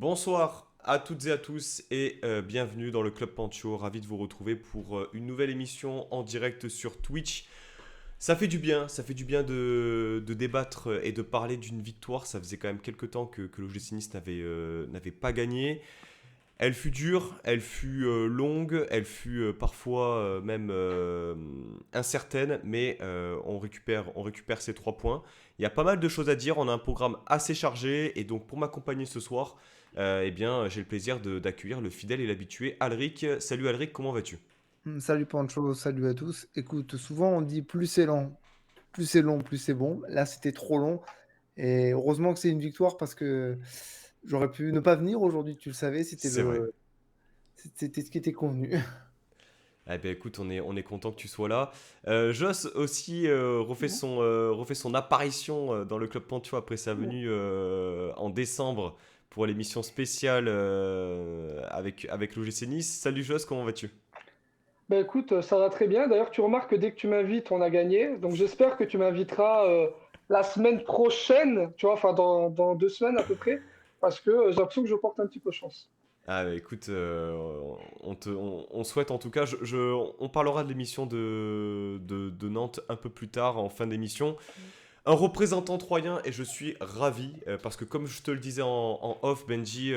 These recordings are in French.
Bonsoir à toutes et à tous et bienvenue dans le Club Pancho. Ravi de vous retrouver pour une nouvelle émission en direct sur Twitch. Ça fait du bien de débattre et de parler d'une victoire. Ça faisait quand même quelques temps que l'OGC Nice n'avait pas gagné. Elle fut dure, elle fut longue, elle fut parfois même incertaine, mais on récupère ces 3 points. Il y a pas mal de choses à dire, on a un programme assez chargé, et donc pour m'accompagner ce soir, eh bien, j'ai le plaisir d'accueillir le fidèle et l'habitué Alric. Salut Alric, comment vas-tu? Salut Pancho, salut à tous. Écoute, souvent on dit plus c'est long, plus c'est bon. Là, c'était trop long. Et heureusement que c'est une victoire parce que j'aurais pu ne pas venir aujourd'hui, tu le savais, C'est vrai. c'était ce qui était convenu. Eh ben écoute, on est content que tu sois là. Joss aussi refait son apparition dans le Club Pancho après sa venue en décembre pour l'émission spéciale avec l'OGC Nice. Salut Joss, comment vas-tu? Bah écoute, ça va très bien. D'ailleurs, tu remarques que dès que tu m'invites, on a gagné. Donc j'espère que tu m'inviteras la semaine prochaine, tu vois, enfin dans 2 semaines à peu près, parce que j'ai l'impression que je porte un petit peu chance. Ah bah, écoute, on souhaite en tout cas, on parlera de l'émission de Nantes un peu plus tard en fin d'émission. Un représentant troyen et je suis ravi parce que comme je te le disais en off, Benji,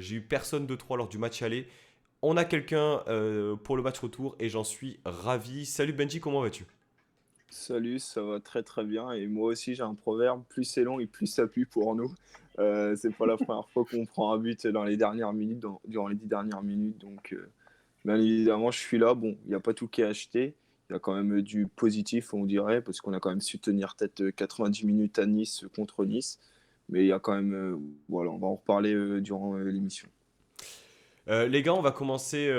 j'ai eu personne de Troyes lors du match aller. On a quelqu'un pour le match retour et j'en suis ravi. Salut Benji, comment vas-tu? Salut, ça va très très bien. Et moi aussi, j'ai un proverbe, plus c'est long et plus ça pue pour nous. C'est pas la première fois qu'on prend un but dans les dernières minutes, durant les 10 dernières minutes. Donc, bien évidemment, je suis là. Bon, il n'y a pas tout qui est acheté. Il y a quand même du positif, on dirait, parce qu'on a quand même su tenir tête 90 minutes à Nice contre Nice. Mais il y a quand même, voilà, on va en reparler durant l'émission. Les gars, on va commencer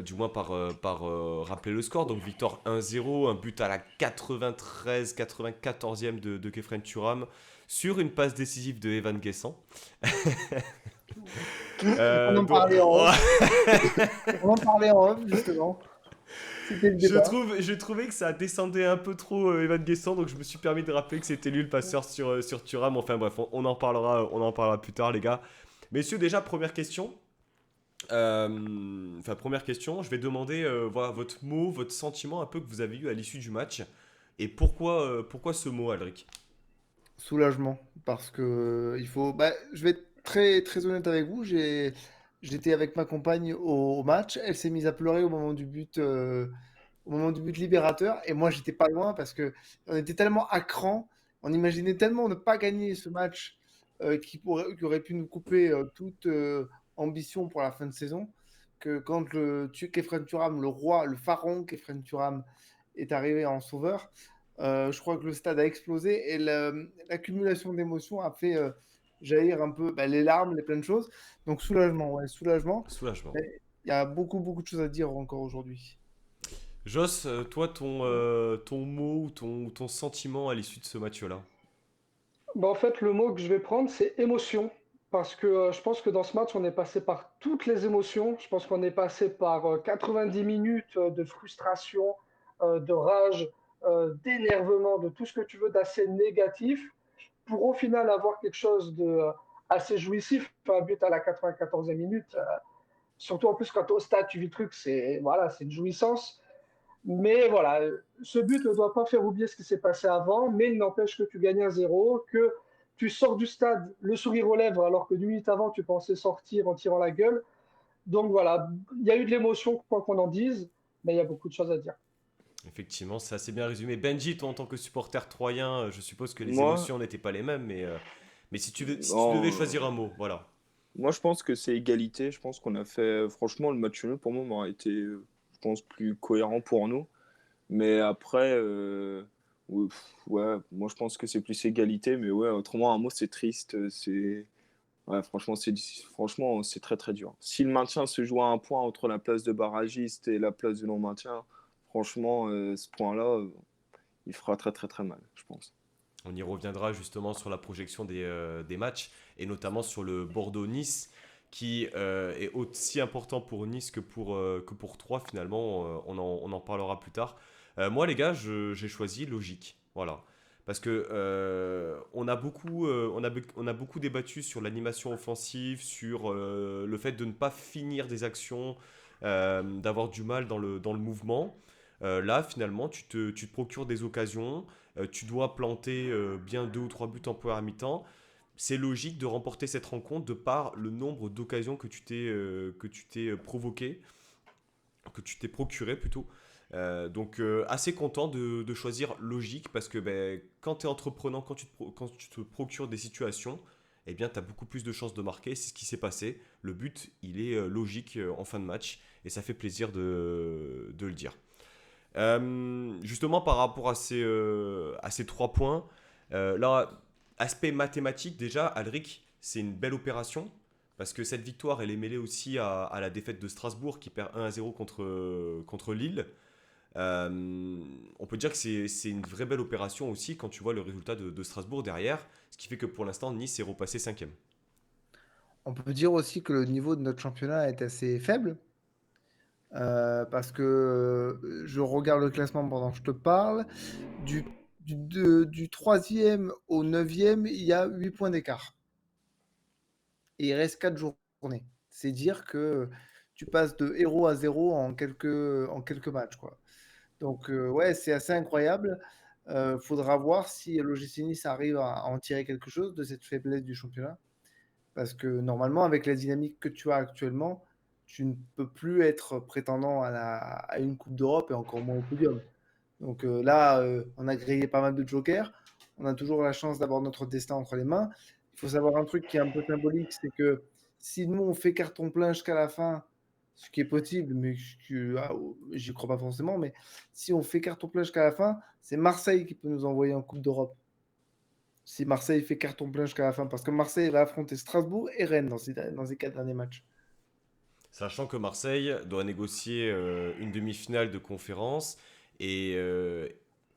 du moins par rappeler le score. Donc victoire 1-0, un but à la 93-94e de Kefren Turam sur une passe décisive de Evan Guessant. On en Donc, parlait en off, on en parlait en off, justement. C'était le débat. je trouvais que ça descendait un peu trop Evan Guessant, donc je me suis permis de rappeler que c'était lui le passeur sur Thuram. Enfin bref, on en parlera plus tard, les gars. Messieurs, déjà, première question. Première question, je vais demander voilà, votre mot, votre sentiment un peu que vous avez eu à l'issue du match. Et pourquoi ce mot, Alric? Soulagement, parce que il faut. Bah, je vais être très très honnête avec vous. J'étais avec ma compagne au match. Elle s'est mise à pleurer au moment du but libérateur. Et moi, j'étais pas loin parce que on était tellement à cran, on imaginait tellement ne pas gagner ce match qui aurait pu nous couper toute ambition pour la fin de saison, que quand Kefren Turam, le roi, le pharaon Kefren Turam est arrivé en sauveur, je crois que le stade a explosé et l'accumulation d'émotions a fait jaillir un peu les larmes, les pleines choses. Donc soulagement, ouais, soulagement. Soulagement. Mais il y a beaucoup, beaucoup de choses à dire encore aujourd'hui. Joss, toi, ton mot ou ton sentiment à l'issue de ce match-là? Bah en fait, le mot que je vais prendre, c'est émotion. Parce que je pense que dans ce match, on est passé par toutes les émotions. Je pense qu'on est passé par 90 minutes de frustration, de rage, d'énervement, de tout ce que tu veux d'assez négatif, pour au final avoir quelque chose de assez jouissif, un but à la 94e minute. Surtout en plus quand au stade tu vis le truc, c'est voilà, c'est une jouissance. Mais voilà, ce but ne doit pas faire oublier ce qui s'est passé avant, mais il n'empêche que tu gagnes 1-0, que tu sors du stade le sourire aux lèvres alors que 2 minutes avant tu pensais sortir en tirant la gueule. Donc voilà, il y a eu de l'émotion, quoi qu'on en dise, mais il y a beaucoup de choses à dire. Effectivement, c'est assez bien résumé. Benji, toi, en tant que supporter troyen, je suppose que les Moi, émotions n'étaient pas les mêmes, mais si tu devais en, choisir un mot, voilà. Moi, je pense que c'est égalité. Je pense qu'on a fait, franchement, le match nul pour moi a été, je pense, plus cohérent pour nous. Mais après, ouais, moi, je pense que c'est plus égalité. Mais ouais, autrement, un mot, c'est triste. Ouais, franchement, c'est très, très dur. Si le maintien se joue à un point entre la place de barragiste et la place de non-maintien, franchement, ce point-là, il fera très, très, très mal, je pense. On y reviendra justement sur la projection des matchs et notamment sur le Bordeaux-Nice qui est aussi important pour Nice que pour Troyes finalement. On en parlera plus tard. Moi les gars, j'ai choisi logique. Voilà. Parce que on a beaucoup débattu sur l'animation offensive, sur le fait de ne pas finir des actions, d'avoir du mal dans le mouvement. Là, finalement, tu te procures des occasions, tu dois planter bien 2 ou 3 buts en première mi-temps. C'est logique de remporter cette rencontre de par le nombre d'occasions que tu t'es provoqué, que tu t'es procuré plutôt. Donc assez content de choisir logique parce que ben, quand tu es entreprenant, quand tu te procures des situations, eh bien tu as beaucoup plus de chances de marquer. C'est ce qui s'est passé. Le but, il est logique en fin de match et ça fait plaisir de le dire. Justement par rapport à ces 3 points, là, aspect mathématique déjà, Alric, c'est une belle opération. Parce que cette victoire, elle est mêlée aussi à la défaite de Strasbourg qui perd 1-0 contre Lille. On peut dire que c'est une vraie belle opération aussi quand tu vois le résultat de Strasbourg derrière, ce qui fait que pour l'instant Nice est repassé 5e. On peut dire aussi que le niveau de notre championnat est assez faible. Parce que je regarde le classement pendant que je te parle. Du 3e au 9e, il y a 8 points d'écart. Et il reste 4 journées. C'est dire que tu passes de héros à zéro en quelques matchs, quoi. Donc, ouais, c'est assez incroyable. Faudra voir si l'OGC Nice arrive à en tirer quelque chose de cette faiblesse du championnat. Parce que normalement, avec la dynamique que tu as actuellement, tu ne peux plus être prétendant à une Coupe d'Europe et encore moins au podium. Donc là, on a grillé pas mal de jokers. On a toujours la chance d'avoir notre destin entre les mains. Il faut savoir un truc qui est un peu symbolique, c'est que si nous, on fait carton plein jusqu'à la fin, ce qui est possible, mais j'y crois pas forcément, mais si on fait carton plein jusqu'à la fin, c'est Marseille qui peut nous envoyer en Coupe d'Europe. Si Marseille fait carton plein jusqu'à la fin, parce que Marseille va affronter Strasbourg et Rennes dans ces 4 derniers matchs. Sachant que Marseille doit négocier une demi-finale de conférence et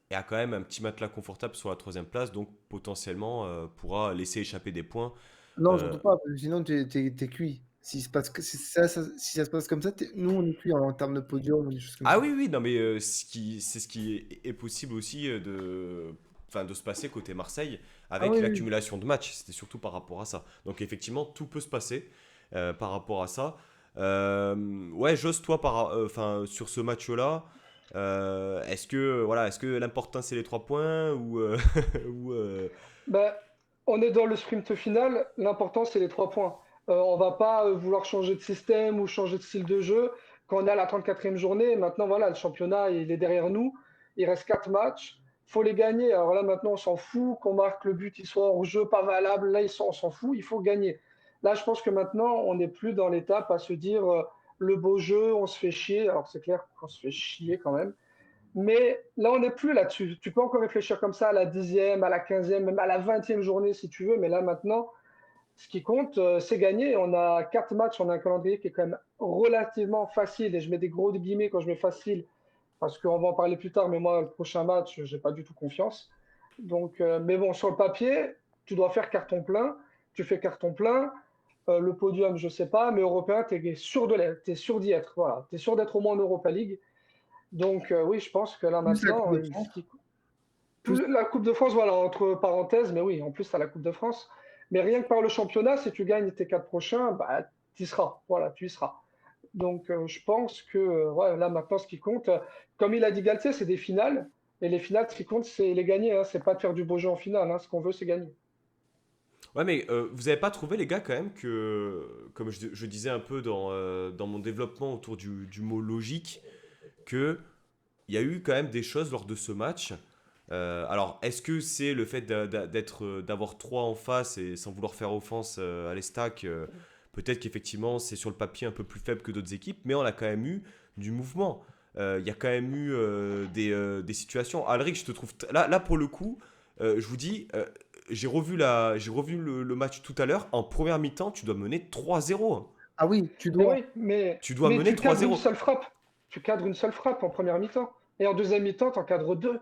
a quand même un petit matelas confortable sur la 3e place, donc potentiellement pourra laisser échapper des points. Non, Euh, surtout pas, parce que sinon t'es cuit. Si ça se passe comme ça, nous on est cuit en termes de podium ou des choses comme Ah ça. oui, oui, non, mais c'est ce qui est possible aussi enfin, de se passer côté Marseille Ah avec oui, oui. l'accumulation de matchs. C'était surtout par rapport à ça. Donc effectivement, tout peut se passer par rapport à ça. Ouais, Joss, toi, enfin, sur ce match-là, est-ce que l'important c'est les 3 points ou, ou, Ben, on est dans le sprint final. L'important, c'est les 3 points. On va pas vouloir changer de système ou changer de style de jeu quand on est à la 34e journée. Maintenant, voilà, le championnat, il est derrière nous. Il reste 4 matchs. Faut les gagner. Alors là, maintenant, on s'en fout. Qu'on marque le but, il soit hors jeu, pas valable. Là, on s'en fout. Il faut gagner. Là, je pense que maintenant, on n'est plus dans l'étape à se dire le beau jeu, on se fait chier. Alors, c'est clair qu'on se fait chier quand même. Mais là, on n'est plus là-dessus. Tu peux encore réfléchir comme ça à la 10e, à la 15e, même à la 20e journée si tu veux. Mais là, maintenant, ce qui compte, c'est gagner. On a 4 matchs, on a un calendrier qui est quand même relativement facile. Et je mets des gros guillemets quand je mets facile, parce qu'on va en parler plus tard. Mais moi, le prochain match, j'ai pas du tout confiance. Donc, mais bon, sur le papier, tu dois faire carton plein. Tu fais carton plein. Le podium, je sais pas. Mais européen, tu es sûr t'es sûr d'y être. Voilà. Tu es sûr d'être au moins en Europa League. Donc, oui, je pense que là Plus la Coupe maintenant, de France. Plus... la Coupe de France, voilà, entre parenthèses, mais oui, en plus, tu as la Coupe de France. Mais rien que par le championnat, si tu gagnes tes 4 prochains, bah, tu y seras. Voilà, tu y seras. Donc, je pense que ouais, là maintenant, ce qui compte, comme il a dit Galtier, c'est des finales. Et les finales, ce qui compte, c'est les gagner. Hein. C'est pas de faire du beau jeu en finale. Hein. Ce qu'on veut, c'est gagner. Ouais, mais vous avez pas trouvé, les gars, quand même, comme je disais un peu dans mon développement autour du mot logique, que il y a eu quand même des choses lors de ce match. Alors, est-ce que c'est le fait d'avoir 3 en face et sans vouloir faire offense à l'Estac, peut-être qu'effectivement c'est sur le papier un peu plus faible que d'autres équipes, mais on a quand même eu du mouvement. Il y a quand même eu des situations. Alric, je te trouve là pour le coup, je vous dis, j'ai revu le match tout à l'heure. En première mi-temps, tu dois mener 3-0. Hein. Ah oui, tu Mais dois. oui, mais, Tu dois mais mener tu cadres une 3-0. seule frappe. Tu cadres une seule frappe en première mi-temps. Et en deuxième mi-temps, tu en cadres 2.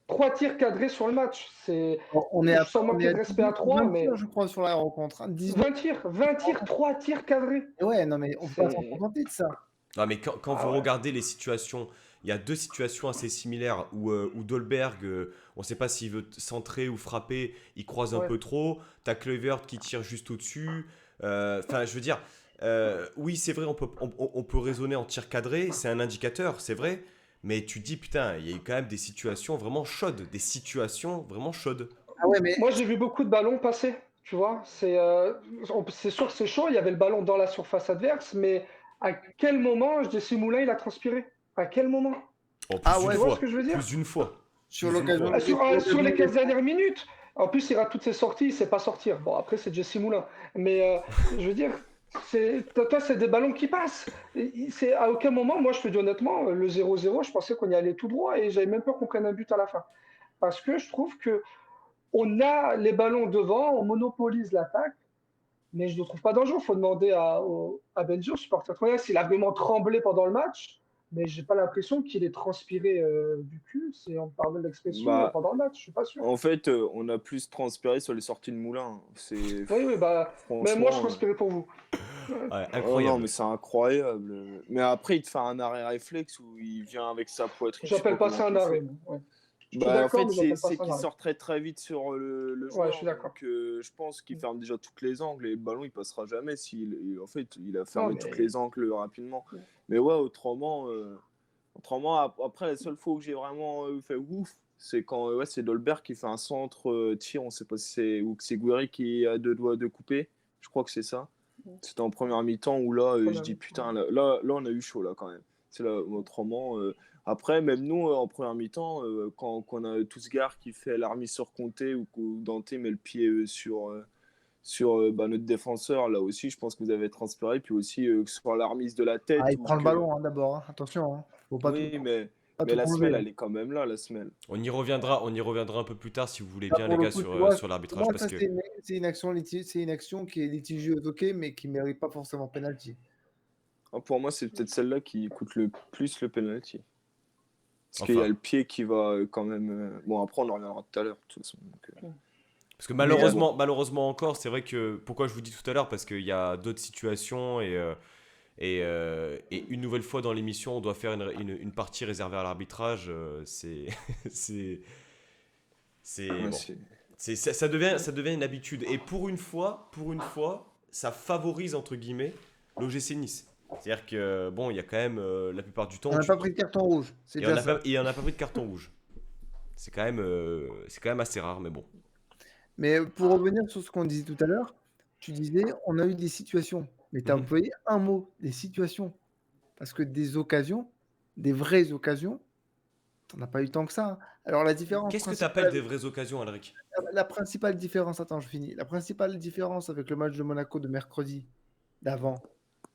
3 tirs cadrés sur le match. C'est On est à, sans on est manquer à de respect à 20 3, tirs, mais je crois, sur la rencontre. Hein. 20 tirs, 20 tirs, 3 tirs cadrés. Et ouais, non, mais on peut pas s'en C'est... contenter de ça. Non, mais quand Ah vous ouais. regardez les situations, il y a deux situations assez similaires où Dolberg, on ne sait pas s'il veut centrer ou frapper, il croise un Ouais. peu trop. T'as Kluivert qui tire juste au-dessus. Enfin, je veux dire, oui, c'est vrai, on peut raisonner en tir cadré, c'est un indicateur, c'est vrai. Mais tu te dis, putain, il y a eu quand même des situations vraiment chaudes. Des situations vraiment chaudes. Ah ouais, mais Moi, j'ai vu beaucoup de ballons passer, tu vois. C'est sûr que c'est chaud, il y avait le ballon dans la surface adverse, mais à quel moment Jesse Moulin, il a transpiré? À quel moment? Oh, ah plus ouais, une Tu vois ce fois. que je veux dire? Plus d'une fois. sur Plus d'une l'occasion fois. Ah, de sur les 15 l'occasion dernières minutes. En plus, il rate toutes ses sorties, il ne sait pas sortir. Bon, après, c'est Jesse Moulin. Mais je veux dire, toi, c'est des ballons qui passent. À aucun moment, moi, je te dis honnêtement, le 0-0, je pensais qu'on y allait tout droit et j'avais même peur qu'on prenne un but à la fin. Parce que je trouve que on a les ballons devant, on monopolise l'attaque, mais je ne le trouve pas dangereux. Il faut demander à Benzio, supporter troyen, s'il a vraiment tremblé pendant le match. Mais j'ai pas l'impression qu'il ait transpiré du cul, si on parle de l'expression, Bah, pendant le match. Je suis pas sûr. en fait, on a plus transpiré sur les sorties de Moulin. C'est Oui, oui, bah, mais moi, je franchement. transpirais pour vous. Ouais. Ouais, Oh non, incroyable. mais c'est incroyable. Mais après, il te fait un arrêt réflexe où il vient avec sa poitrine, je sais pas J'appelle pas comment ça un il arrêt. fait. Moi. Ouais. Je suis Bah, en d'accord, fait, mais c'est j'appelle pas c'est ça un qu'il arrêt. sort très très vite sur le Ouais, je joueur. suis d'accord. Donc, je pense qu'il ferme déjà toutes les angles et le ballon, il passera jamais en fait, il a Non, fermé toutes mais les angles rapidement. Mais ouais, autrement, après, la seule fois où j'ai vraiment fait ouf, c'est quand ouais, c'est Dolberg qui fait un centre tir, on sait pas si c'est ou que c'est Guéry qui a deux doigts de couper. Je crois que c'est ça. C'était en première mi-temps où là, je première dis mi-temps. putain, là, on a eu chaud là quand même. C'est là, autrement. Après, même nous, en première mi-temps, quand on a Tousgar qui fait la remise sur Conté ou que Dante met le pied sur notre défenseur, là aussi, je pense que vous avez transpiré. Puis aussi sur la remise de la Ah, tête. il prend le ballon hein, d'abord, hein. Attention, hein. Faut Oui, pas mais tout la enlever. semelle, elle est quand même là, la semelle. On y reviendra un peu plus tard si vous voulez Là, bien, pour les le gars, coup, tu sur, vois, sur pour l'arbitrage. moi, Parce ça, que c'est une action qui est litigieuse, ok, mais qui mérite pas forcément penalty. Ah, pour moi, c'est peut-être celle-là qui coûte le plus le penalty. Parce qu'il y a Enfin, le pied qui va quand même. Bon, après, on en reviendra tout à l'heure, de toute façon. parce que Mais malheureusement encore, c'est vrai que, pourquoi je vous dis tout à l'heure, parce qu'il y a d'autres situations et une nouvelle fois dans l'émission, on doit faire une partie réservée à l'arbitrage. C'est, c'est, Ouais, bon, ça devient une habitude. Et pour une fois, ça favorise entre guillemets l'OGC Nice. C'est-à-dire que bon, il y a quand même la plupart du on temps, n'a pas pris de carton rouge, c'est et on déjà n'a ça. pas, et on n'a pas pris de carton rouge. C'est quand même assez rare, mais bon. Mais pour revenir sur ce qu'on disait tout à l'heure, tu disais, on a eu des situations. Mais tu as Mhm. employé un mot, des situations. Parce que des occasions, des vraies occasions, tu n'en as pas eu tant que ça, hein. Alors la différence Qu'est-ce que tu appelles principale, des vraies occasions, Alric? la principale différence, attends, je finis. La principale différence avec le match de Monaco de mercredi d'avant,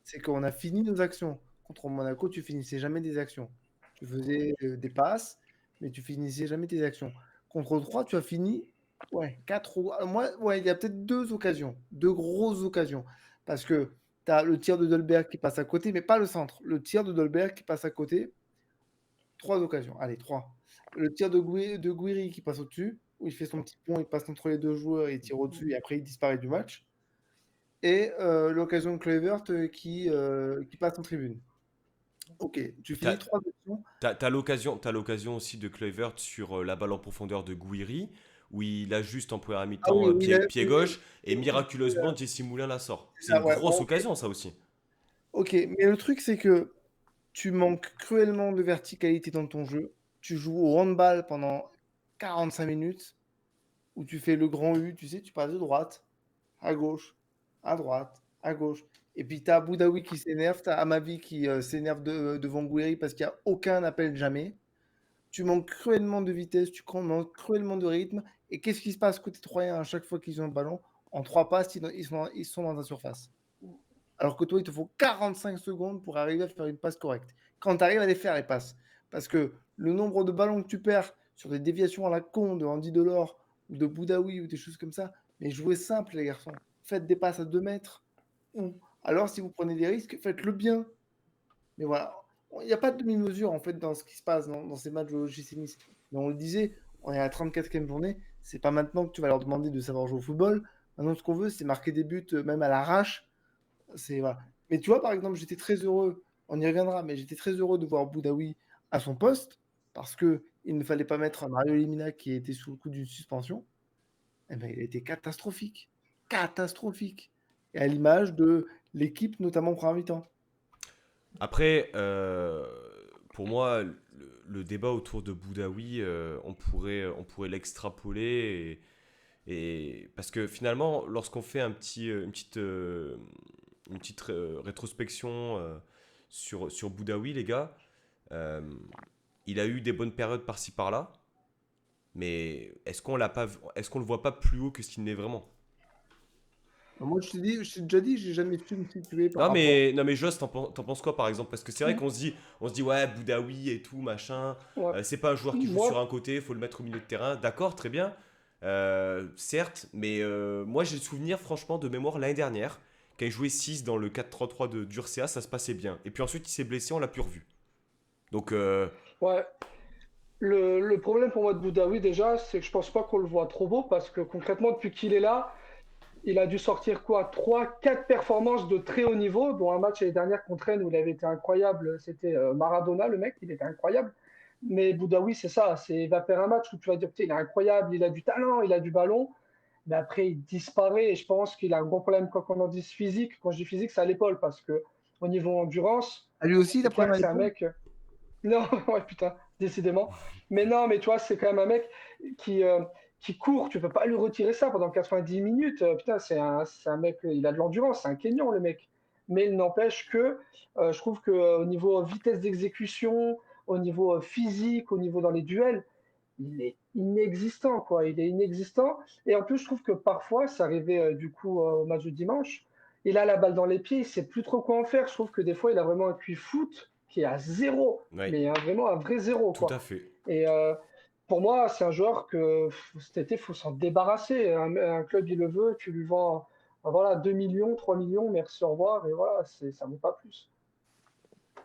c'est qu'on a fini nos actions. Contre Monaco, tu finissais jamais des actions. Tu faisais des passes, mais tu finissais jamais tes actions. Contre 3, tu as fini, ouais, 4 ou... Moi, ouais, il y a peut-être deux occasions, deux grosses occasions. Parce que tu as le tir de Dolberg qui passe à côté, mais pas le centre. Le tir de Dolberg qui passe à côté, trois occasions. Allez, trois. Le tir de Guiri qui passe au-dessus, où il fait son petit pont, il passe entre les deux joueurs, il tire au-dessus et après il disparaît du match. Et l'occasion de Kluivert qui passe en tribune. Ok, tu finis T'as, trois actions. t'as l'occasion aussi de Kluivert sur la balle en profondeur de Gouiri, où il a juste en première Ah mi-temps oui, oui, pied oui, gauche, et miraculeusement, Jesse Moulin la sort. c'est C'est ça, une ouais, grosse bon, occasion, ça aussi. ok, mais le truc c'est que tu manques cruellement de verticalité dans ton jeu. Tu joues au handball pendant 45 minutes, où tu fais le grand U, tu sais, tu passes de droite à gauche, à droite, à gauche. Et puis tu as Boudaoui qui s'énerve, tu as Amavi qui s'énerve devant Gouiri parce qu'il n'y a aucun appel jamais. Tu manques cruellement de vitesse, manques cruellement de rythme. Et qu'est-ce qui se passe côté Troyen à chaque fois qu'ils ont le ballon? En trois passes, ils sont dans la surface. Alors que toi, il te faut 45 secondes pour arriver à faire une passe correcte. Quand tu arrives à les faire, les passes. Parce que le nombre de ballons que tu perds sur des déviations à la con de Andy Delors ou de Boudaoui ou des choses comme ça, mais jouez simple, les garçons. Faites des passes à 2 mètres. Ou alors, si vous prenez des risques, faites-le bien. Mais voilà, il n'y a pas de demi-mesure en fait dans ce qui se passe dans ces matchs de l'OGC Nice. Mais on le disait, on est à la 34e journée. C'est pas maintenant que tu vas leur demander de savoir jouer au football. Maintenant, ce qu'on veut, c'est marquer des buts, même à l'arrache. Voilà. Mais tu vois, par exemple, j'étais très heureux, on y reviendra, mais j'étais très heureux de voir Boudaoui à son poste, parce qu'il ne fallait pas mettre un Mario Lemina qui était sous le coup d'une suspension, eh ben, il a été catastrophique. Catastrophique. Et à l'image de l'équipe, notamment en première mi-temps. Après, pour moi, le débat autour de Boudaoui, on pourrait l'extrapoler. Parce que finalement, lorsqu'on fait une petite rétrospection sur Boudaoui, les gars, euh, il a eu des bonnes périodes par-ci par-là, mais est-ce qu'on le voit pas plus haut que ce qu'il n'est vraiment? Moi, je t'ai déjà dit, j'ai jamais su me situer par Non rapport. mais, non mais Joss, t'en penses quoi par exemple? Parce que c'est vrai on se dit ouais, Boudaoui et tout, machin, Ouais. c'est pas un joueur qui joue sur Moi, un côté, faut le mettre au milieu de terrain. D'accord, très bien. Certes, mais moi j'ai le souvenir franchement de mémoire l'année dernière, quand il jouait 6 dans le 4-3-3 d'Urca, ça se passait bien. Et puis ensuite il s'est blessé, on l'a plus revu. Donc ouais. Le problème pour moi de Boudaoui, déjà, c'est que je pense pas qu'on le voit trop beau parce que concrètement, depuis qu'il est là, il a dû sortir quoi? 3, 4 performances de très haut niveau, dont un match l'année dernière contre Rennes où il avait été incroyable. C'était Maradona, le mec, il était incroyable. Mais Boudaoui, c'est ça. Il va faire un match où tu vas dire, putain, il est incroyable, il a du talent, il a du ballon. Mais après, il disparaît et je pense qu'il a un gros problème, quoi qu'on en dise physique. Quand je dis physique, c'est à l'épaule parce que au niveau endurance, Ah, lui aussi, il c'est a pris clair un que c'est un iPhone. mec. Non, ouais, putain, décidément. Mais non, mais tu vois, c'est quand même un mec qui, euh, qui court. Tu peux pas lui retirer ça pendant 90 minutes. Putain, c'est un mec, il a de l'endurance, c'est un Kenyan, le mec. Mais il n'empêche que je trouve qu'au niveau vitesse d'exécution, au niveau physique, au niveau dans les duels, il est inexistant, quoi. Il est inexistant. Et en plus, je trouve que parfois, ça arrivait du coup au match de dimanche, il a la balle dans les pieds, il sait plus trop quoi en faire. Je trouve que des fois, il a vraiment un QI foot qui est à zéro, ouais, mais vraiment un vrai zéro, tout quoi. à fait. Et pour moi, c'est un joueur que cet été, il faut s'en débarrasser. Un club, il le veut, tu lui vends voilà, 2 millions, 3 millions, merci, au revoir, et voilà, ça ne vaut pas plus.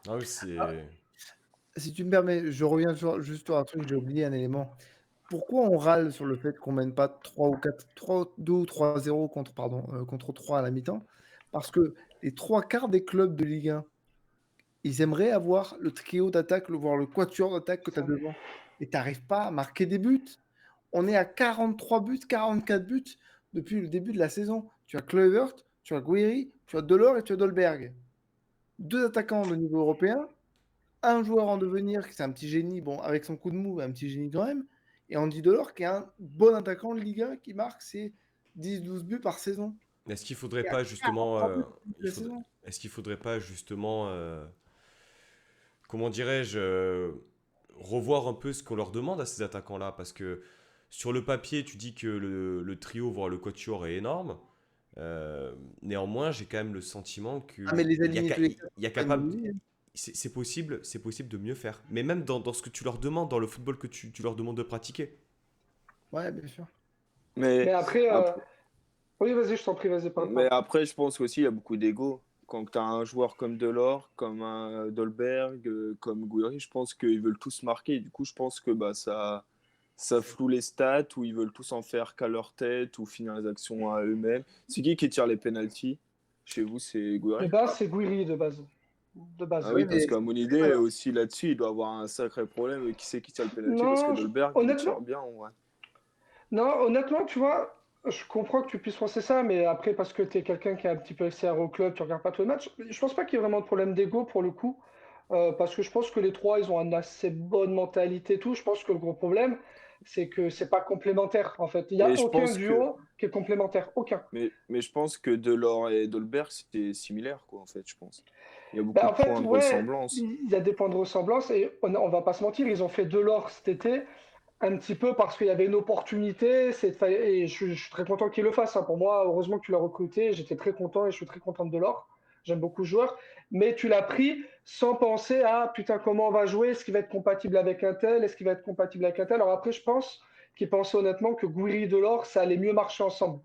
Ah oui, c'est... Si tu me permets, je reviens juste sur un truc, j'ai oublié un élément. Pourquoi on râle sur le fait qu'on mène pas 3 ou 4, 3, 2 ou 3-0 contre 3 à la mi-temps? Parce que les 3 quarts des clubs de Ligue 1, ils aimeraient avoir le trio d'attaque, voir le quatuor d'attaque que tu as devant. Et tu n'arrives pas à marquer des buts. On est à 43 buts, 44 buts depuis le début de la saison. Tu as Kluivert, tu as Guiri, tu as Delors et tu as Dolberg. 2 attaquants de niveau européen, un joueur en devenir, qui c'est un petit génie, bon, avec son coup de mou, un petit génie quand même, et Andy Delors, qui est un bon attaquant de Ligue 1, qui marque ses 10-12 buts par saison. Est-ce qu'il faudrait Et à pas justement... 43 buts depuis il la faudrait... saison. Est-ce qu'il faudrait pas justement... comment dirais-je, revoir un peu ce qu'on leur demande à ces attaquants-là. Parce que sur le papier, tu dis que le trio, voire le quatuor est énorme. Néanmoins, j'ai quand même le sentiment que Ah, mais les il y a, aligner tous les il 4, y a c'est pas une capable, bonne idée. c'est possible de mieux faire. Mais même dans ce que tu leur demandes, dans le football que tu leur demandes de pratiquer. Ouais, bien sûr. Mais Mais après, après, oui, vas-y, je t'en prie, vas-y, parle. mais après, je pense aussi qu'il y a beaucoup d'ego. Quand tu as un joueur comme Delors, comme un Dolberg, comme Gouiri, je pense qu'ils veulent tous marquer. Du coup, je pense que bah, ça floue les stats, ou ils veulent tous en faire qu'à leur tête, ou finir les actions à eux-mêmes. C'est qui tire les pénaltys? Chez vous, c'est De Gouiri? base, c'est Guiri, de base. De Ah base. oui, Ouais, parce mais qu'à mon idée, aussi là-dessus, il doit avoir un sacré problème. Qui c'est qui tire le pénalty? Parce que Non, Dolberg, il tire honnêtement, bien, ouais. non, honnêtement, tu vois, je comprends que tu puisses penser ça, mais après, parce que tu es quelqu'un qui est un petit peu extérieur au club, tu regardes pas tous les matchs, je pense pas qu'il y ait vraiment de problème d'ego pour le coup, parce que je pense que les trois, ils ont une assez bonne mentalité et tout. Je pense que le gros problème, c'est que c'est pas complémentaire, en fait. Il n'y Mais a je aucun pense que, duo qui est complémentaire, aucun. mais je pense que Delors et Dolberg, c'était similaire, quoi, en fait, je pense. Il y a beaucoup Ben, de en fait, points de ouais, ressemblance. il y a des points de ressemblance et on va pas se mentir, ils ont fait de l'or cet été. Un petit peu parce qu'il y avait une opportunité. Et je suis très content qu'il le fasse, hein. Pour moi, heureusement que tu l'as recruté. J'étais très content et je suis très content de l'or. J'aime beaucoup le joueur. Mais tu l'as pris sans penser à putain, comment on va jouer? Est-ce qu'il va être compatible avec un tel? Est-ce qu'il va être compatible avec un tel? Alors après, je pense qu'il pensait honnêtement que Gouiri et Delors, ça allait mieux marcher ensemble.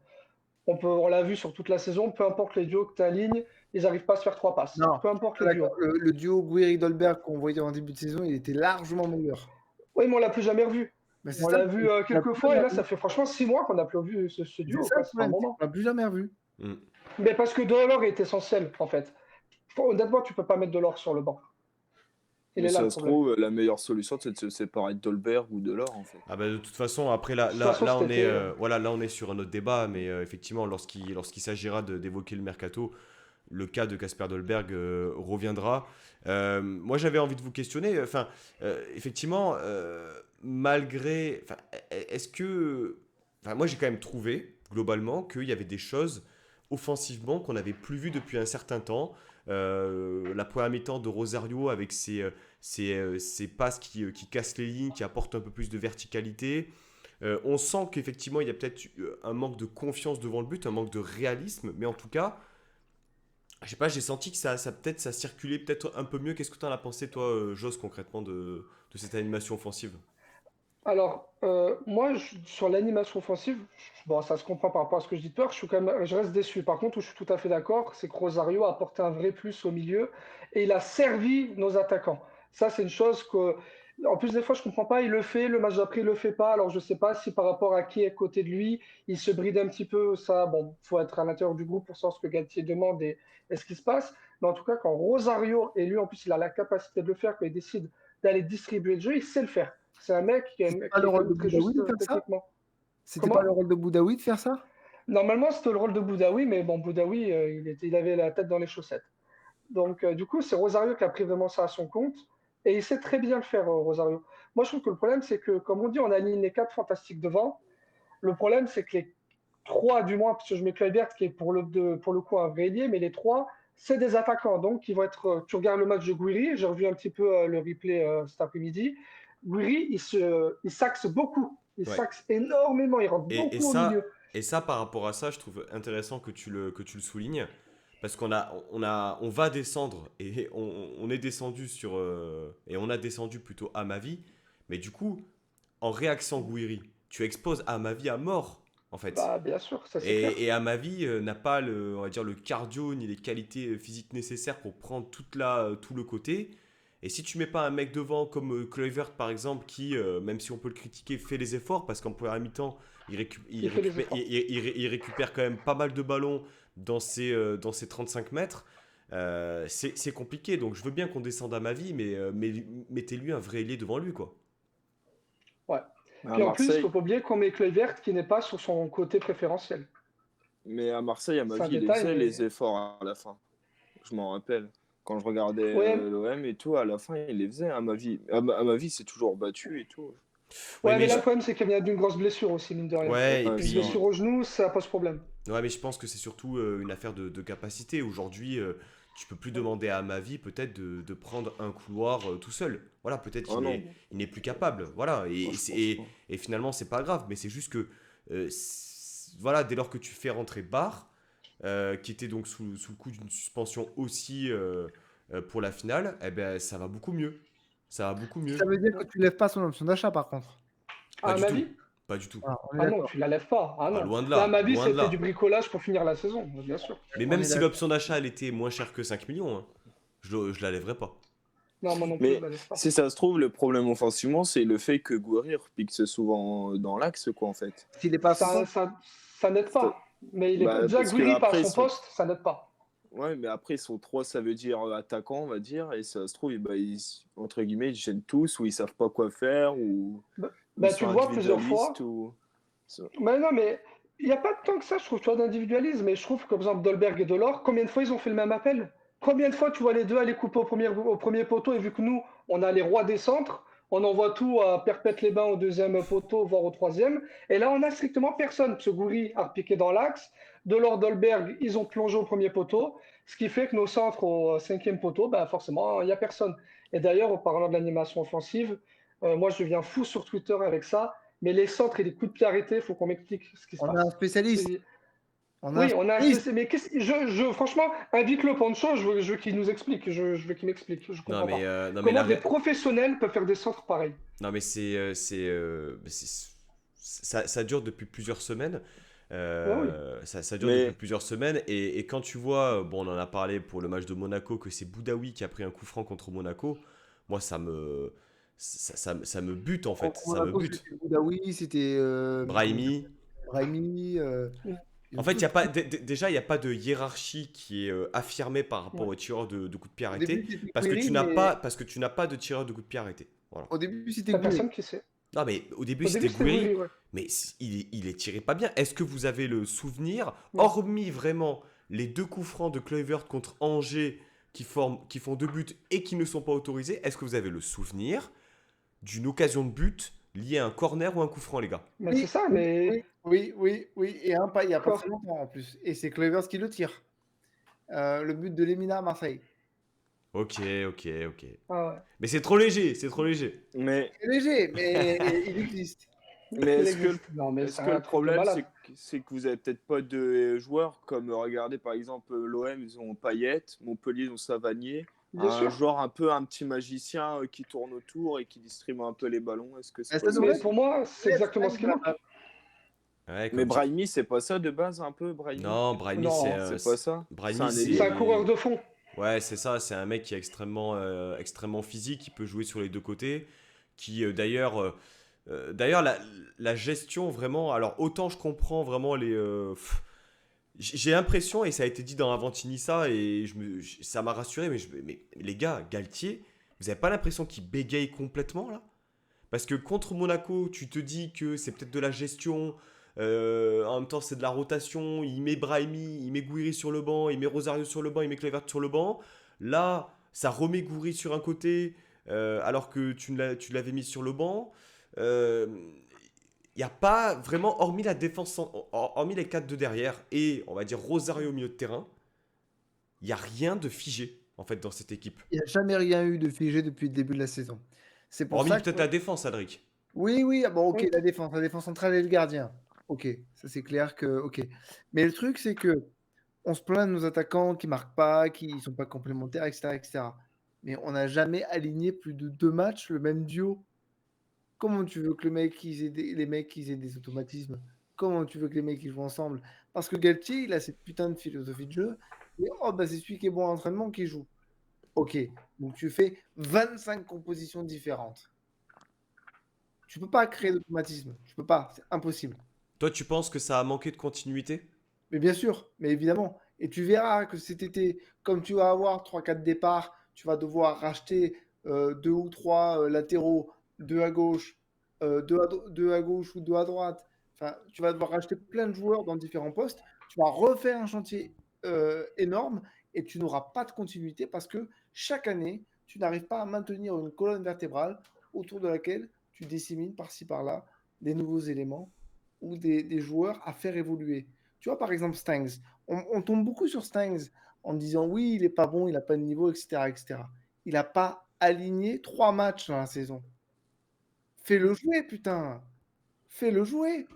On l'a vu sur toute la saison, peu importe les duos que tu alignes, ils n'arrivent pas à se faire trois passes. non, Peu importe pas les d'accord. duos. Le duo Guiri-Dolberg qu'on voyait en début de saison, il était largement meilleur. Oui, mais on l'a plus jamais revu. Mais c'est On ça l'a le vu problème. On l'a quelques plus fois et jamais là, revu. ça fait franchement 6 mois qu'on n'a plus vu ce C'est duo, ça quoi. le Ça fait un problème, c'est moment. qu'on l'a plus jamais revu. Mm. Mais parce que Delors est essentiel, en fait. Honnêtement, tu peux pas mettre Delors sur le banc. Il Mais est là le ça se problème. trouve, la meilleure solution, c'est de se séparer de Dolberg ou de Laure, en fait. Ah bah, de toute façon, après De toute façon, là cet on est été, voilà, là on est sur un autre débat, mais effectivement lorsqu'il s'agira d'évoquer le mercato, le cas de Kasper Dolberg reviendra. Moi j'avais envie de vous questionner, enfin effectivement malgré, enfin est-ce que, enfin moi j'ai quand même trouvé globalement qu'il y avait des choses offensivement qu'on n'avait plus vues depuis un certain temps. La première mi-temps de Rosario avec ses passes qui cassent les lignes, qui apportent un peu plus de verticalité. On sent qu'effectivement, il y a peut-être un manque de confiance devant le but, un manque de réalisme, mais en tout cas, je sais pas, j'ai senti que peut-être ça circulait peut-être un peu mieux. Qu'est-ce que tu en as pensé, toi, Jos, concrètement, de cette animation offensive? Alors, moi, sur l'animation offensive, bon, ça se comprend par rapport à ce que je dis tout à l'heure, je reste déçu. Par contre, où je suis tout à fait d'accord, c'est que Rosario a apporté un vrai plus au milieu et il a servi nos attaquants. Ça, c'est une chose que, en plus, des fois, je comprends pas, il le fait, le match d'après, il le fait pas. Alors, je sais pas si par rapport à qui est à côté de lui, il se bride un petit peu. Ça, bon, faut être à l'intérieur du groupe pour savoir ce que Galtier demande et ce qui se passe. Mais en tout cas, quand Rosario, et lui, en plus, il a la capacité de le faire, quand il décide d'aller distribuer le jeu, il sait le faire. C'est un mec C'était pas qui le est quand rôle de même très Boudaoui juste de faire ça? techniquement. C'était pas le Comment? rôle de Boudaoui de faire ça? Normalement, c'était le rôle de Boudaoui, mais bon, Boudaoui, il avait la tête dans les chaussettes. Donc, du coup, c'est Rosario qui a pris vraiment ça à son compte. Et il sait très bien le faire, Rosario. Moi, je trouve que le problème, c'est que, comme on dit, on a aligné quatre fantastiques devant. Le problème, c'est que les trois, du moins, parce que je mets Kluivert, qui est pour le coup un vrai ailier, mais les trois, c'est des attaquants. Donc, ils vont être. Tu regardes le match de Guiri, j'ai revu un petit peu le replay cet après-midi. Guiri, il s'axe beaucoup. Il Ouais. s'axe énormément. Il rentre Et, et beaucoup au milieu. ça, et ça, par rapport à ça, je trouve intéressant que tu le soulignes. Parce on va descendre et on est descendu et on a descendu plutôt à ma vie. Mais du coup, en réaction Gouiri, tu exposes à ma vie à mort, en fait. Bah, bien sûr, ça c'est clair. Et à ma vie n'a pas on va dire, le cardio ni les qualités physiques nécessaires pour prendre tout le côté. Et si tu mets pas un mec devant comme Kluivert par exemple, qui, même si on peut le critiquer, fait les efforts, parce qu'en première mi-temps, Il fait les efforts. il récupère quand même pas mal de ballons dans ses 35 mètres, c'est compliqué. Donc je veux bien qu'on descende à ma vie, mais mettez-lui un vrai ailier devant lui, quoi. Ouais. À Puis en plus, il ne faut Marseille, pas oublier qu'on met Kluivert qui n'est pas sur son côté préférentiel. mais à Marseille, à ma C'est un vie, il détail, faisait les mais. efforts à la fin. Je m'en rappelle. Quand je regardais Ouais, l'OM et tout, à la fin, il les faisait à ma vie. À ma vie, c'est toujours battu et tout. Oui, ouais, mais mais là, le problème, c'est qu'il vient d'une grosse blessure aussi, mine de rien. ouais, et Ouais, Une c'est puis vrai. blessure au genou, ça pose problème. ouais, mais je pense que c'est surtout une affaire de capacité. Aujourd'hui, tu peux plus demander à ma vie peut-être de prendre un couloir tout seul. Voilà, peut-être Oh non, il n'est plus capable. Voilà, moi, je pense pas. et finalement, c'est pas grave. Mais c'est juste que, voilà, dès lors que tu fais rentrer Barre, qui était donc sous le coup d'une suspension aussi pour la finale, eh ben, ça va beaucoup mieux. Ça va beaucoup mieux. Ça veut dire que tu lèves pas son option d'achat, par contre. Pas À du ma tout. vie? Pas du tout. Ah, on est Ah non, d'accord. tu la lèves pas. Ah Ah, non. loin de Là, à là, ma vie, loin de c'était là. du bricolage pour finir la saison, bien sûr. Mais On même est si d'accord. l'option d'achat elle était moins chère que 5 millions, hein, je la lèverai pas. Non, moi non plus, je Mais la lève pas. si ça se trouve, le problème offensivement, c'est le fait que Gouiri repique souvent dans l'axe, quoi, en fait. S'il n'est pas à son Ça, poste, ça, ça n'aide C'est- pas. Mais il est pas. Bah, Déjà, parce que Guiri, pas à après, ils son sont... poste, ça n'aide pas. Ouais, mais après, ils sont trois, ça veut dire attaquant, on va dire, et ça se trouve, bah, entre guillemets, ils gênent tous, ou ils savent pas quoi faire, ou ils Bah, tu sont le vois plusieurs individualistes, fois. ou... Mais non, mais il n'y a pas tant que ça, je trouve, tu vois, d'individualisme. Mais je trouve que, par exemple, Dolberg et Delors, combien de fois ils ont fait le même appel? Combien de fois tu vois les deux aller couper au premier poteau? Et vu que nous, on a les rois des centres, on envoie tout à Perpète-les-Bains au deuxième poteau, voire au troisième. Et là, on a strictement personne. Ce Gouiri a repiqué dans l'axe. Delors, Dolberg, ils ont plongé au premier poteau. Ce qui fait que nos centres au cinquième poteau, bah, forcément, il n'y a personne. Et d'ailleurs, en parlant de l'animation offensive, moi, je deviens fou sur Twitter avec ça. Mais les centres et les coups de pied arrêtés, il faut qu'on m'explique ce qui se on a un passe. spécialiste. On a un Oui, on a un spécialiste. spécialiste. Mais franchement, invite-le Pancho, je veux qu'il nous explique. Je veux qu'il m'explique. Je Non comprends mais, pas. non, mais Comment des professionnels peuvent faire des centres pareils? non, mais ça dure depuis plusieurs semaines. Ouais, oui. Ça dure depuis Mais plusieurs semaines. Et quand tu vois, bon, on en a parlé pour le match de Monaco, que c'est Boudaoui qui a pris un coup franc contre Monaco, moi, ça me bute en fait. Contre Ça me Monaco, bute. c'était Boudaoui, c'était Brahimi, Brahimi. Ils En ont fait, tous- déjà, il n'y a pas de hiérarchie qui est affirmée par rapport Ouais. aux tireurs de coups de pied Au arrêtés début, c'était parce que Guiri, parce que tu n'as pas de tireur de coups de pied arrêtés. Voilà. au début, c'était T'as Guiri. personne qui sait. Non, mais au début, Au début, c'était c'était Gouiri, Gouiri, ouais. mais il est tiré pas bien. Est-ce que vous avez le souvenir, Non. hormis vraiment les 2 coups francs de Kluivert contre Angers qui font 2 buts et qui ne sont pas autorisés, est-ce que vous avez le souvenir d'une occasion de but liée à un corner ou un coup franc, les gars? Mais Oui, c'est ça, oui, mais oui. Et il n'y a pas quoi? très longtemps en plus. Et c'est Kluivert qui le tire. Le but de Lemina à Marseille. Ok. Ah ouais. Mais c'est trop léger, c'est trop léger. Mais, C'est léger, mais il existe. mais Il est-ce que, existe. Non, mais est-ce c'est que un le truc de problème, malade. c'est que vous avez peut-être pas de joueurs comme, regardez par exemple, l'OM, ils ont Payet, Montpellier, ils ont Savanier, Bien un sûr. joueur un petit magicien qui tourne autour et qui distribue un peu les ballons. Est-ce que c'est Ça pas ça devrait Mais être- aussi? pour moi, c'est exactement ce qui manque. Ouais, Mais comme Brahimi, c'est pas ça de base un peu, Brahimi? Non, Brahimi, Non, C'est pas ça? Brahimi, C'est un c'est un ailier. coureur de fond. Ouais, c'est ça, c'est un mec qui est extrêmement physique, qui peut jouer sur les 2 côtés, qui d'ailleurs la gestion vraiment, alors autant je comprends vraiment j'ai l'impression, et ça a été dit dans Avantinissa, et ça m'a rassuré, mais les gars, Galtier, vous avez pas l'impression qu'il bégaye complètement là? Parce que contre Monaco, tu te dis que c'est peut-être de la gestion, en même temps c'est de la rotation, il met Brahimi, il met Gouiri sur le banc, il met Rosario sur le banc, il met Kluivert sur le banc. Là, ça remet Gouiri sur un côté, alors que tu l'avais mis sur le banc. Il n'y a pas vraiment, hormis la défense, hormis les 4 de derrière, et on va dire Rosario au milieu de terrain, il n'y a rien de figé en fait dans cette équipe. Il n'y a jamais rien eu de figé depuis le début de la saison. C'est pour Hormis ça que... peut-être la défense, Adric. Oui, ah bon, ok, Oui. la défense centrale et le gardien. Ok, ça c'est clair que... Ok. Mais le truc, c'est que on se plaint de nos attaquants qui marquent pas, qui sont pas complémentaires, etc. Mais on n'a jamais aligné plus de 2 matchs le même duo. Comment tu veux que les mecs ils aient des automatismes? Comment tu veux que les mecs ils jouent ensemble? Parce que Galtier, il a cette putain de philosophie de jeu. Et oh, bah, c'est celui qui est bon à l'entraînement qui joue. Ok, donc tu fais 25 compositions différentes. Tu peux pas créer d'automatisme. Tu peux pas, c'est impossible. Toi, tu penses que ça a manqué de continuité? Mais bien sûr, mais évidemment. Et tu verras que cet été, comme tu vas avoir 3-4 départs, tu vas devoir racheter 2 ou 3 latéraux, 2 à gauche, 2 à gauche ou 2 à droite. Enfin, tu vas devoir racheter plein de joueurs dans différents postes. Tu vas refaire un chantier énorme et tu n'auras pas de continuité parce que chaque année, tu n'arrives pas à maintenir une colonne vertébrale autour de laquelle tu dissémines par-ci par-là des nouveaux éléments ou des joueurs à faire évoluer. Tu vois, par exemple, Stangs. On tombe beaucoup sur Stangs en disant oui, il est pas bon, il n'a pas de niveau, etc. Il n'a pas aligné 3 matchs dans la saison. Fais-le jouer, putain. Fais-le jouer.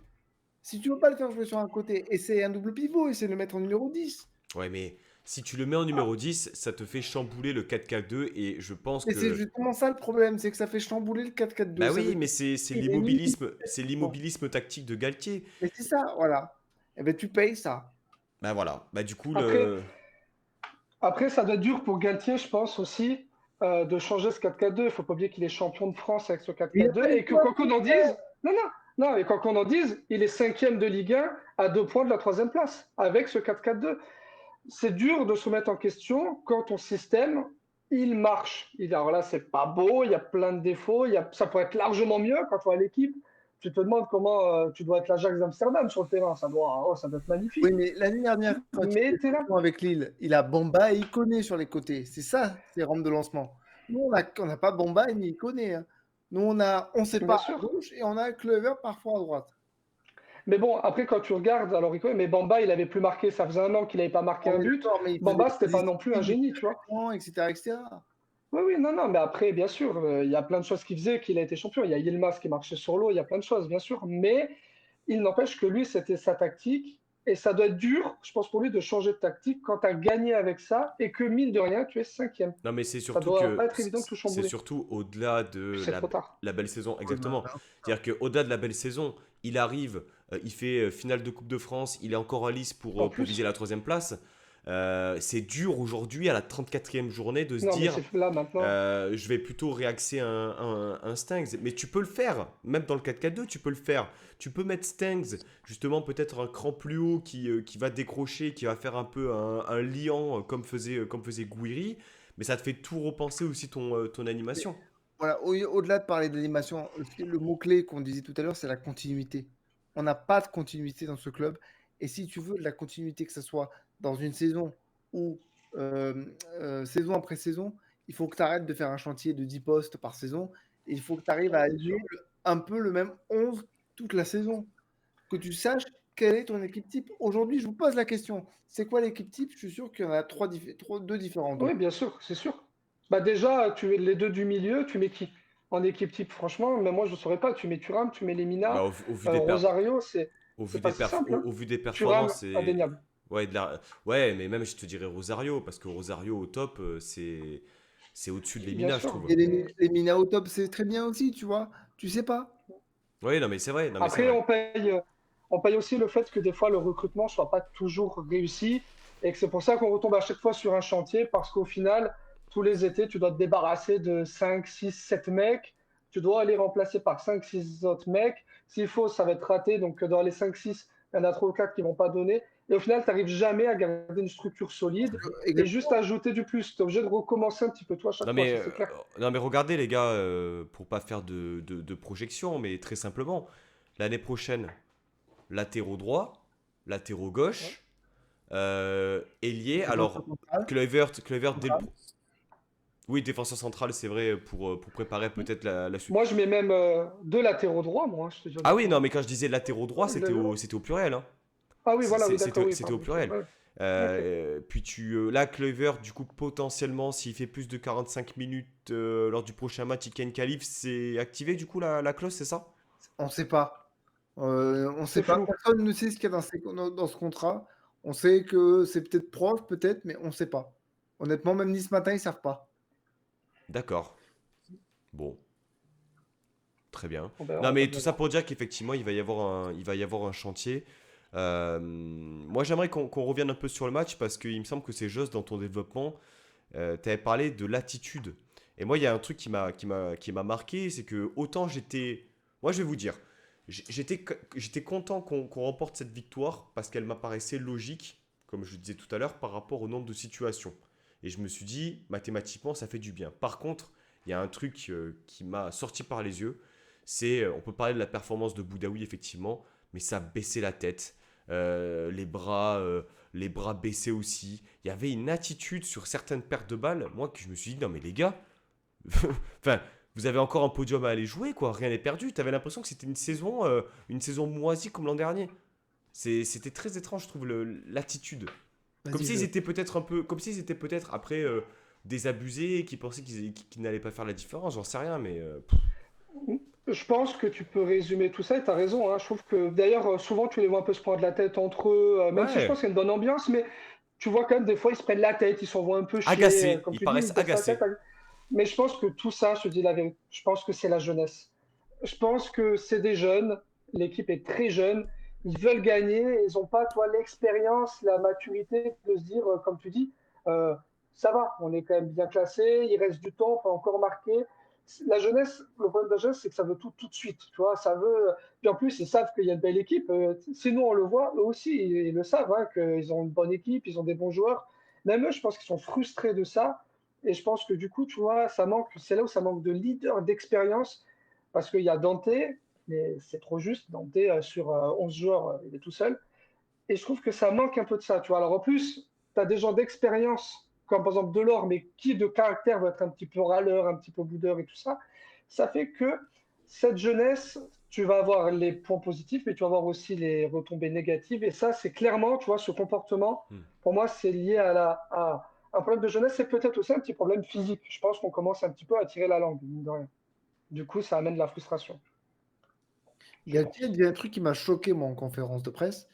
Si tu veux pas le faire jouer sur un côté, essaie un double pivot, essaie de le mettre en numéro 10. Ouais, mais si tu le mets en numéro 10, ça te fait chambouler le 4-4-2 et je pense Et c'est que... justement ça le problème, c'est que ça fait chambouler le 4-4-2. Bah Ça oui, veut mais dire c'est qu'il est l'immobilisme tactique de Galtier. Mais c'est ça, voilà. Et ben tu payes ça. Bah voilà, bah du coup, Après, ça doit être dur pour Galtier, je pense aussi, de changer ce 4-4-2. Il ne faut pas oublier qu'il est champion de France avec ce Il a 4-4-2 pas et eu que peur. quoi qu'on en dise, non, et quoi qu'on en dise, il est 5e de Ligue 1 à 2 points de la 3e place avec ce 4-4-2. C'est dur de se remettre en question quand ton système, il marche. Alors là, c'est pas beau, il y a plein de défauts, ça pourrait être largement mieux quand tu vois l'équipe. Tu te demandes comment tu dois être l'Ajax d'Amsterdam sur le terrain. Ça doit être magnifique. Oui, mais l'année dernière, quand il Mais était t'es là. champion avec Lille, il a Bamba et Ikoné sur les côtés. C'est ça, ses rampes de lancement. Nous, on n'a pas Bamba ni Ikoné. Hein. Nous, on sait Bien pas à sûr. gauche et on a Kluivert parfois à droite. Mais bon, après, quand tu regardes, alors mais Bamba, il avait plus marqué, ça faisait 1 an qu'il n'avait pas marqué un but. Mais il Bamba, faisait c'était pas non plus un génie, tu vois. etc. Oui, non, mais après, bien sûr, il y a plein de choses qui faisaient qu'il a été champion. Il y a Yilmaz qui marchait sur l'eau, il y a plein de choses, bien sûr. Mais il n'empêche que lui, c'était sa tactique. Et ça doit être dur, je pense, pour lui de changer de tactique quand tu as gagné avec ça et que, mine de rien, tu es 5e. non mais c'est Ça surtout doit que pas être évident de tout c'est chambouler. surtout au-delà de C'est trop tard. la belle saison, exactement. C'est-à-dire qu'au-delà de la belle saison, il arrive, il fait finale de Coupe de France, il est encore en lice En pour plus. viser la 3e place. C'est dur aujourd'hui à la 34e journée de se Non, mais dire c'est là maintenant. je vais plutôt réaxer un Stangs. Mais tu peux le faire, même dans le 4-4-2, tu peux le faire. Tu peux mettre Stangs, justement, peut-être un cran plus haut qui va décrocher, qui va faire un peu un liant comme faisait Gouiri. Mais ça te fait tout repenser aussi ton Mais animation. voilà, au-delà de parler d'animation, le mot-clé qu'on disait tout à l'heure, c'est la continuité. On n'a pas de continuité dans ce club. Et si tu veux de la continuité, que ce soit dans une saison ou saison après saison, il faut que tu arrêtes de faire un chantier de 10 postes par saison. Et il faut que tu arrives à Ouais, c'est aligner sûr. un peu le même 11 toute la saison. Que tu saches quelle est ton équipe type. Aujourd'hui, je vous pose la question. C'est quoi l'équipe type? Je suis sûr qu'il y en a deux différentes. Oui, bien sûr, c'est sûr. Bah déjà, les deux du milieu, tu mets qui? En équipe type, franchement, mais moi je ne saurais pas. Tu mets Thuram, tu mets Bah, Lemina, au vu des Rosario, c'est pas si simple, hein. au vu des Thuram, performances, c'est. indéniable. Ouais, ouais, mais même je te dirais Rosario, parce que Rosario au top, c'est au-dessus de Bien Lemina, je sûr, trouve. Et les Mina au top, c'est très bien aussi, tu vois. Tu sais pas. Oui, non, mais c'est vrai, non, mais c'est après, vrai. on paye aussi le fait que des fois le recrutement soit pas toujours réussi et que c'est pour ça qu'on retombe à chaque fois sur un chantier parce qu'au final, tous les étés, tu dois te débarrasser de 5, 6, 7 mecs. Tu dois les remplacer par 5, 6 autres mecs. S'il faut, ça va être raté. Donc, dans les 5, 6, il y en a 3 ou 4 qui vont pas donner. Et au final, tu n'arrives jamais à garder une structure solide et juste Exactement. à ajouter du plus. Tu es obligé de recommencer un petit peu toi à chaque Non fois, mais, ça euh, c'est clair. non, mais regardez les gars, pour pas faire de projection, mais très simplement, l'année prochaine, latéraux droit, latéraux Ouais. gauche, ailier, Défenseur alors central, Kluivert dès le... central. Oui, défenseur central, c'est vrai, pour préparer peut-être la suite. Moi, je mets même deux latéraux droits, moi, hein, je te dis Ah oui, non, honnêtement. mais quand je disais latéraux droit, c'était au pluriel, hein. Ah oui, voilà, oui, d'accord, oui, C'était au pardon. pluriel. Ouais. Ok. Puis là, Kluivert, du coup, potentiellement, s'il fait plus de 45 minutes lors du prochain match, il gagne qualif, c'est activé du coup la clause, c'est ça? On sait pas. On sait C'est pas. flou. Personne ne sait ce qu'il y a dans ce contrat. On sait que c'est peut-être proche, peut-être, mais on sait pas. Honnêtement, même ni ce matin, ils savent pas. D'accord. Bon, très bien. Non, On va mais tout bien ça voir. pour dire qu'effectivement, il va y avoir un chantier. Moi, j'aimerais qu'on revienne un peu sur le match parce qu'il me semble que c'est juste dans ton développement. Tu avais parlé de l'attitude. Et moi, il y a un truc qui m'a marqué, c'est que autant j'étais. Moi, je vais vous dire, j'étais content qu'on remporte cette victoire parce qu'elle m'apparaissait logique, comme je le disais tout à l'heure, par rapport au nombre de situations. Et je me suis dit, mathématiquement, ça fait du bien. Par contre, il y a un truc qui m'a sorti par les yeux, c'est, on peut parler de la performance de Boudaoui, effectivement, mais ça baissait la tête, les bras baissés aussi. Il y avait une attitude sur certaines pertes de balles, moi, que je me suis dit, non mais les gars, enfin, vous avez encore un podium à aller jouer, quoi, rien n'est perdu. Tu avais l'impression que c'était une saison moisie comme l'an dernier. C'était très étrange, je trouve, l'attitude. Comme Vas-y, s'ils étaient peut-être un peu, comme s'ils étaient peut-être après désabusés, et qui pensaient qu'ils n'allaient pas faire la différence, j'en sais rien, mais Je pense que tu peux résumer tout ça et tu as raison, hein. Je trouve que d'ailleurs, souvent, tu les vois un peu se prendre la tête entre eux, même si je pense ouais, qu'il y a une bonne ambiance, mais tu vois quand même des fois, ils se prennent la tête, ils s'envoient un peu chier, agacés, comme ils tu dis, paraissent ils baissent la tête. agacés. Mais je pense que tout ça, je te dis la vérité, je pense que c'est la jeunesse. Je pense que c'est des jeunes, l'équipe est très jeune, ils veulent gagner, ils n'ont pas, toi, l'expérience, la maturité de se dire, comme tu dis, euh, ça va, on est quand même bien classé, il reste du temps, on peut encore marquer. La jeunesse, le problème de la jeunesse, c'est que ça veut tout de suite, tu vois, ça veut. Puis en plus, ils savent qu'il y a une belle équipe. Si nous on le voit, eux aussi, ils le savent, hein, qu'ils ont une bonne équipe, ils ont des bons joueurs. Même eux, je pense qu'ils sont frustrés de ça. Et je pense que du coup, tu vois, ça manque, c'est là où ça manque de leader, d'expérience, parce qu'il y a Dante, mais c'est trop juste. Dante, sur 11 joueurs, il est tout seul. Et je trouve que ça manque un peu de ça. Tu vois. Alors en plus, tu as des gens d'expérience, comme par exemple Delors, mais qui de caractère va être un petit peu râleur, un petit peu boudeur et tout ça. Ça fait que cette jeunesse, tu vas avoir les points positifs, mais tu vas avoir aussi les retombées négatives. Et ça, c'est clairement, tu vois, ce comportement, Hmm. pour moi, c'est lié à un problème de jeunesse. C'est peut-être aussi un petit problème physique. Je pense qu'on commence un petit peu à tirer la langue, mine de rien. Du coup, ça amène de la frustration, je Il pense. y a un truc qui m'a choqué, moi, en conférence de presse.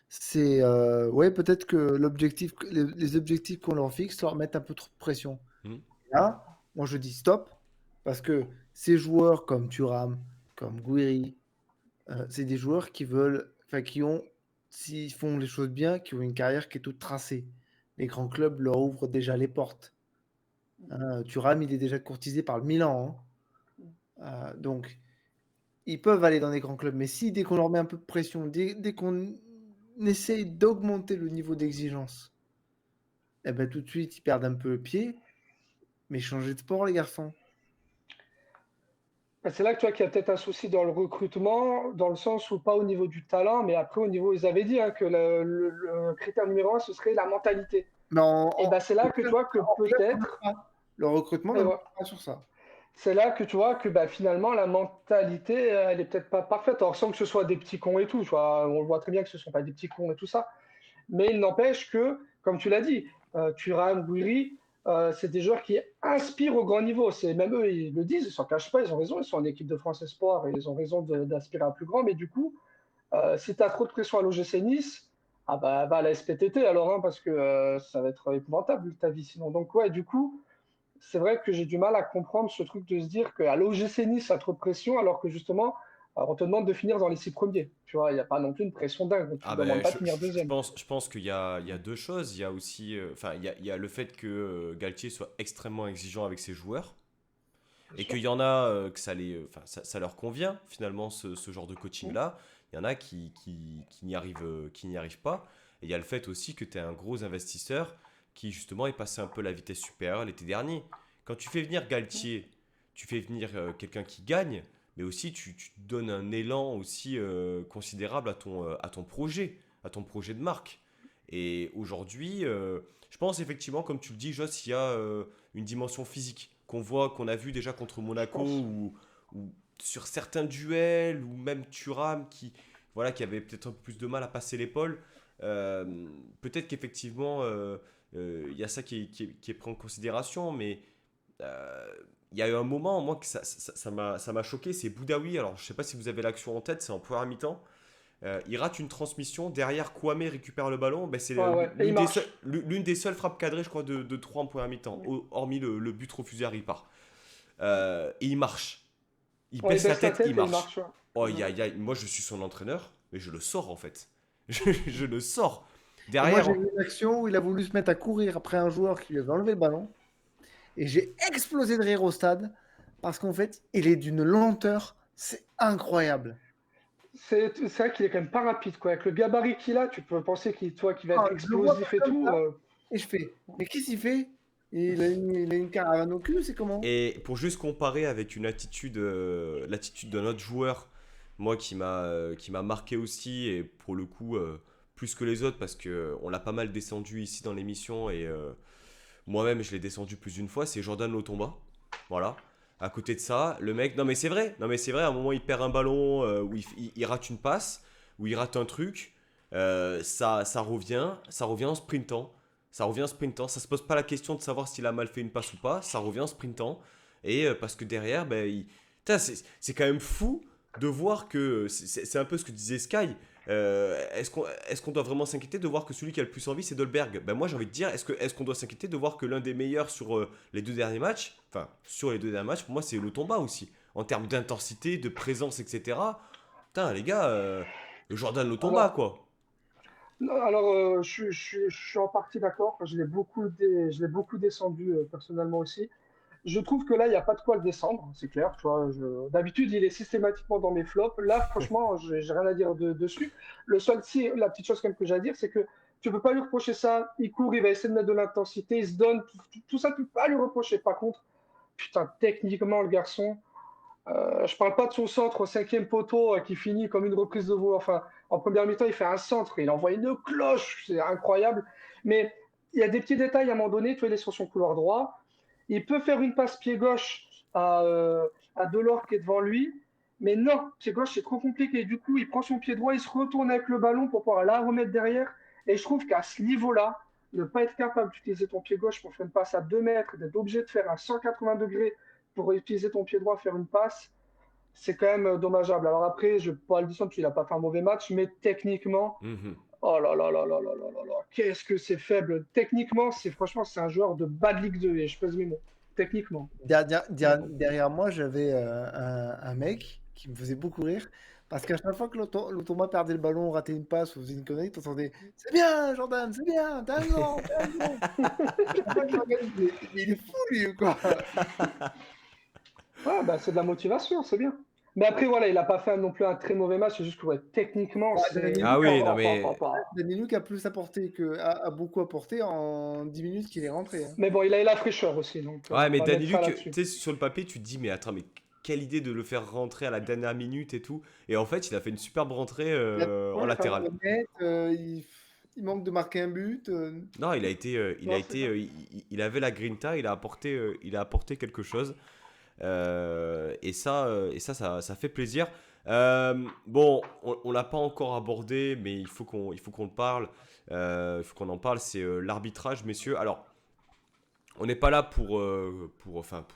C'est, ouais, peut-être que les objectifs qu'on leur fixe leur mettent un peu trop de pression. Hmm. Là, moi, je dis stop, parce que ces joueurs comme Thuram, comme Gouiri, c'est des joueurs qui veulent, enfin, qui ont, s'ils font les choses bien, qui ont une carrière qui est toute tracée. les grands clubs leur ouvrent déjà les portes. Thuram, il est déjà courtisé par le Milan. Donc, ils peuvent aller dans des grands clubs. Mais si, dès qu'on leur met un peu de pression, dès qu'on essaye d'augmenter le niveau d'exigence, eh ben, tout de suite, ils perdent un peu le pied. Mais changez de sport, les garçons. C'est là que tu vois qu'il y a peut-être un souci dans le recrutement, dans le sens où pas au niveau du talent, mais après au niveau, ils avaient dit que le critère numéro un, ce serait la mentalité. Mais Et ben c'est là que tu vois que peut-être, le recrutement Et ne voilà. marche pas sur ça. c'est là que tu vois que finalement la mentalité, elle est peut-être pas parfaite. Alors sans que ce soit des petits cons et tout, tu vois, on le voit très bien que ce sont pas des petits cons et tout ça. Mais il n'empêche que, comme tu l'as dit, Thuram, Gouiri, c'est des joueurs qui inspirent au grand niveau. C'est même eux, ils le disent, ils s'en cachent pas, ils ont raison, ils sont en équipe de France Espoir et ils ont raison d'aspirer à plus grand. Mais du coup, si tu as trop de pression à l'OGC Nice, va à la SPTT alors, parce que ça va être épouvantable ta vie sinon. Donc ouais, du coup, c'est vrai que j'ai du mal à comprendre ce truc de se dire qu'à l'OGC Nice, ça a trop de pression, alors que justement, on te demande de finir dans les 6 premiers. Tu vois, il n'y a pas non plus une pression dingue. On ne te demande pas de finir deuxième. Je pense qu'il y a deux choses. Il y a aussi, il y a le fait que Galtier soit extrêmement exigeant avec ses joueurs et qu'il y en a que ça leur convient finalement ce genre de coaching-là. Il y en a qui n'y arrivent pas. Et il y a le fait aussi que tu es un gros investisseur qui justement est passé un peu la vitesse supérieure l'été dernier. Quand tu fais venir Galtier, tu fais venir quelqu'un qui gagne, mais aussi tu donnes un élan aussi considérable à ton projet de marque. Et aujourd'hui, je pense effectivement, comme tu le dis, Joss, il y a une dimension physique qu'on a vu déjà contre Monaco ou sur certains duels, ou même Thuram qui avait peut-être un peu plus de mal à passer l'épaule. Peut-être qu'effectivement, il y a ça qui est pris en considération, mais il y a eu un moment, moi, que ça m'a choqué, c'est Boudaoui. Alors, je ne sais pas si vous avez l'action en tête, c'est en première mi-temps. Il rate une transmission, derrière Kwame récupère le ballon, c'est l'une des seules frappes cadrées, je crois, de 3 en première mi-temps, hormis le but refusé à Ripard. Et il marche. Il baisse la tête, il marche. Oh, moi, je suis son entraîneur, mais je le sors en fait. Je le sors. Derrière. Moi, j'ai vu une action où il a voulu se mettre à courir après un joueur qui lui avait enlevé le ballon. Et j'ai explosé de rire au stade parce qu'en fait, il est d'une lenteur, c'est incroyable. C'est vrai qu'il est quand même pas rapide, quoi. Avec le gabarit qu'il a, tu peux penser qu'il va être explosif et tout. Et je fais, mais qu'est-ce qu'il fait? Il a une caravane au cul, c'est comment? Et pour juste comparer avec l'attitude d'un autre joueur, moi qui m'a marqué aussi, et pour le coup, plus que les autres, parce qu'on l'a pas mal descendu ici dans l'émission, et moi-même je l'ai descendu plus d'une fois, c'est Jordan Lotomba. Voilà. À côté de ça, le mec, non mais c'est vrai, à un moment il perd un ballon, où il rate une passe, où il rate un truc, ça revient en sprintant. Ça se pose pas la question de savoir s'il a mal fait une passe ou pas, ça revient en sprintant. Et parce que derrière, c'est quand même fou de voir que, c'est un peu ce que disait Sky, est-ce qu'on doit vraiment s'inquiéter de voir que celui qui a le plus envie c'est Dolberg? Moi j'ai envie de dire, est-ce qu'on doit s'inquiéter de voir que l'un des meilleurs sur les 2 derniers matchs, pour moi c'est Lotomba aussi, en termes d'intensité, de présence, etc. Putain les gars, Jordan Lotomba quoi. Non, alors, je suis en partie d'accord. Je l'ai beaucoup descendu personnellement aussi. Je trouve que là, il n'y a pas de quoi le descendre, c'est clair. Tu vois, d'habitude, il est systématiquement dans mes flops. Là, franchement, j'ai rien à dire dessus. La petite chose quand même que j'ai à dire, c'est que tu peux pas lui reprocher ça. Il court, il va essayer de mettre de l'intensité, il se donne. Tout ça, tu peux pas lui reprocher. Par contre, putain, techniquement, le garçon, je parle pas de son centre au 5e poteau qui finit comme une reprise de vol. Enfin, en première mi-temps, il fait un centre, il envoie une cloche, c'est incroyable. Mais il y a des petits détails à un moment donné. Tu vois, il est sur son couloir droit. Il peut faire une passe pied gauche à Delors qui est devant lui. Mais non, pied gauche, c'est trop compliqué. Du coup, il prend son pied droit, il se retourne avec le ballon pour pouvoir la remettre derrière. Et je trouve qu'à ce niveau-là, ne pas être capable d'utiliser ton pied gauche pour faire une passe à 2 mètres, d'être obligé de faire un 180 degrés pour utiliser ton pied droit, faire une passe, c'est quand même dommageable. Alors après, je ne vais pas le descendre parce qu'il n'a pas fait un mauvais match, mais techniquement, oh là là là là là là là là, qu'est-ce que c'est faible. Techniquement, franchement, c'est un joueur de bas de Ligue 2, et je pèse mes mots. Techniquement. Derrière moi, j'avais un mec qui me faisait beaucoup rire Parce qu'à chaque fois que le Thomas perdait le ballon, ratait une passe ou faisait une connerie, t'entendais c'est bien, Jordan, c'est bien, t'as raison, t'as raison. À chaque fois que je regarde, mais il est fou, lui, ou quoi? Ouais, bah, c'est de la motivation, c'est bien. Mais après, voilà, il n'a pas fait non plus un très mauvais match, c'est juste que ouais, techniquement, Bah, c'est. Ah oui, non mais Danilo qui a plus apporté a beaucoup apporté en 10 minutes qu'il est rentré. Hein. Mais bon, il a eu la fraîcheur aussi, donc ouais, on mais va mettre Danny ça Luc, là-dessus. tu sais, sur le papier, tu te dis, mais attends, mais quelle idée de le faire rentrer à la dernière minute et tout. Et en fait, il a fait une superbe rentrée Il a en Ouais, latéral. carrément. honnête, il manque de marquer un but. Non, il a été, Non, c'est bien. il avait la grinta, il a apporté quelque chose. Ça fait plaisir. Bon, on l'a pas encore abordé, mais il faut qu'on le parle. Il faut qu'on en parle. C'est l'arbitrage, messieurs. Alors, on n'est pas là pour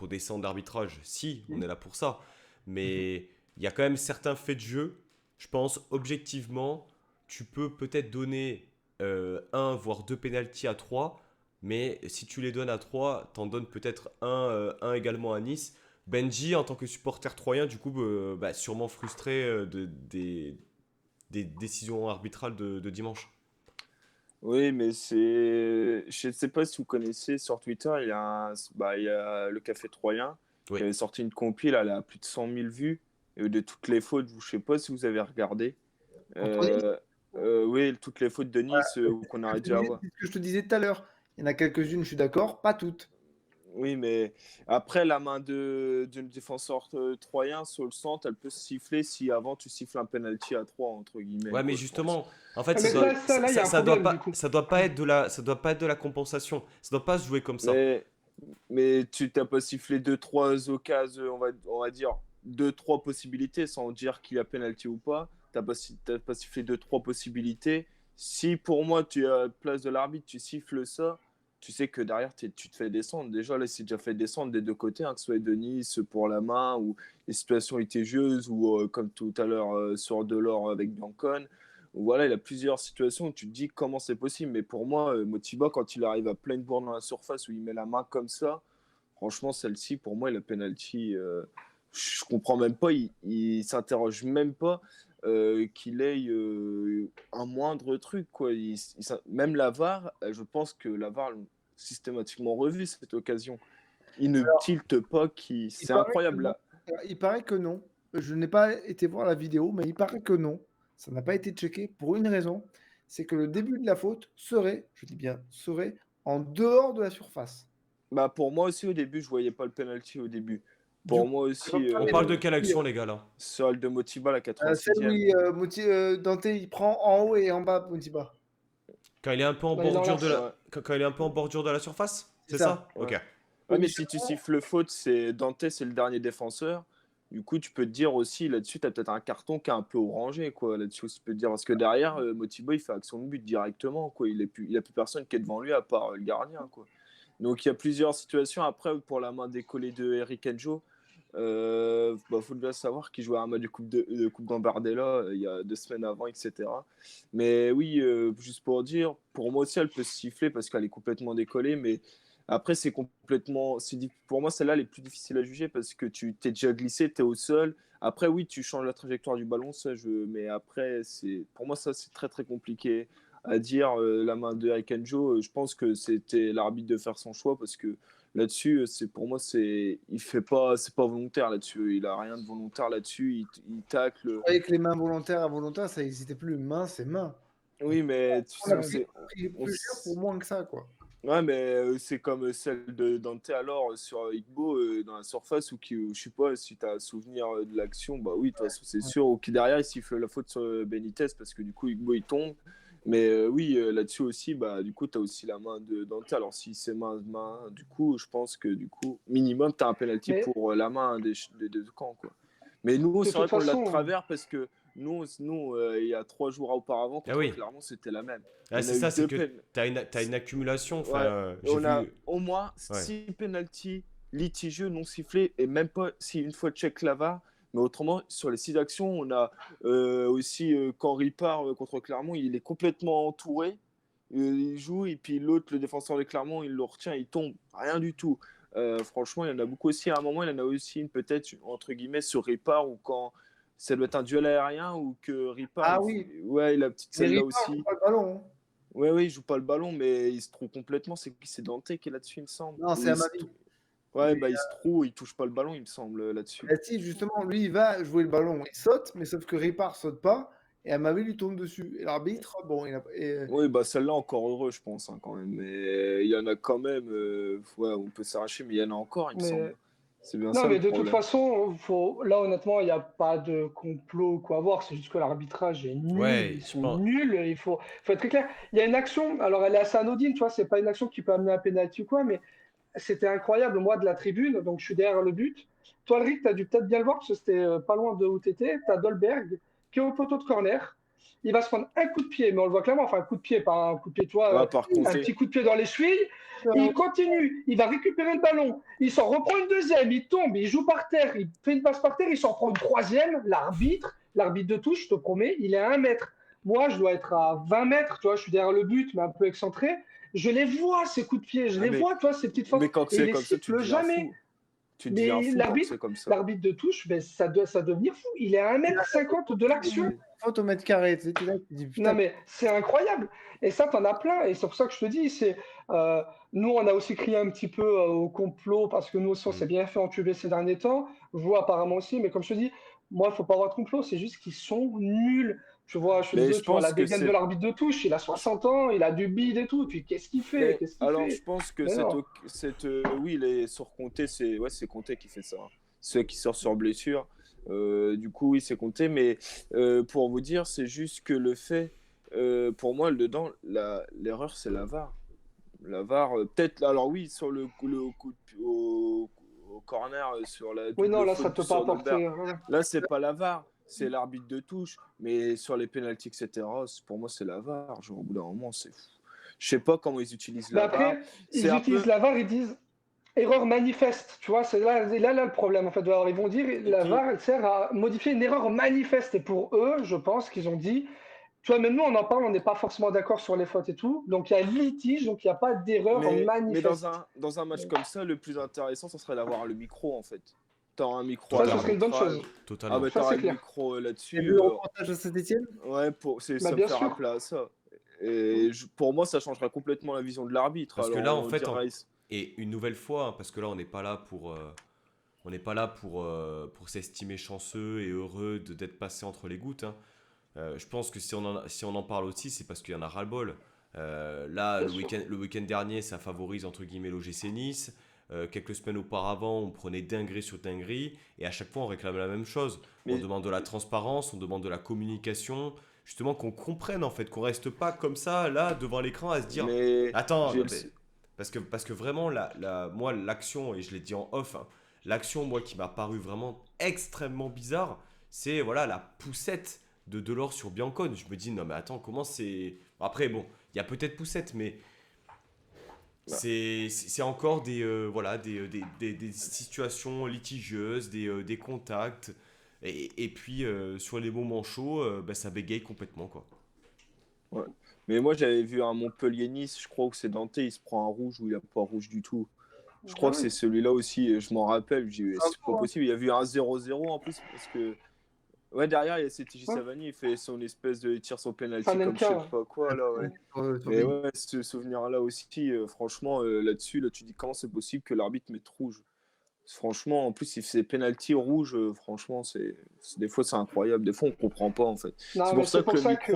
descendre l'arbitrage. Si, on est là pour ça. Mais il y a quand même certains faits de jeu. Je pense, objectivement, tu peux peut-être donner un, voire deux pénaltys à 3. Mais si tu les donnes à 3, t'en donnes peut-être un également à Nice. Benji, en tant que supporter troyen, du coup, sûrement frustré des décisions arbitrales de dimanche. Oui, mais je ne sais pas si vous connaissez sur Twitter, il y a le Café Troyen qui Oui. avait sorti une compile, elle a plus de 100 000 vues de toutes les fautes. Je ne sais pas si vous avez regardé. Contre Nice, Euh, oui, toutes les fautes de Nice qu'on aurait dû avoir. c'est ce que je te disais tout à l'heure. Il y en a quelques-unes, je suis d'accord, pas toutes. Oui, mais après, la main du défenseur troyen sur le centre, elle peut se siffler si avant tu siffles un penalty à 3 entre guillemets, Ouais, mais quoi, je pense. justement, en fait, Ah, mais ça, là, il y a un problème, du coup. ça doit pas être ça doit pas être de la compensation. Ça doit pas se jouer comme ça. Mais, mais tu t'as pas sifflé deux, trois occasions, on va dire deux, trois possibilités sans dire qu'il y a penalty ou pas. T'as pas sifflé deux, trois possibilités. Si pour moi, tu es à la place de l'arbitre, tu siffles ça, tu sais que derrière, tu te fais descendre. Déjà, là, c'est déjà fait descendre des deux côtés, hein, que ce soit de Nice pour la main ou les situations litigieuses ou comme tout à l'heure sur Delors avec Biancone. Voilà, il y a plusieurs situations où tu te dis comment c'est possible. Mais pour moi, Motiba, quand il arrive à pleine bourre dans la surface où il met la main comme ça, franchement, celle-ci, pour moi, la penalty, je comprends même pas. Il s'interroge même pas qu'il ait un moindre truc, quoi. Même la VAR, je pense que la VAR l'a systématiquement revu cette occasion. Il ne tilte pas, Il c'est paraît que incroyable non. là. Il paraît que non. Je n'ai pas été voir la vidéo, mais il paraît que non. Ça n'a pas été checké pour une raison, c'est que le début de la faute serait, je dis bien serait, en dehors de la surface. Bah, pour moi aussi, au début, je voyais pas le penalty au début. Du Pour coup, moi aussi, On parle de quelle action, les gars, là? sol de Motiba, la celle où 86e. Dante il prend en haut et en bas Motiba. Quand il est un peu en Là, il bordure de enlace. Ouais, quand il est un peu en bordure de la surface? C'est C'est ça. ça? ouais. Ok. Ouais, mais si tu siffles faute, c'est Dante, c'est le dernier défenseur. Du coup, tu peux te dire aussi, là-dessus, tu as peut-être un carton qui est un peu orangé, quoi. Là-dessus, tu peux te dire. Parce que derrière, Motiba, il fait action de but directement, quoi. Il a plus personne qui est devant lui à part le gardien, quoi. Donc, il y a plusieurs situations. Après, pour la main décollée de Eric Enjo, faut bien savoir qu'il jouait à un match de Coupe d'Ambardella il y a 2 semaines avant, etc. Mais oui, juste pour dire, pour moi aussi, elle peut se siffler parce qu'elle est complètement décollée, mais après, c'est complètement. Pour moi, celle-là, elle est plus difficile à juger parce que tu t'es déjà glissé, tu es au sol. Après, oui, tu changes la trajectoire du ballon, mais après, pour moi, ça, c'est très très compliqué à dire. La main de Eric Enjo, je pense que c'était l'arbitre de faire son choix parce que là-dessus, pour moi, c'est pas volontaire là-dessus. Il a rien de volontaire là-dessus. Il tacle. Avec les mains volontaires, involontaires, ça n'existait plus. Main, c'est main. Oui, mais tu On sais, a pris on plus cher pour s- moins que ça, quoi. ouais, mais c'est comme celle de Dante alors sur Igbo dans la surface je sais pas si tu as souvenir de l'action, bah oui, de toute façon, c'est sûr. Ou qui derrière, il siffle la faute sur Benitez parce que du coup, Igbo il tombe. Mais oui, là-dessus aussi, bah du coup, tu as aussi la main de Dante. Alors, si c'est main, du coup, je pense que du coup, minimum, tu as un penalty Mais pour la main des deux camps, quoi. Mais nous, de c'est vrai toute qu'on l'a de façon, travers parce que nous il y a 3 jours auparavant, Ah contre oui. Clermont, c'était la même. Ah, On c'est a eu ça, c'est deux que peines. t'as une accumulation. Enfin, Ouais, j'ai on a vu. au moins Ouais. 6 penalties litigieux non sifflés et même pas si une fois check la VAR. Mais autrement, sur les 6 actions, on a aussi quand Ripard contre Clermont, il est complètement entouré. Il joue et puis l'autre, le défenseur de Clermont, il le retient, il tombe. Rien du tout. Franchement, il y en a beaucoup aussi. À un moment, il y en a aussi une peut-être, entre guillemets, sur Ripard ou quand ça doit être un duel aérien ou que Ripard, Ah oui, ouais, la petite mais celle-là Ripard, aussi. joue pas le ballon. Hein. Ouais, il joue pas le ballon, mais il se trouve complètement. C'est Dante qui est là-dessus, il me semble. Non, c'est Amavi. Ouais, Mais, il se trouve, il touche pas le ballon, il me semble, là-dessus. bah, si, justement, lui, il va jouer le ballon. Il saute, mais sauf que Ripard saute pas. Et Amavi lui tombe dessus. Et l'arbitre, bon, Oui, celle-là, encore heureux, je pense, quand même. Mais il y en a quand même. Ouais, on peut s'arracher, mais il y en a encore, il me semble. C'est bien ça Non, mais le de toute problème. façon, là, honnêtement, il n'y a pas de complot ou quoi à voir. C'est juste que l'arbitrage est nul. Ouais, Ils je sont pense. nuls. Il faut être très clair. Il y a une action, alors elle est assez anodine, tu vois, c'est pas une action qui peut amener un pénalty ou quoi, mais c'était incroyable, moi, de la tribune. Donc, je suis derrière le but. Toi, Alric, tu as dû peut-être bien le voir, parce que c'était pas loin de où tu étais. Tu as Dolberg qui est au poteau de corner. Il va se prendre un coup de pied, mais on le voit clairement, enfin un coup de pied, pas un coup de pied, toi, Ouais, par un contre, petit coup de pied dans les chevilles. Il continue, il va récupérer le ballon, il s'en reprend une deuxième, il tombe, il joue par terre, il fait une passe par terre, il s'en prend une troisième. L'arbitre de touche, je te promets, il est à 1 mètre. Moi, je dois être à 20 mètres, tu vois, je suis derrière le but, mais un peu excentré. Je les vois, ces coups de pied, je les vois, tu vois, ces petites fautes. Mais quand Et c'est il les comme ça, tu siffle deviens jamais. fou. Tu deviens Mais fou quand c'est comme ça. l'arbitre de touche, ben, ça doit devenir fou. Il est à 1,50 m de l'action. faute au mètre carré. Tu sais, t'es là, tu te dis, putain, Non, mais c'est incroyable. Et ça, t'en as plein. Et c'est pour ça que je te dis, nous, on a aussi crié un petit peu au complot parce que nous aussi, on s'est bien fait entuber ces derniers temps. Vous, apparemment aussi. Mais comme je te dis, moi, il ne faut pas avoir de complot. C'est juste qu'ils sont nuls. Tu vois, je suis Mais désolé, je tu vois la pense que dégaine de l'arbitre de touche. Il a 60 ans, il a du bide et tout. Puis qu'est-ce qu'il fait? Qu'est-ce qu'il alors, fait? je pense que Mais non. oui, il est sur Conté, c'est Conté qui fait ça. C'est qui sort sur blessure. Du coup, oui, c'est Conté. Mais pour vous dire, c'est juste que le fait, pour moi, dedans, l'erreur, c'est la VAR. La VAR, peut-être, alors oui, sur le coup au corner, sur la Oui, non, double là, ça faute ne peut pas sur Dolberg. apporter. Ouais. Là, c'est pas la VAR, c'est l'arbitre de touche. Mais sur les pénaltys, etc., pour moi, c'est la VAR. Genre, au bout d'un moment, c'est fou. Je sais pas comment ils utilisent Mais la VAR. après, C'est ils un utilisent peu. la VAR, ils disent erreur manifeste, tu vois, c'est là le problème en fait. Alors, ils vont dire la Qui... VAR, elle sert à modifier une erreur manifeste. Et pour eux, je pense qu'ils ont dit, tu vois, même nous on en parle, on n'est pas forcément d'accord sur les fautes et tout. Donc il y a litige, donc il n'y a pas d'erreur Mais manifeste. dans un match comme ça, le plus intéressant, ça serait d'avoir le micro, en fait. T'auras un micro à Ça, ce serait une bonne l'arbitrage. chose. Totalement. Ah, bah, Ça, t'auras c'est le clair. micro t'as là-dessus. vu le reportage de Saint-Etienne? Ouais, ça me Bien fait sûr. rappeler à ça. Et pour moi, ça changerait complètement la vision de l'arbitre. Parce que Alors, là, en on fait, dirait. et une nouvelle fois, hein, parce que là, on n'est pas là pour, pour s'estimer chanceux et heureux d'être passé entre les gouttes. Hein. Je pense que si on en parle aussi, c'est parce qu'il y en a ras-le-bol. Là, Bien le sûr. week-end dernier, ça favorise entre guillemets l'OGC Nice. Quelques semaines auparavant, on prenait dinguerie sur dinguerie, et à chaque fois, on réclame la même chose. On Mais demande de la transparence, on demande de la communication, justement qu'on comprenne en fait, qu'on reste pas comme ça là devant l'écran à se dire, mais attends, j'ai non, mais parce que vraiment, moi, l'action, et je l'ai dit en off, hein, l'action, moi, qui m'a paru vraiment extrêmement bizarre, c'est voilà, la poussette de Delors sur Biancone. Je me dis, non, mais attends, comment c'est. Après, bon, il y a peut-être poussette, mais c'est encore voilà, des situations litigieuses, des contacts. Et puis, sur les moments chauds, bah, ça bégaye complètement, quoi. ouais. Mais moi, j'avais vu un Montpellier-Nice, je crois que c'est Dante, il se prend un rouge ou il a pas rouge du tout. Je crois Ah que oui. c'est celui-là aussi, je m'en rappelle. C'est pas Encore, hein. possible. Il y a eu un 0-0 en plus parce que. Ouais, derrière, il y a CTJ Ouais. Savani, il fait son espèce de. Il tire son penalty comme je Panenka, sais ouais. pas quoi, là, ouais. Sur Mais Big. ouais, ce souvenir-là aussi, franchement, là-dessus, là, tu dis comment c'est possible que l'arbitre mette rouge. Franchement, en plus, il fait penalty rouge, franchement, des fois, c'est incroyable. Des fois, on comprend pas, en fait. Non, C'est mais pour ça c'est que pour ça que.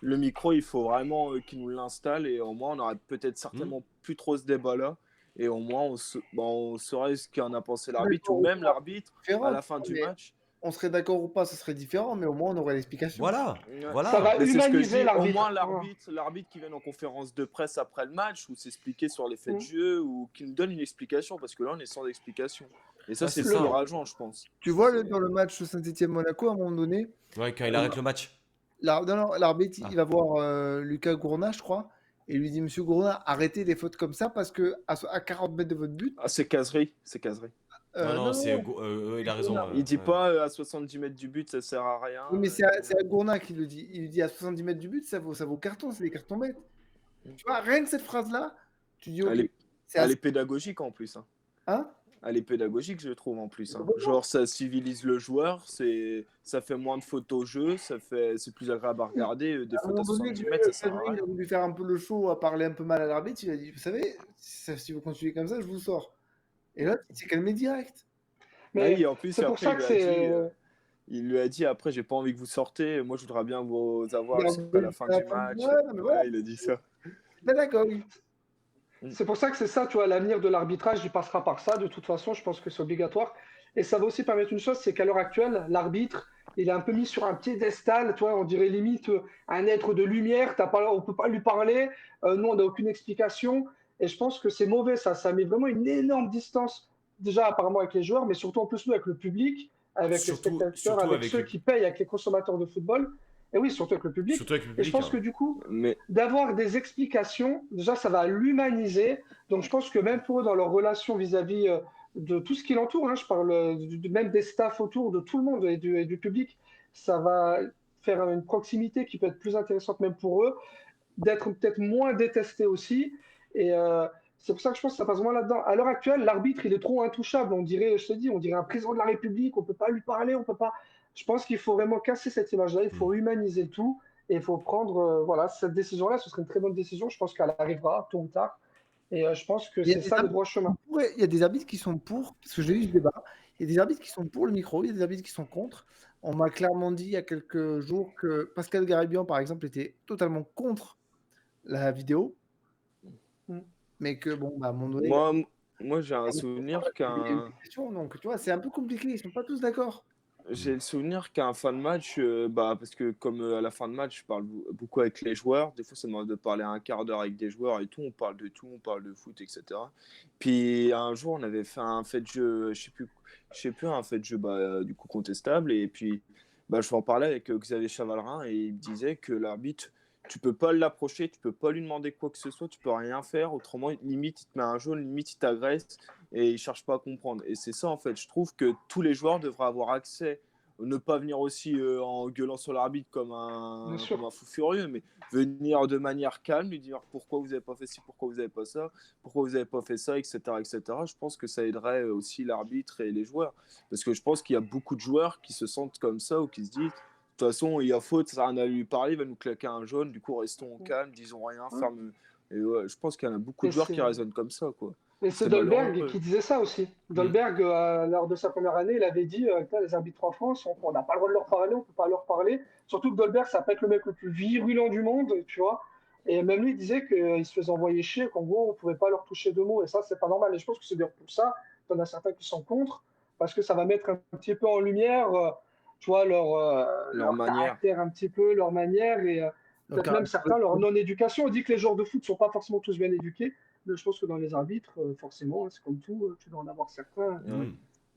le micro, il faut vraiment qu'il nous l'installe et au moins, on n'aurait peut-être Hmm. certainement plus trop ce débat-là. Et au moins, on saurait ce qu'en a pensé l'arbitre ou D'accord ou même pas, l'arbitre à différent, la tu fin vois, du mais match. on serait d'accord ou pas, ce serait différent, mais au moins on aurait l'explication. Voilà, Ouais. Ça voilà. va Mais c'est ce que je humaniser dis, au l'arbitre. moins Voilà. l'arbitre qui vient en conférence de presse après le match ou s'expliquer sur les faits de Mm. jeu ou qui nous donne une explication parce que là on est sans explication. Et ça Ouais, c'est c'est le plus ça. rageant je pense. Tu vois, dans le match Saint-Etienne-Monaco, à un moment donné, Ouais, quand il arrête le match. non, l'arbitre, Ah. il va voir Lucas Gourna, je crois, et il lui dit, Monsieur Gourna, arrêtez des fautes comme ça parce que à 40 mètres de votre but, Ah c'est caserie, c'est caserie. Non, non, non, non, il a c'est raison. Gourna. Il dit Ouais. pas à 70 mètres du but ça sert à rien. Oui, mais c'est à Gourna qui le dit. Il lui dit à 70 mètres du but, ça vaut carton, c'est des cartons bêtes. Tu vois, rien que cette phrase-là, tu dis, ok, Elle est, c'est elle assez. est pédagogique en plus. Hein. Hein? Elle est pédagogique, je trouve, en plus. Hein. Complètement. Genre, ça civilise le joueur, ça fait moins de fautes au jeu, c'est plus agréable à regarder. Des À un fautes à moment donné, 70 mètres, ça sert à Kevin rien. a voulu faire un peu le show, à parler un peu mal à l'arbitre. Il a dit, vous savez, si vous continuez comme ça, je vous sors. Et là, il s'est calmé direct. Ah oui, Mais en plus, c'est pour après, ça que c'est. il lui a dit, après, j'ai pas envie que vous sortez, moi, je voudrais bien vous avoir Il a jusqu'à la voulu fin faire du la fin du match. match, mais voilà. Ouais, il a dit ça. D'accord, oui. C'est pour ça que c'est ça, tu vois, l'avenir de l'arbitrage, il passera par ça. De toute façon, je pense que c'est obligatoire. Et ça va aussi permettre une chose, c'est qu'à l'heure actuelle, l'arbitre, il est un peu mis sur un piédestal, tu vois, on dirait limite un être de lumière. On ne peut pas lui parler. Nous, on n'a aucune explication. Et je pense que c'est mauvais, ça. Ça met vraiment une énorme distance, déjà apparemment avec les joueurs, mais surtout en plus nous avec le public, avec les spectateurs, Surtout avec avec ceux qui payent, avec les consommateurs de football. Et oui, surtout avec le public. surtout avec le Et je public. pense Hein. que du coup, Mais d'avoir des explications, déjà, ça va l'humaniser. Donc, je pense que même pour eux, dans leur relation vis-à-vis de tout ce qui l'entoure, hein, je parle même des staffs autour, de tout le monde et du public, ça va faire une proximité qui peut être plus intéressante même pour eux, d'être peut-être moins détestés aussi. Et c'est pour ça que je pense que ça passe moins là-dedans. À l'heure actuelle, l'arbitre, il est trop intouchable. On dirait, je te dis, on dirait un président de la République, on ne peut pas lui parler, on peut pas. Je pense qu'il faut vraiment casser cette image-là, il faut humaniser tout. Et il faut prendre voilà, cette décision-là, ce serait une très bonne décision. Je pense qu'elle arrivera tôt ou tard. Et je pense que Il y a c'est des ça le arbitres droit qui sont chemin. pour il y a des arbitres qui sont pour, parce que j'ai eu ce débat. Il y a des arbitres qui sont pour le micro, il y a des arbitres qui sont contre. On m'a clairement dit il y a quelques jours que Pascal Garibian, par exemple, était totalement contre la vidéo, mais que bon, bah, à un moment donné, moi j'ai un souvenir il y a une qu'un question, donc tu vois, c'est un peu compliqué, ils sont pas tous d'accord. J'ai le souvenir qu'à un fin de match, parce que comme à la fin de match, je parle beaucoup avec les joueurs. Des fois, ça demande de parler un quart d'heure avec des joueurs et tout. On parle de tout, on parle de foot, etc. Puis un jour, on avait fait un fait de jeu, je sais plus, un fait de jeu du coup contestable. Et puis, je vais en parler avec Xavier Chavalrin et il me disait que l'arbitre, tu peux pas l'approcher, tu peux pas lui demander quoi que ce soit, tu peux rien faire. Autrement, limite, il te met un jaune, limite, il t'agresse et il cherche pas à comprendre. Et c'est ça, en fait. Je trouve que tous les joueurs devraient avoir accès, ne pas venir aussi en gueulant sur l'arbitre comme Bien comme sûr. un fou furieux, mais venir de manière calme, lui dire pourquoi vous avez pas fait ci, pourquoi vous avez pas ça, pourquoi vous avez pas fait ça, etc., etc. Je pense que ça aiderait aussi l'arbitre et les joueurs. Parce que je pense qu'il y a beaucoup de joueurs qui se sentent comme ça ou qui se disent de toute façon, il y a faute, ça n'a rien à lui parler, il va nous claquer un jaune, du coup, restons calmes, disons rien, ferme. Et ouais, je pense qu'il y en a beaucoup Et de joueurs qui c'est raisonnent comme ça, quoi. et c'est C'est Dolberg malheureux. qui disait ça aussi. Dolberg, lors de sa première année, il avait dit les arbitres en France, on n'a pas le droit de leur parler, on ne peut pas leur parler. Surtout que Dolberg, ça peut être le mec le plus virulent du monde, tu vois. Et même lui, il disait qu'il se faisait envoyer chier, qu'en gros, on ne pouvait pas leur toucher deux mots. Et ça, c'est pas normal. Et je pense que c'est d'ailleurs pour ça qu'il y en a certains qui sont contre, parce que ça va mettre un petit peu en lumière, tu vois, Leur leur manière. caractère un petit peu, leur manière, et Donc, peut-être même certains, leur non-éducation. On dit que les joueurs de foot ne sont pas forcément tous bien éduqués. Mais je pense que dans les arbitres, forcément, c'est comme tout, tu dois en avoir certains.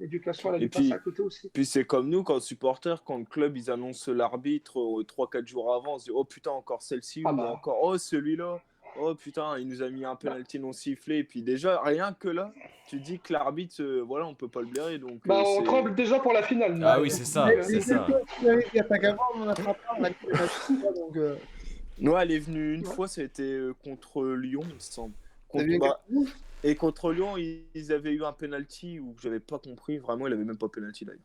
L'éducation, elle a Et dû passer à puis, côté aussi. puis c'est comme nous, quand supporters, quand le club ils annoncent l'arbitre 3-4 jours avant, on se dit oh putain, encore celle-ci, Ah ou bah. encore oh celui-là, oh putain, il nous a mis un penalty non sifflé. Et puis déjà, rien que là, tu dis que l'arbitre, voilà, on peut pas le blairer. Donc Bah, on c'est. tremble déjà pour la finale. nous. Ah oui, c'est ça, les c'est ça. qui attaquent avant, on en a frappé, on a mis le match, donc Nous, elle est venue une Ouais. fois, c'était contre Lyon, il me semble. t'as vu Et contre Lyon, ils avaient eu un penalty où j'avais pas compris. Vraiment, il avait même pas penalty d'ailleurs.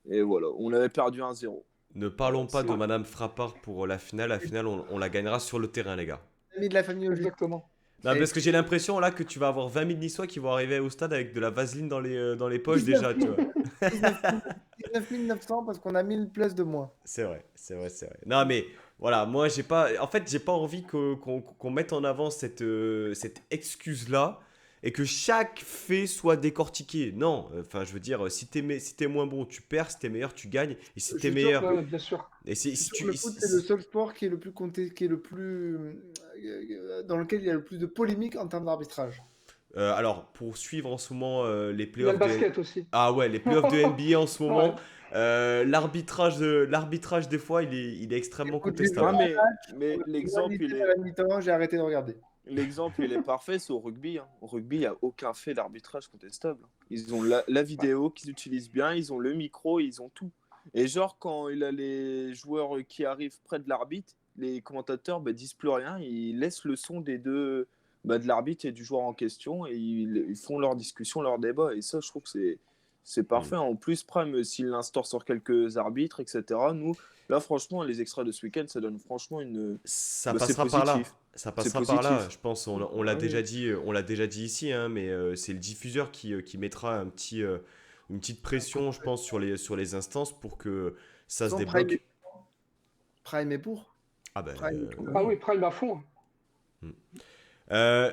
Et voilà, on avait perdu 1-0. Ne parlons pas C'est- de Madame Frappard pour la finale. La finale, on la gagnera sur le terrain, les gars. ami de la famille au jus. Exactement. Non, Et- parce que j'ai l'impression là que tu vas avoir 20 000 Niçois qui vont arriver au stade avec de la vaseline dans les poches 19 déjà, tu vois. 19 900 parce qu'on a 1000 places de moins. C'est vrai, c'est vrai, c'est vrai. Non, mais voilà, moi, j'ai pas envie qu'on mette en avant cette excuse-là et que chaque fait soit décortiqué. Non, enfin, je veux dire, si t'es moins bon, tu perds. Si t'es meilleur, tu gagnes. Et si Je t'es suis meilleur, Ouais, bien sûr. et si tu, Le foot, c'est le seul sport qui est le plus compté, qui est le plus dans lequel il y a le plus de polémiques en termes d'arbitrage. alors, pour suivre en ce moment les Il y a playoffs le basket aussi. Ah ouais, les playoffs de NBA en ce moment, Ouais. l'arbitrage des fois, il est extrêmement Écoute, contestable. Mais l'exemple, il est. À la mi-temps, j'ai arrêté de regarder. L'exemple, il est parfait, c'est au rugby. Hein. Au rugby, il n'y a aucun fait d'arbitrage contestable. Ils ont la vidéo qu'ils utilisent bien, ils ont le micro, ils ont tout. Et genre, quand il a les joueurs qui arrivent près de l'arbitre, les commentateurs disent plus rien, ils laissent le son des deux de l'arbitre et du joueur en question, et ils font leur discussion, leur débat, et ça, je trouve que c'est parfait. En plus, Prime, s'il l'instaure sur quelques arbitres, etc., nous, là, franchement, les extraits de ce week-end, ça donne franchement Ça c'est passera par là. positif. Ça C'est passera par là. positif. Je pense, on l'a Ah déjà oui. dit, on l'a déjà dit ici, hein, mais c'est le diffuseur qui mettra une petite pression, je pense, sur les instances pour que ça se Sans Prime, débloque. Prime est pour. Ah ben, Prime. Ah oui. oui, Prime à fond. Euh,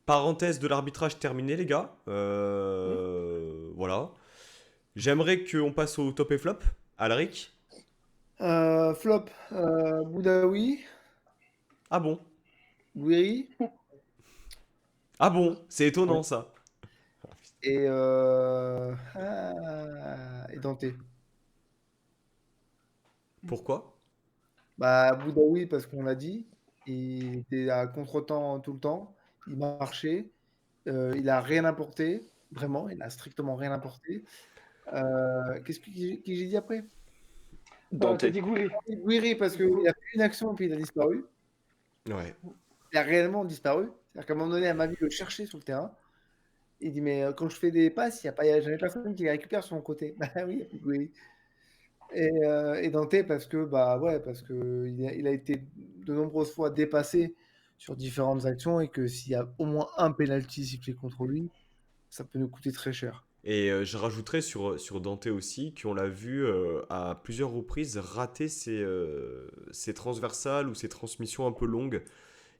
Parenthèse de l'arbitrage terminée, les gars. Voilà. J'aimerais qu'on passe au top et flop. Alric. Flop, Boudaoui, Ah bon? Guiri Ah bon? C'est étonnant ça. et Dante. Pourquoi? Bah, Boudaoui, parce qu'on l'a dit, il était à contre-temps tout le temps, il marchait, il a rien apporté, vraiment, il a strictement rien apporté. Qu'est-ce que j'ai dit après? Dante. T'as dit Gouiri. Guiri, parce qu'il a fait une action et puis il a disparu. Ouais. Il a réellement disparu. C'est-à-dire qu'à un moment donné, à ma vie, il le cherchait sur le terrain. Il dit, mais quand je fais des passes, il n'y a jamais personne qui les récupère sur mon côté. Bah oui, il y a plus de Guiri. Et Dante parce que parce que il a été de nombreuses fois dépassé sur différentes actions et que s'il y a au moins un penalty sifflé contre lui, ça peut nous coûter très cher. Et je rajouterais sur Dante aussi qu'on l'a vu à plusieurs reprises rater ses transversales ou ses transmissions un peu longues.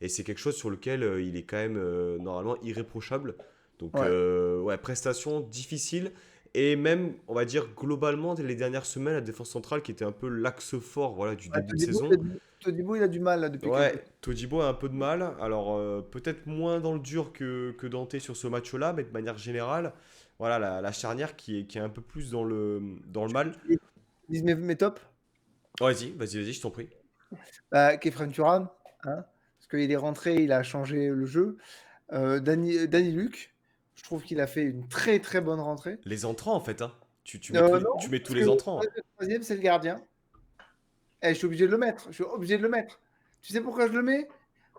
Et c'est quelque chose sur lequel il est quand même normalement irréprochable. Donc, Ouais. ouais, prestation difficile. Et même, on va dire, globalement, dès les dernières semaines, la défense centrale qui était un peu l'axe fort voilà, du Ouais, début de saison. Todibo, il a du mal là, depuis quelques Ouais, Todibo a un peu de mal. Alors, peut-être moins dans le dur que Dante sur ce match-là, mais de manière générale, voilà, la charnière qui est un peu plus dans le mal. Ils disent mes tops. Vas-y, je t'en prie. Kefren Turan, hein, parce qu'il est rentré, il a changé le jeu. Danny Luc, je trouve qu'il a fait une très très bonne rentrée. Les entrants, en fait, hein. Tu Non, mets tous parce les que entrants. le troisième, c'est le gardien. Je suis obligé de le mettre. Je suis obligé de le mettre. Tu sais pourquoi je le mets?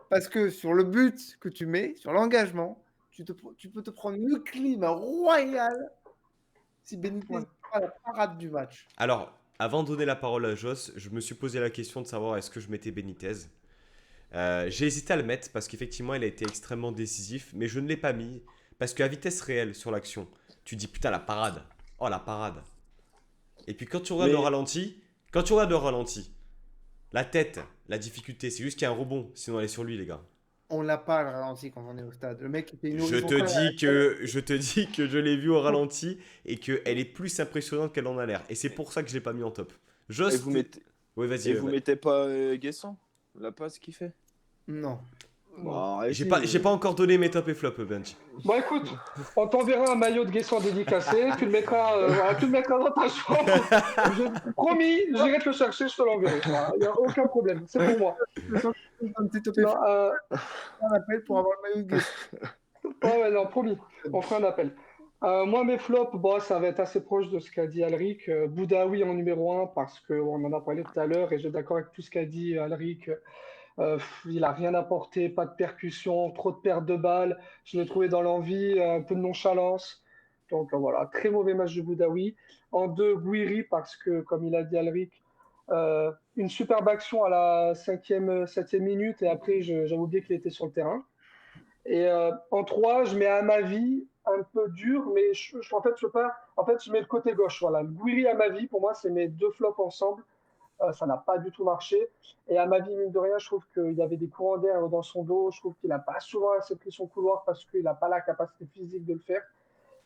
Parce que sur le but que tu mets, sur l'engagement, tu peux te prendre le climat royal si Benitez Ouais. n'est pas la parade du match. Alors, avant de donner la parole à Joss, je me suis posé la question de savoir est-ce que je mettais Benitez. J'ai hésité à le mettre parce qu'effectivement, il a été extrêmement décisif, mais je ne l'ai pas mis parce qu'à vitesse réelle sur l'action, tu dis putain la parade. Oh la parade. Et puis quand tu regardes le Mais ralenti, la tête, la difficulté, c'est juste qu'il y a un rebond, sinon elle est sur lui les gars. On l'a pas le ralenti quand on est au stade. Le mec, il fait une Je te horizontale. dis que je l'ai vu au ralenti et qu'elle est plus impressionnante qu'elle en a l'air. Et c'est pour ça que je l'ai pas mis en top. et Joss, vous mettez, oui vas-y. mettez pas Guessant, la passe qu'il fait. Non. Bah, J'ai pas encore donné mes top et flop, Bench. Bon, écoute, on t'enverra un maillot de Guessant dédicacé, tu le mettras, voilà, tu le mettras dans ta chambre. Promis, j'irai te le chercher, je te l'enverrai. Voilà, il n'y a aucun problème, c'est pour moi. Un petit top Non, un appel pour avoir le maillot de Guess. ouais, non, promis, on fera un appel. Moi, mes flops, bon, ça va être assez proche de ce qu'a dit Alric. Boudaoui en numéro 1, parce qu'on en a parlé tout à l'heure, et j'ai d'accord avec tout ce qu'a dit Alric. Il n'a rien apporté, pas de percussion, trop de pertes de balles. Je l'ai trouvé dans l'envie, un peu de nonchalance. Donc voilà, très mauvais match de Boudaoui. En 2, Gouiri, parce que, comme il a dit Alric, une superbe action à la 5e, 7e minute, et après, j'avais oublié qu'il était sur le terrain. Et en 3, je mets à ma vie un peu dur, mais en fait, je peux pas. En fait, je mets le côté gauche. Voilà, Gouiri à ma vie, pour moi, c'est mes deux flops ensemble. Ça n'a pas du tout marché. Et à ma vie, mine de rien, je trouve qu'il y avait des courants d'air dans son dos. Je trouve qu'il n'a pas souvent assez pris son couloir parce qu'il n'a pas la capacité physique de le faire.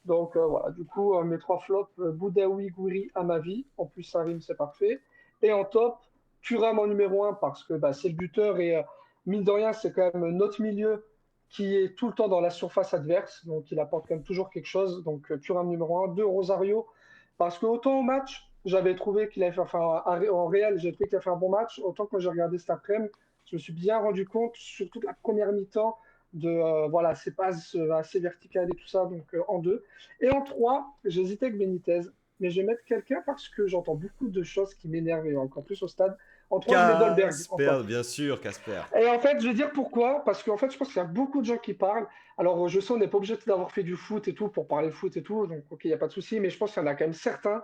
Donc voilà, du coup, mes trois flops, Boudaoui, Gouiri à ma vie. En plus, ça rime, c'est parfait. Et en top, Thuram en numéro 1 parce que c'est le buteur et mine de rien, c'est quand même notre milieu qui est tout le temps dans la surface adverse. Donc il apporte quand même toujours quelque chose. Donc Thuram numéro 1. 2, Rosario. Parce que autant au match, j'avais trouvé qu'il avait fait, enfin en réel, j'ai trouvé qu'il a fait un bon match. Autant que quand j'ai regardé cet après-midi, je me suis bien rendu compte, surtout de la première mi-temps, de voilà, ses passes assez verticales et tout ça, donc en 2. Et en 3, j'hésitais avec Benitez, mais je vais mettre quelqu'un parce que j'entends beaucoup de choses qui m'énervent, et encore plus au stade. En 3, je mets Dolberg. Casper, bien sûr, Casper. Et en fait, je vais dire pourquoi. Parce qu'en fait, je pense qu'il y a beaucoup de gens qui parlent. Alors, je sais, on n'est pas obligé d'avoir fait du foot et tout pour parler foot et tout. Donc, ok, il n'y a pas de souci. Mais je pense qu'il y en a quand même certains.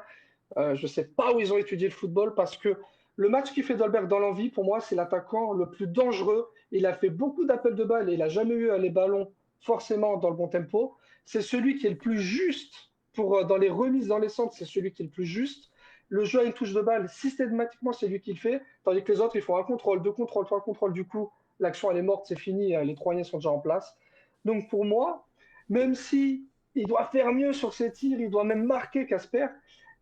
Je ne sais pas où ils ont étudié le football parce que le match qui fait Dolberg dans l'envie, pour moi, c'est l'attaquant le plus dangereux. Il a fait beaucoup d'appels de balles et il n'a jamais eu les ballons forcément dans le bon tempo. C'est celui qui est le plus juste dans les remises dans les centres, c'est celui qui est le plus juste. Le jeu à une touche de balle, systématiquement, c'est lui qui le fait, tandis que les autres, ils font un contrôle, deux contrôles, trois contrôles. Du coup, l'action, elle est morte, c'est fini, les Troyens sont déjà en place. Donc pour moi, même si il doit faire mieux sur ses tirs, il doit même marquer Casper,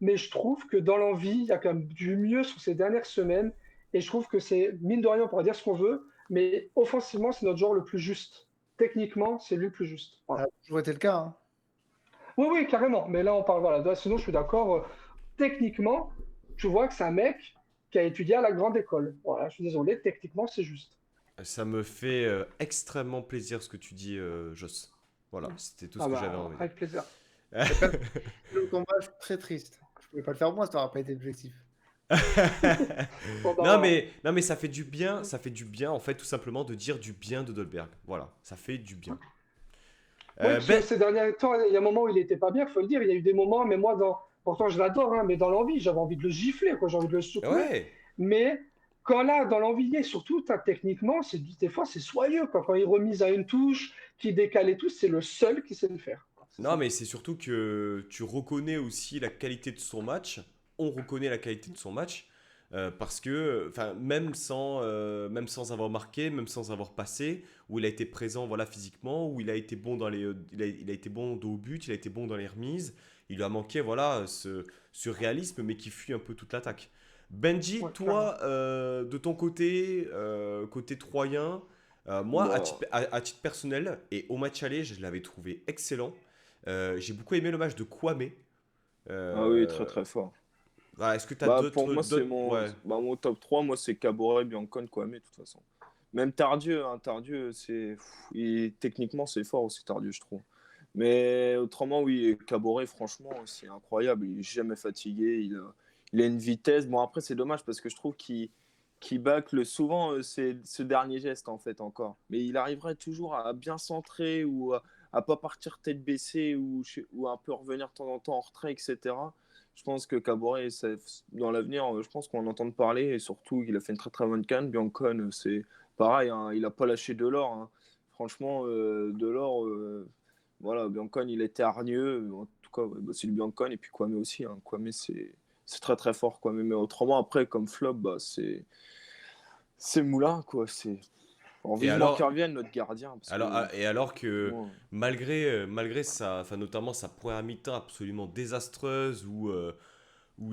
mais je trouve que dans l'envie, il y a quand même du mieux sur ces dernières semaines, et je trouve que c'est, mine de rien, on pourra dire ce qu'on veut, mais offensivement, c'est notre joueur le plus juste. Techniquement, c'est lui le plus juste. Voilà. Ça a toujours été le cas. Hein. Oui, oui, carrément. Mais là, on parle, voilà. Sinon, je suis d'accord. Techniquement, tu vois que c'est un mec qui a étudié à la grande école. Voilà, je suis désolé, techniquement, c'est juste. Ça me fait extrêmement plaisir ce que tu dis, Joss. Voilà, c'était tout ce Ah que bah, j'avais envie. avec plaisir. Le combat, je suis très triste. Je pouvais pas le faire moi, ça n'aurait pas été objectif. Bon, bah, non, voilà. mais ça fait du bien en fait tout simplement de dire du bien de Dolberg. Voilà, ça fait du bien. Oui, parce que ces derniers temps, il y a un moment où il n'était pas bien, il faut le dire. Il y a eu des moments, mais moi, pourtant je l'adore, hein, mais dans l'envie, j'avais envie de le gifler, quoi. J'ai envie de le secouer. Ouais. Mais quand là, dans l'envie, et surtout, techniquement, des fois, c'est soyeux, quoi. Quand il remise à une touche, qui décale et tout, c'est le seul qui sait le faire. Non, mais c'est surtout que tu reconnais aussi la qualité de son match. On reconnaît la qualité de son match parce que, enfin, même sans avoir marqué, même sans avoir passé, où il a été présent, voilà, physiquement, où il a été bon il a été bon dos au but, il a été bon dans les remises. Il lui a manqué, voilà, ce réalisme, mais qui fuit un peu toute l'attaque. Benji, Ouais, toi, de ton côté, côté troyen, moi, Bah, à titre personnel et au match aller, je l'avais trouvé excellent. J'ai beaucoup aimé le match de Kwame. ah oui, Euh, très très fort. voilà, est-ce que tu as Bah, pour moi, Ouais. mon top 3, moi, c'est Caboret, Biancon, Kwame, de toute façon. Même Tardieu, hein, Tardieu, techniquement, c'est fort aussi, Tardieu, je trouve. Mais autrement, oui, Caboret, franchement, c'est incroyable. Il est jamais fatigué. Il a une vitesse. Bon, après, c'est dommage parce que je trouve qu'il bâcle souvent ce dernier geste, en fait, encore. Mais il arriverait toujours à bien centrer ou à pas partir tête baissée ou un peu revenir de temps en temps en retrait, etc. Je pense que Caboret, dans l'avenir, je pense qu'on en entend parler et surtout, il a fait une très très bonne canne. Biancon, c'est pareil, hein, il n'a pas lâché Delors. Hein. Franchement, Delors, voilà, Biancon, il était hargneux. En tout cas, ouais, bah, c'est le Biancon et puis Kwame aussi. Hein. Kwame, c'est très très fort. Kwame. Mais autrement, après, comme flop, bah, c'est Moulin, quoi. Et Vivement qu'il alors, revienne, notre gardien. Parce alors que moi, malgré notamment sa première mi-temps absolument désastreuse où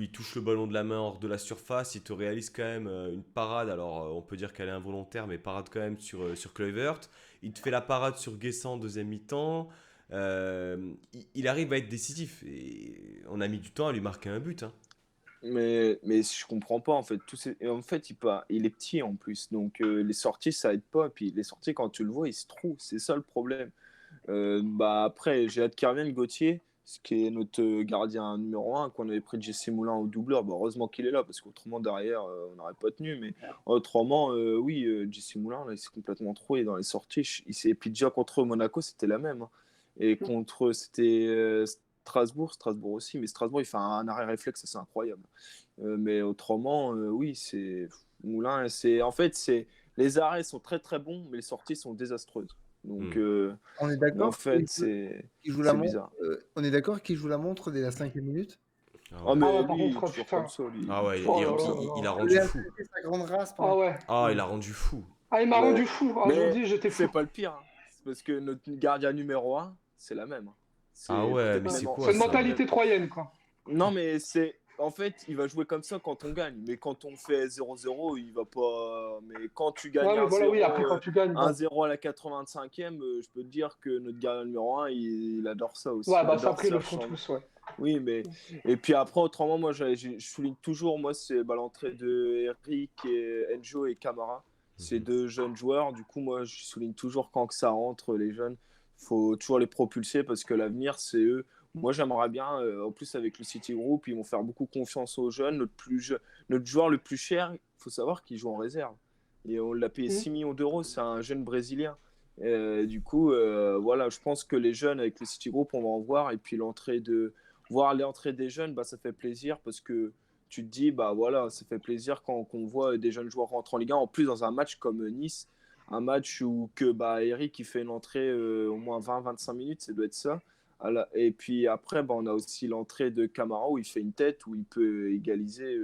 il touche le ballon de la main hors de la surface, il te réalise quand même une parade. Alors on peut dire qu'elle est involontaire, mais parade quand même sur Kluivert. Il te fait la parade sur Guessant en deuxième mi-temps. Il arrive à être décisif. Et on a mis du temps à lui marquer un but. Hein. mais je comprends pas en fait. Et en fait, il est petit en plus, donc les sorties ça aide pas. Et puis les sorties quand tu le vois, il se trouve. C'est ça le problème. Bah après, j'ai hâte qu'il revienne Gauthier, ce qui est notre gardien numéro un qu'on avait pris de Jesse Moulin au doubleur. Bah, heureusement qu'il est là parce qu'autrement derrière on n'aurait pas tenu. Mais autrement, oui, Jesse Moulin là, il s'est complètement trouvé dans les sorties. Et puis déjà contre Monaco, c'était la même. Hein. Et contre c'était Strasbourg aussi, mais Strasbourg il fait un arrêt réflexe, c'est incroyable. Mais autrement, oui, c'est Moulin, les arrêts sont très très bons, mais les sorties sont désastreuses. Donc, On est en d'accord fait, qu'il joue la c'est montre. bizarre. On est d'accord qu'il joue la montre dès la 5e minute. Ah Ah, ouais. mais Ah ouais, par lui, contre, toujours putain. comme ça, lui. Ah ouais, Oh là là là il là. a Il rendu a fou. insulté sa grande race Ah pendant ouais. Ah, il a rendu fou. Ah, il m'a Mais, rendu fou. Ah, je vous mais dis, j'étais c'est fou. pas le pire, hein. C'est parce que notre gardien numéro un, c'est la même. Hein. Ah C'est ouais, peut-être mais Ouais. c'est même quoi C'est une ça? mentalité troyenne, quoi. Non, mais en fait, il va jouer comme ça quand on gagne. Mais quand on fait 0-0, il va pas. Mais quand tu gagnes Ouais, mais voilà, oui, après, quand tu gagnes, bon. 1-0 à la 85e, je peux te dire que notre gardien numéro 1, il adore ça aussi. Ouais, Il bah ça, adore après, ils le ça, font tous, ouais. Oui, mais. Et puis après, autrement, moi, je souligne toujours, moi, c'est l'entrée de Eric et Enjo et Camara. Ces deux jeunes joueurs. Du coup, moi, je souligne toujours quand que ça rentre, les jeunes. Il faut toujours les propulser parce que l'avenir, c'est eux. Moi, j'aimerais bien, en plus avec le City Group, ils vont faire beaucoup confiance aux jeunes. Notre joueur le plus cher, faut savoir qu'il joue en réserve. Et on l'a payé 6 millions d'euros, c'est un jeune Brésilien. Du coup, voilà, je pense que les jeunes avec le City Group, on va en voir. Et puis voir l'entrée des jeunes, bah, ça fait plaisir parce que tu te dis, bah voilà, ça fait plaisir quand on voit des jeunes joueurs rentrer en Ligue 1. En plus, dans un match comme Nice, un match où Eric il fait une entrée au moins 20-25 minutes, ça doit être ça. Et puis après, bah, on a aussi l'entrée de Camara où il fait une tête, où il peut égaliser.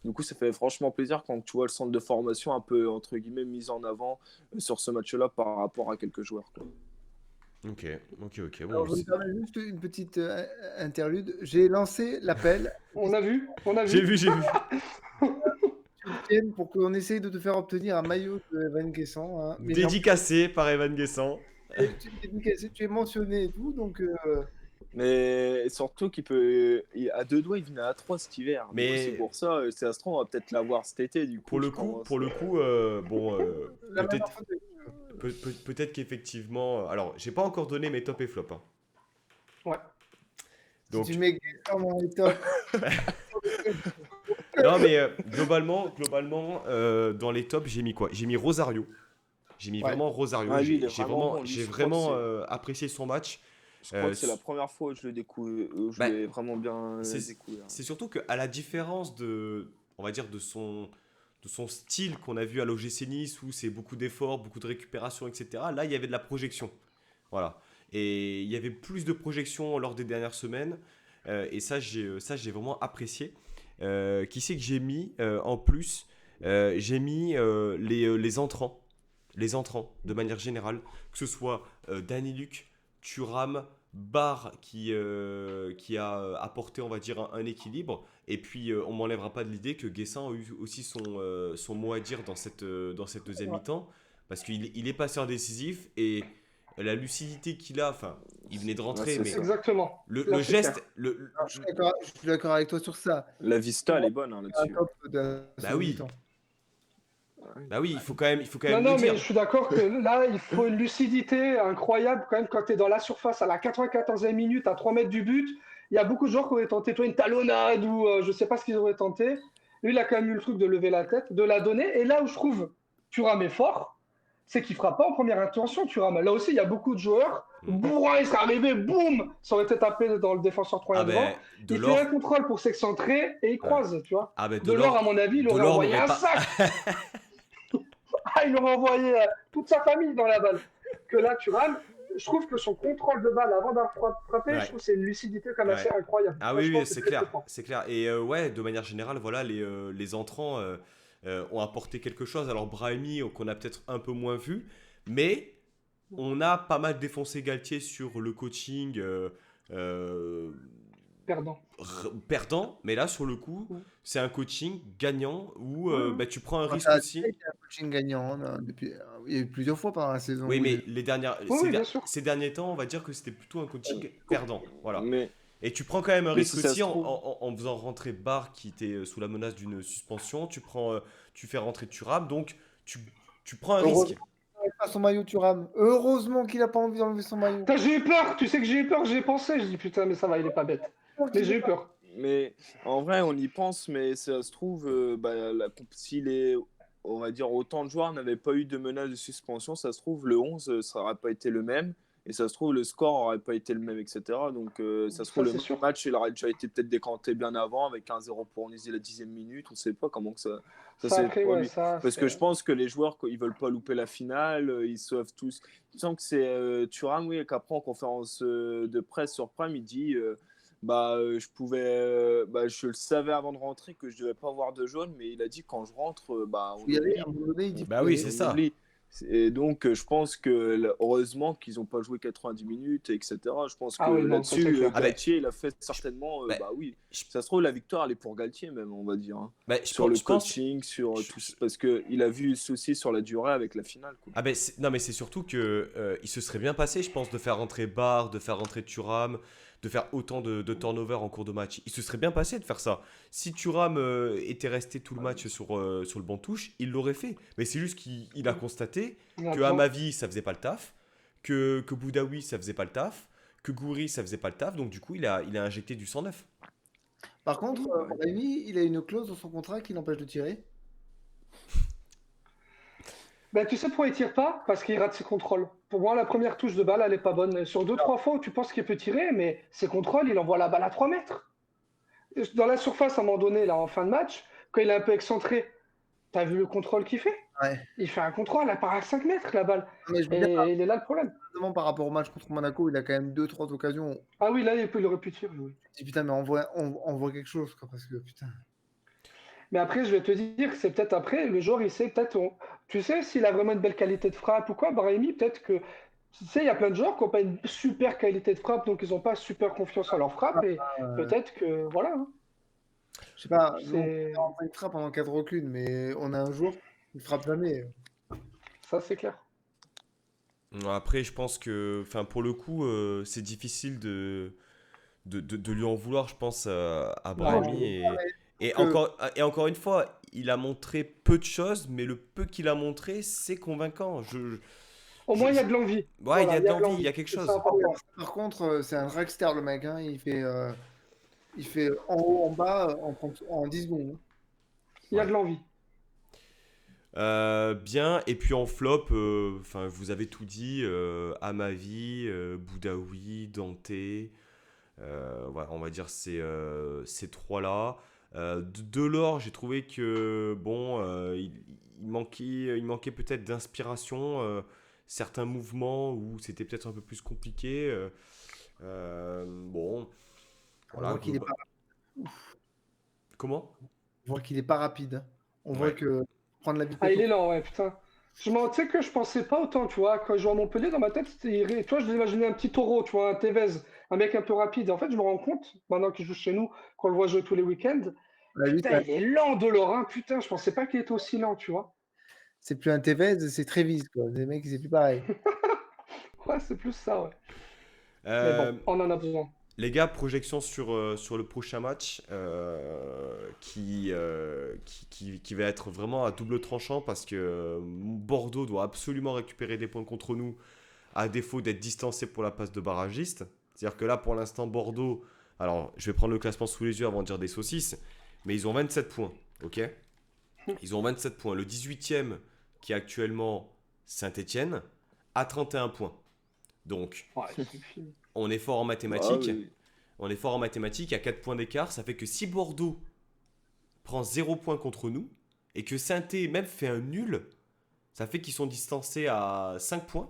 Du coup, ça fait franchement plaisir quand tu vois le centre de formation un peu, entre guillemets, mis en avant sur ce match-là par rapport à quelques joueurs, quoi. Ok. Bon, Alors, je me permets juste une petite interlude. J'ai lancé l'appel On a vu. j'ai vu. pour qu'on essaye de te faire obtenir un maillot de Evan Guessant. Hein. Mais Dédicacé par Evan Guessant. tu es mentionné et tout, donc Mais surtout à 2 doigts, il venait à 3 cet hiver. Mais- Mais c'est pour ça, c'est Astron, on va peut-être l'avoir cet été, du coup. Pour le je coup, pense. bon, la peut-être manière de- peut-être qu'effectivement. Alors, j'ai pas encore donné mes top et flop. Hein. Ouais. Donc, Si tu mets Guessant dans les tops, non, mais globalement, dans les tops, j'ai mis quoi? J'ai mis Rosario. J'ai mis Ouais. vraiment Rosario. Ah, lui, il est J'ai vraiment vraiment, bon. Lui, j'ai je crois que vraiment c'est- apprécié son match. Je crois que c'est la première fois où je le découvre, où je Bah, l'ai vraiment bien c'est- découvert. C'est surtout qu'à la différence on va dire, de son style qu'on a vu à l'OGC Nice, où c'est beaucoup d'efforts, beaucoup de récupération, etc. Là, il y avait de la projection. Voilà. Et il y avait plus de projection lors des dernières semaines. Et ça, j'ai vraiment apprécié. Qui c'est que j'ai mis en plus? J'ai mis les entrants. Les entrants, de manière générale. Que ce soit Danny Luc, Thuram, Barr qui a apporté, on va dire, un équilibre. Et puis, on m'enlèvera pas de l'idée que Guessant a eu aussi son mot à dire dans cette deuxième mi-temps. Parce qu'il est passeur décisif et la lucidité qu'il a, enfin, il venait de rentrer, Ouais, c'est mais ça. Exactement. le Là, c'est geste, clair. Alors, je suis d'accord avec toi sur ça. La vista, elle est bonne hein, Un là-dessus. top de la Bah seconde oui. mi-temps. bah oui, il faut quand même Non, le mais dire. je suis d'accord que là, il faut une lucidité incroyable quand même quand tu es dans la surface à la 94e minute, à 3 mètres du but. Il y a beaucoup de joueurs qui auraient tenté toi, une talonnade ou je sais pas ce qu'ils auraient tenté. Lui, il a quand même eu le truc de lever la tête, de la donner. Et là où je trouve Thuram est fort, c'est qu'il ne fera pas en première intention, Thuram. Là aussi, il y a beaucoup de joueurs. Bourrin, il serait arrivé, boum, ça aurait été tapé dans le défenseur 3 Ah devant. ben, Il fait un contrôle pour s'excentrer et il croise, tu vois. Ah ben, Delors, à mon avis, il aurait envoyé un sac. Ah, il aurait envoyé toute sa famille dans la balle. Que là, Thuram, je trouve que son contrôle de balle avant d'avoir frappé, Ouais. je trouve que c'est une lucidité quand même assez Ouais. incroyable. Ah Moi, je oui, pense oui, que c'est très, clair, très fort. c'est clair. Et ouais, de manière générale, voilà, les entrants ont apporté quelque chose. Alors Brahimi, qu'on a peut-être un peu moins vu, mais on a pas mal défoncé Galtier sur le coaching Perdant. perdant. Mais là, sur le coup, Ouais. c'est un coaching gagnant où Ouais. bah, tu prends un risque Ça a aussi. été un coaching gagnant hein, depuis, il y a eu plusieurs fois pendant la saison. Oui, où mais il- Oui, bien sûr. ces derniers temps, on va dire que c'était plutôt un coaching perdant. Voilà. Mais Et tu prends quand même un Mais risque si ça aussi se trouve- en faisant rentrer Barr qui était sous la menace d'une suspension. Tu fais rentrer Thuram, donc tu prends un Heureusement risque. qu'il n'enlève pas son maillot, Thuram. Heureusement qu'il n'a pas envie d'enlever son maillot. Putain, j'ai eu peur, tu sais que j'ai eu peur, j'y ai pensé. Je dis putain, mais ça va, il est pas bête. Mais j'ai eu peur. Mais en vrai, on y pense, mais ça se trouve, si on va dire, autant de joueurs n'avaient pas eu de menace de suspension, ça se trouve, le 11, ça n'aurait pas été le même. Et ça se trouve, le score n'aurait pas été le même, etc. Donc, ça se trouve, Ça, c'est le sûr. match, il aurait déjà été peut-être décanté bien avant, avec 1-0 pour Nice la 10e minute. On ne sait pas comment que ça Ça, s'est après, ouais, produit. ça. Parce que je pense que les joueurs, quand ils veulent pas louper la finale, ils savent tous. Je sens que c'est Thuram, oui, qu'après en conférence de presse sur Prime, il dit je le savais avant de rentrer que je devais pas avoir de jaune, mais il a dit quand je rentre, on Il y aller, oublie. à un moment donné, il dit Bah faut y oui, aller. c'est On ça. oublie. Et donc, je pense que heureusement qu'ils n'ont pas joué 90 minutes, etc. Je pense que Ah oui, non, ça, c'est là-dessus, clair. Galtier, il a fait certainement. Oui, ça se trouve, la victoire, elle est pour Galtier, même, on va dire. Hein. Bah, Sur le je pense. coaching, sur je- tout. Parce qu'il a vu souci sur la durée avec la finale. Quoi. Ah ben non, mais c'est surtout que il se serait bien passé, je pense, de faire rentrer Barr, de faire rentrer Thuram, de faire autant de turnover en cours de match. Il se serait bien passé de faire ça. Si Thuram était resté tout le match sur le banc touche, il l'aurait fait. Mais c'est juste qu'il a constaté que Amavi, ça faisait pas le taf, que Boudaoui, ça faisait pas le taf, que Gouiri, ça faisait pas le taf. Donc du coup, il a injecté du 109. Par contre, Brahimi, il a une clause dans son contrat qui l'empêche de tirer. Ben, tu sais pourquoi il tire pas? Parce qu'il rate ses contrôles. Pour moi, la première touche de balle, elle est pas bonne. Sur deux, trois fois où tu penses qu'il peut tirer, mais ses contrôles, il envoie la balle à 3 mètres. Dans la surface, à un moment donné, là, en fin de match, quand il est un peu excentré, t'as vu le contrôle qu'il fait? Ouais. Il fait un contrôle, elle part à 5 mètres, la balle. Mais je veux Et dire, il est là le problème. notamment par rapport au match contre Monaco, il a quand même 2-3 occasions. Ah oui, là, il aurait pu tirer, oui. Je dis, putain, mais on voit quelque chose, quoi, parce que putain. Mais après, je vais te dire que c'est peut-être après, le joueur, il sait peut-être. Tu sais, s'il a vraiment une belle qualité de frappe ou quoi, Brahimi, peut-être que. Tu sais, il y a plein de joueurs qui n'ont pas une super qualité de frappe, donc ils n'ont pas super confiance en leur frappe. Et peut-être que. Voilà. Hein. Je sais pas, nous, C'est. on fait une frappe pendant 4 reculs, mais on a un joueur qui frappe jamais. Ça, c'est clair. Après, je pense que, enfin, pour le coup, c'est difficile de lui en vouloir, je pense, à Brahimi. Et encore une fois, il a montré peu de choses, mais le peu qu'il a montré, c'est convaincant. Au moins, il y a de l'envie. Ouais, Voilà, il y a de l'envie, l'envie. il y a quelque C'est chose. ça, important. Par contre, c'est un dragster, le mec. Hein. Il fait en haut, en bas, en 10 secondes. Il y a de l'envie. Bien, et puis en flop, enfin, vous avez tout dit, Amavi, Boudaoui, Dante, voilà, on va dire ces trois-là. Delors, j'ai trouvé que bon, il manquait peut-être d'inspiration, certains mouvements où c'était peut-être un peu plus compliqué. Bon, On voilà. voit qu'il est pas, Comment? on voit qu'il est pas rapide. Hein. On voit Ouais. que prendre la vitesse. Ah, il est lent, ouais, putain. Tu sais que je pensais pas autant, tu vois. Quand je jouais à Montpellier, dans ma tête, tu vois, je l'imaginais un petit taureau, tu vois, un Tevez, un mec un peu rapide. Et en fait, je me rends compte, maintenant qu'il joue chez nous, qu'on le voit jouer tous les week-ends, Lui, putain, il est lent de Lorrain, putain, je pensais pas qu'il était aussi lent, tu vois. c'est plus un Tevez, c'est Trévise, quoi. Les mecs, c'est plus pareil. Ouais, c'est plus ça, ouais. Mais Euh, bon, on en a besoin. Les gars, projection sur le prochain match qui va être vraiment à double tranchant parce que Bordeaux doit absolument récupérer des points contre nous à défaut d'être distancé pour la passe de barragiste. C'est-à-dire que là, pour l'instant, Bordeaux, alors je vais prendre le classement sous les yeux avant de dire des saucisses, mais ils ont 27 points, ok? Ils ont 27 points. Le 18e, qui est actuellement Saint-Étienne, a 31 points. Donc, Ouais, c'est fini. on est fort en mathématiques. Ah oui. On est fort en mathématiques, à 4 points d'écart, ça fait que si Bordeaux prend 0 points contre nous, et que Saint-Étienne même fait un nul, ça fait qu'ils sont distancés à 5 points,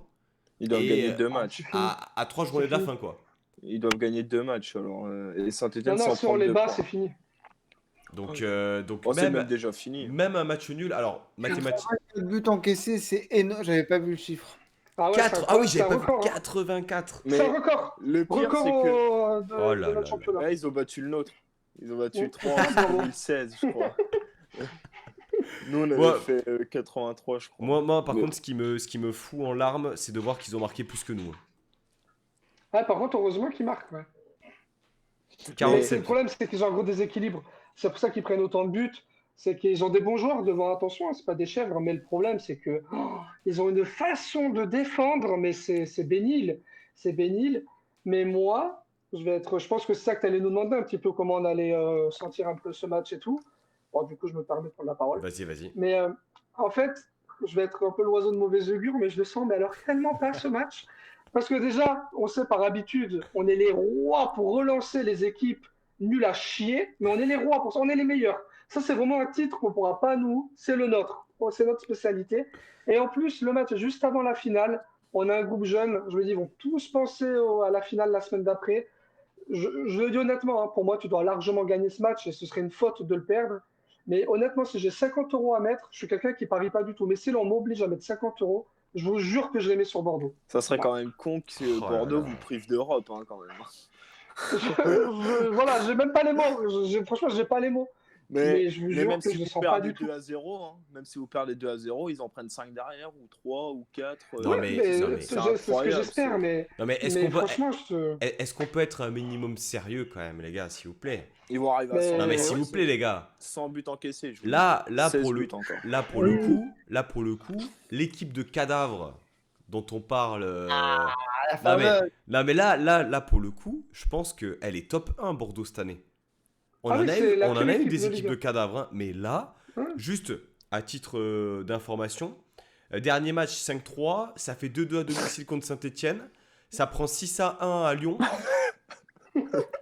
Ils doivent Et, gagner 2 matchs. à 3 journées de la fini. fin, quoi. Ils doivent gagner 2 matchs. Alors, et Saint-Etienne Non, non, si on 132 les bat, points. c'est fini. Donc, Oh, c'est même, même déjà fini. même un match nul, alors, mathématiques. 4 buts encaissés, c'est énorme. J'avais pas vu le chiffre. Ah ouais, 4, c'est oui, c'est j'avais un pas vu record. Hein. 84. C'est un record. Le pire, Record c'est que de, Oh là de là notre championnat. là, ils ont battu le nôtre. Ils ont battu Ouais. 3 en 2016, je crois. Nous, on avait Ouais. fait 83, je crois. Moi, par Mais- contre, ce qui me fout en larmes, c'est de voir qu'ils ont marqué plus que nous. Ouais, par contre, heureusement qu'ils marquent. Ouais. Mais 47. le problème, c'est qu'ils ont un gros déséquilibre. C'est pour ça qu'ils prennent autant de buts. C'est qu'ils ont des bons joueurs devant, attention, hein, c'est pas des chèvres, mais le problème, c'est que ils ont une façon de défendre, mais c'est bénil. C'est bénil. Mais moi, je pense que c'est ça que tu allais nous demander un petit peu comment on allait sentir un peu ce match et tout. Bon, du coup, je me permets de prendre la parole. Vas-y. Mais en fait, je vais être un peu l'oiseau de mauvais augure, mais je le sens, mais alors tellement pas ce match. Parce que déjà, on sait par habitude, on est les rois pour relancer les équipes nulles à chier, mais on est les rois pour ça, on est les meilleurs. Ça, c'est vraiment un titre qu'on ne pourra pas nous, c'est le nôtre. C'est notre spécialité. Et en plus, le match juste avant la finale, on a un groupe jeune, je me dis, ils vont tous penser à la finale la semaine d'après. Je le dis honnêtement, hein, pour moi, tu dois largement gagner ce match et ce serait une faute de le perdre. Mais honnêtement, si j'ai 50 € à mettre, je suis quelqu'un qui parie pas du tout. Mais si l'on m'oblige à mettre 50 €, je vous jure que je les mets sur Bordeaux. Ça serait quand même con que Oh là Bordeaux là. vous prive d'Europe, hein, quand même. Voilà, j'ai même pas les mots. Franchement, j'ai pas les mots. Mais je vous jure même que si je vous sens pas perdez du tout. 2-0, hein, même si vous perdez 2-0, ils en prennent 5 derrière, ou 3, ou 4. Non, mais- non, mais- c'est ce que j'espère. Mais, Non, mais mais franchement, est-ce qu'on peut être un minimum sérieux quand même, les gars, s'il vous plaît? Ils vont arriver à Mais- 100 Non, mais Ouais, s'il vous plaît, les gars. 100 buts encaissés. Je vous Là, dis. là, 16 pour le, buts encore. là, pour le coup, l'équipe de cadavres dont on parle. Non, mais là, pour le coup, je pense qu'elle est top 1 Bordeaux cette année. On Ah en oui, a c'est eu, la on en pire a eu équipe des de équipes Ligue de 1. cadavres, hein, mais là, Ouais. juste à titre d'information, Dernier match 5-3, ça fait 2-2 à domicile contre Saint-Etienne. Ça prend 6-1 à Lyon.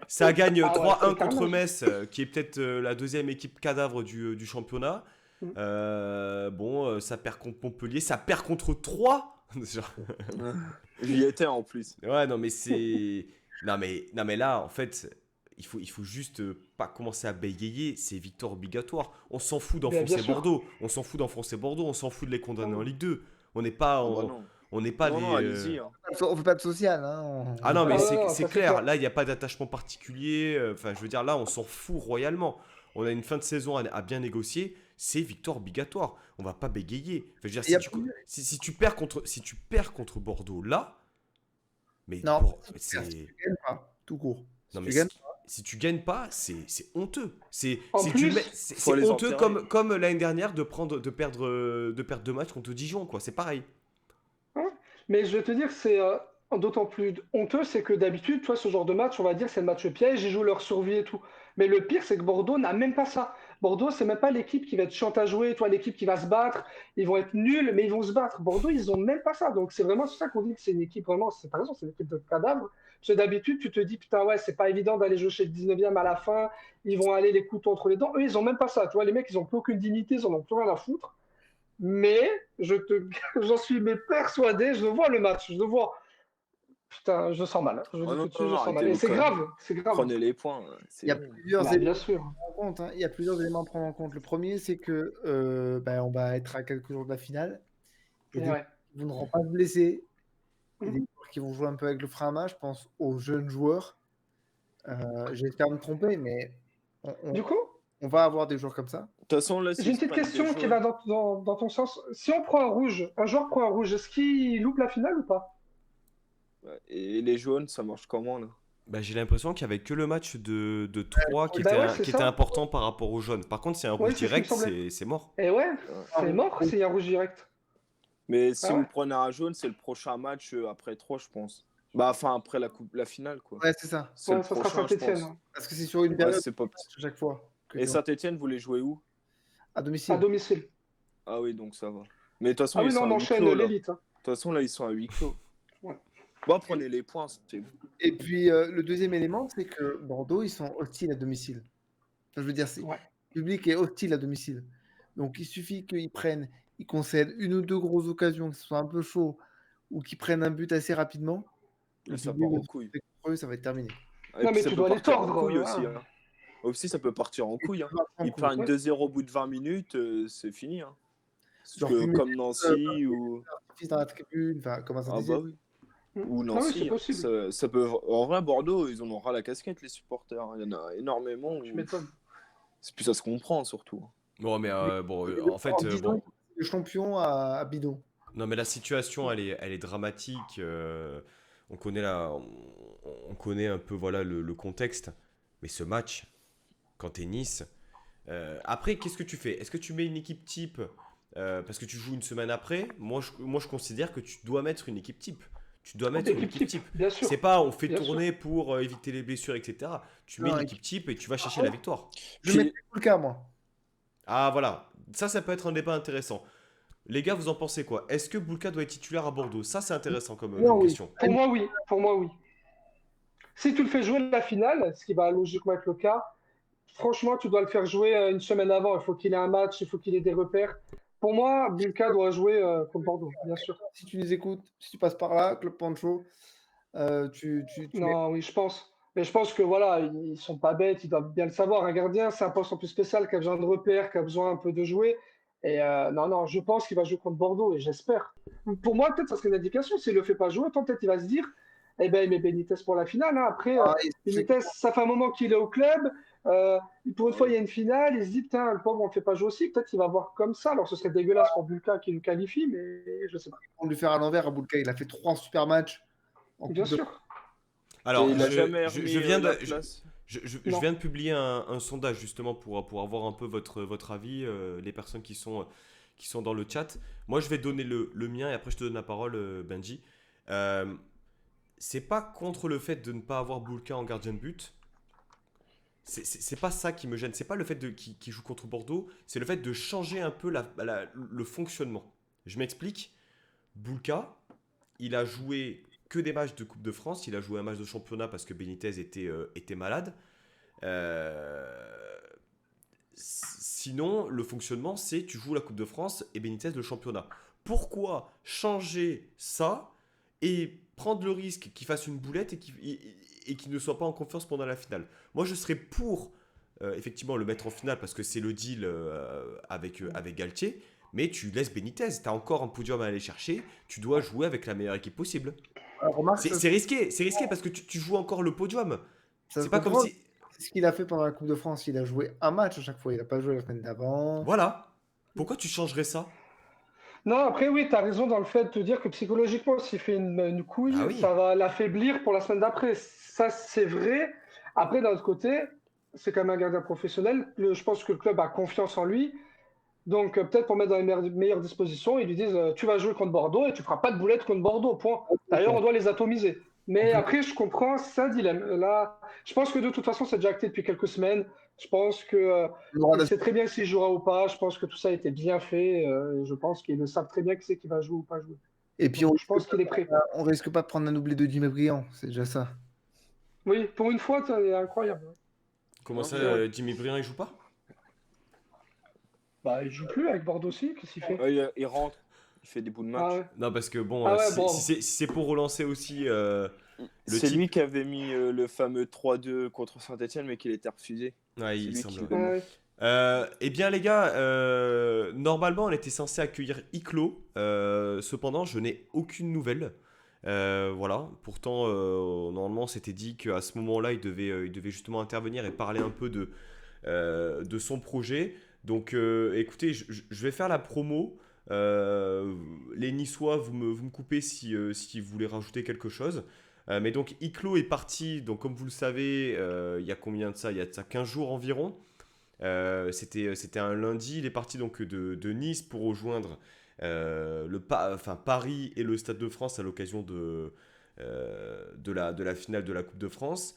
Ça gagne Ah ouais, 3-1 c'est le contre carnage. Metz, qui est peut-être la deuxième équipe cadavre du championnat. Ça perd contre Montpellier, ça perd contre 3. J'y étais en plus. Ouais, non, mais c'est. Non, mais là, en fait, il faut juste pas commencer à bégayer. C'est victoire obligatoire. On s'en fout Bien d'enfoncer sûr. Bordeaux. On s'en fout d'enfoncer Bordeaux. On s'en fout de les condamner en Ligue 2. On n'est pas, Ah bah non. on n'est pas Non, des. non, allez-y. Hein. On fait pas de social. Hein. Ah non, mais Ah c'est non, c'est ça, c'est clair. clair. Là, il n'y a pas d'attachement particulier. Enfin, je veux dire, là, on s'en fout royalement. On a une fin de saison à bien négocier. C'est victoire obligatoire. On va pas bégayer. Enfin, je veux dire, Il y a si tu perds contre Bordeaux là, mais Non, c'est. tu gagnes pas, tout court. Non, Si mais tu gagnes, si tu gagnes pas, c'est honteux. C'est En c'est plus, c'est les honteux enterrer. comme l'année dernière de perdre 2 matchs contre Dijon, quoi. C'est pareil. Hein. Mais je vais te dire, c'est d'autant plus honteux, c'est que d'habitude, toi, ce genre de match, on va dire, c'est le match piège, ils jouent leur survie et tout. Mais le pire, c'est que Bordeaux n'a même pas ça. Bordeaux, c'est même pas l'équipe qui va être chiante à jouer, toi, l'équipe qui va se battre. Ils vont être nuls, mais ils vont se battre. Bordeaux, ils ont même pas ça. Donc, c'est vraiment ça qu'on dit que c'est une équipe vraiment, c'est pas raison, c'est une équipe de cadavres. Parce que d'habitude, tu te dis, putain, ouais, c'est pas évident d'aller jouer chez le 19e à la fin. Ils vont aller les couteaux entre les dents. Eux, ils ont même pas ça. Tu vois, les mecs, ils ont plus aucune dignité, ils en ont plus rien à foutre. Mais j'en suis mais persuadé, je le vois le match, je le vois. Putain, je sens mal. Je Oh dis non, tout de suite, non, je non, sens mal. arrêtez Et vos c'est conneries. grave, c'est grave. Prenez les points. il y a C'est bon. plusieurs Bah, éléments bien sûr. à prendre en compte. Hein. Il y a plusieurs éléments à prendre en compte. Le premier, c'est que on va être à quelques jours de la finale. Il y a Et des ouais. qui ne voudront pas se blesser. Il y a des Mhm. joueurs qui vont jouer un peu avec le frein à main. Je pense aux jeunes joueurs. J'espère me tromper, mais on, Du coup, on va avoir des joueurs comme ça. De toute façon, là, j'ai s'ils une se petite prennent des question qui jaunes- va dans ton sens. Si on prend un rouge, un joueur prend un rouge, est-ce qu'il loupe la finale ou pas? Ouais, et les jaunes, ça marche comment, là? Bah, j'ai l'impression qu'il n'y avait que le match de 3 qui Bah était, ouais, c'est qui était ça. important par rapport aux jaunes. Par contre, c'est un Ouais, rouge c'est ce qui me direct, semblait. c'est mort. Et ouais, Ouais. c'est mort s'il y a un rouge direct. Mais si Ah vous ouais. prenez un jaune, c'est le prochain match après 3, je pense. Bah, enfin, après la finale, quoi. Ouais, c'est ça. C'est Ouais, le ça sera prochain, je Saint-Etienne. pense. Parce que c'est sur une Ouais, période c'est pas... à chaque fois. Et Saint-Etienne, vous les jouez où? À À domicile. domicile. Ah oui, donc ça va. Mais de toute façon, Ah oui, ils non, sont on à huis enchaîne clos, là. De l'élite. Hein. toute façon, là, ils sont à huis clos. Ouais. Bon, prenez les points, c'est bon. Et puis, le deuxième élément, c'est que Bordeaux, ils sont hostiles à domicile. Enfin, je veux dire, Ouais. le public est hostile à domicile. Donc, il suffit ils concèdent une ou deux grosses occasions, que ce soit un peu chaud, ou qu'ils prennent un but assez rapidement. Et Le ça public part en va couille. se contre eux, ça va être terminé. Et Non, puis mais ça tu peut dois les partir en tordre. couille aussi. Hein. Hein. Aussi, ça peut partir en couille. Hein. En Ils couille. prennent Ouais. 2-0 au bout de 20 minutes, c'est fini. Hein. Parce Genre, que fumer comme Nancy ou... fils dans la tribune, enfin, comment ça Ah disait. bah oui. Ou Ah oui, Nancy. c'est Hein. possible. Ça peut... En vrai, Bordeaux, ils en auront ras la casquette, les supporters. Hein. Il y en a énormément. Tu Où... m'étonnes. Puis ça se comprend, surtout. Bon, mais en fait, Dijon, bon. le champion à bidon. Non, mais la situation, elle est dramatique. On connaît on connaît un peu voilà le contexte. Mais ce match, quand t'es Nice, après, qu'est-ce que tu fais? Est-ce que tu mets une équipe type parce que tu joues une semaine après? Moi, je considère que tu dois mettre une équipe type. Tu dois mettre une équipe type. Bien sûr. C'est pas on fait Bien tourner pour éviter les blessures, etc. Tu mets Non, une équipe type et tu vas chercher la victoire. Je Puis- mets le cas, moi. Ah voilà, ça peut être un débat intéressant. Les gars, vous en pensez quoi? Est-ce que Boulka doit être titulaire à Bordeaux? Ça, c'est intéressant comme Non, oui. question. Pour moi, oui. Pour moi, oui. Si tu le fais jouer la finale, ce qui va logiquement être le cas, franchement, tu dois le faire jouer une semaine avant. Il faut qu'il ait un match, il faut qu'il ait des repères. Pour moi, Bulka doit jouer contre Bordeaux, bien sûr. Si tu nous écoutes, si tu passes par là, Club Pancho, tu mets- Non, oui, je pense. Mais je pense que voilà, ils sont pas bêtes, ils doivent bien le savoir. Un gardien, c'est un poste un peu spécial qui a besoin de repères, qui a besoin un peu de jouer. Et non, je pense qu'il va jouer contre Bordeaux et j'espère. Pour moi, peut-être ça serait une indication. S'il le fait pas jouer, peut-être il va se dire, eh ben, il met Benitez pour la finale. Hein. Après, Ah, Benitez, ça fait un moment qu'il est au club. Pour une fois, il y a une finale. Il se dit, putain, le pauvre, on le fait pas jouer aussi. Peut-être qu'il va voir comme ça. Alors, ce serait dégueulasse pour Bulka qui nous qualifie, mais je sais pas. on lui faire à l'envers à Boulka. Il a fait 3 super matchs. En Bien Coupe de- sûr. Alors, Et il a je, jamais je- remis je viens la de, place. je Non. viens de publier un sondage justement pour avoir un peu votre avis, les personnes qui sont dans le chat. Moi, je vais donner le mien et après, je te donne la parole, Benji. C'est pas contre le fait de ne pas avoir Boulka en gardien de but. C'est pas ça qui me gêne. C'est pas le fait qu'il joue contre Bordeaux. C'est le fait de changer un peu le fonctionnement. Je m'explique. Boulka, il a joué que des matchs de Coupe de France. Il a joué un match de championnat parce que Benitez était malade. Sinon, le fonctionnement, c'est tu joues la Coupe de France et Benitez le championnat. Pourquoi changer ça et prendre le risque qu'il fasse une boulette et qu'il ne soit pas en confiance pendant la finale? Moi, je serais pour effectivement le mettre en finale parce que c'est le deal avec Galtier. Mais tu laisses Benitez, tu as encore un podium à aller chercher, tu dois jouer avec la meilleure équipe possible. Remarque, C'est risqué parce que tu joues encore le podium. ça C'est se pas comme comprend. si... C'est ce qu'il a fait pendant la Coupe de France. Il a joué un match à chaque fois. Il n'a pas joué la semaine d'avant. Voilà. Pourquoi tu changerais ça? Non, après, oui, tu as raison dans le fait de te dire que psychologiquement, s'il fait une couille, Ah oui. ça va l'affaiblir pour la semaine d'après. Ça, c'est vrai. Après, d'un autre côté, c'est quand même un gardien professionnel. Je pense que le club a confiance en lui. Donc, peut-être pour mettre dans les meilleures dispositions, ils lui disent tu vas jouer contre Bordeaux et tu feras pas de boulette contre Bordeaux, point. D'ailleurs, on doit les atomiser. Mais après, je comprends, c'est un dilemme. Là, je pense que de toute façon, c'est déjà acté depuis quelques semaines. Je pense que il sait très bien s'il jouera ou pas. Je pense que tout ça a été bien fait. Je pense qu'ils le savent très bien qui c'est qui va jouer ou pas jouer. Et puis, Donc, je pense qu'il est prêt. on risque pas de prendre un oublié de Jimmy Briand. C'est déjà ça. Oui, pour une fois, c'est incroyable. Comment ça, Jimmy Briand, il joue pas? Bah, il joue plus avec Bordeaux aussi. Qu'est-ce qu'il fait? Il rentre, il fait des bouts de match. Ah ouais. Non, parce que bon, Ah ouais, bon. si c'est pour relancer aussi C'est type- lui qui avait mis le fameux 3-2 contre Saint-Etienne, mais qu'il était refusé. Ouais, il lui semble. qui- Ah ouais. Eh bien les gars, normalement on était censé accueillir Iclo, cependant je n'ai aucune nouvelle. Voilà, pourtant normalement c'était dit qu'à ce moment-là il devait justement intervenir et parler un peu de son projet. Donc écoutez, je vais faire la promo. Les Niçois, vous me coupez si vous voulez rajouter quelque chose. Mais donc Iclo est parti, donc comme vous le savez, il y a combien de ça? Il y a de ça 15 jours environ. C'était un lundi, il est parti donc de Nice pour rejoindre Paris et le Stade de France à l'occasion de la finale de la Coupe de France.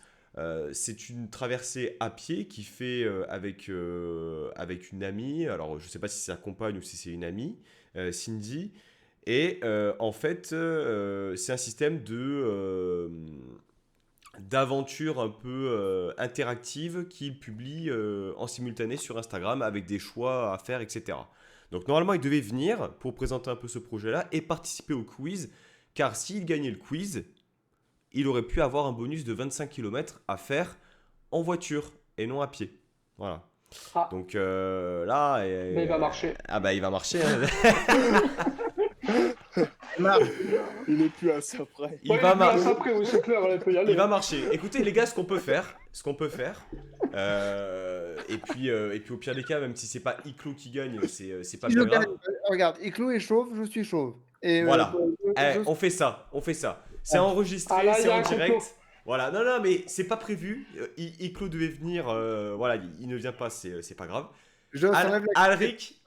C'est une traversée à pied qu'il fait avec une amie. Alors je ne sais pas si c'est sa compagne ou si c'est une amie, Cindy. Et en fait, c'est un système d'aventure un peu interactive qu'il publie en simultané sur Instagram avec des choix à faire, etc. Donc normalement, il devait venir pour présenter un peu ce projet-là et participer au quiz, car s'il gagnait le quiz, il aurait pu avoir un bonus de 25 km à faire en voiture et non à pied. Voilà. Ah. Donc là... Mais il va marcher. Ah bah il va marcher. Hein. Il est plus à ça près. Il va marcher. Après, oui, c'est clair, il peut y aller. Il va marcher. Écoutez les gars, ce qu'on peut faire, et puis au pire des cas, même si c'est pas Iclo qui gagne, c'est pas Si bien je gagne, grave. regarde, Iclo est chauve, je suis chauve. Et, Voilà. je- On fait ça. C'est enregistré, Ah là, il c'est y a en un direct. complot. Voilà, non, mais c'est pas prévu. Iclo devait venir, voilà, il ne vient pas, c'est pas grave. je s'enlève la- Alric,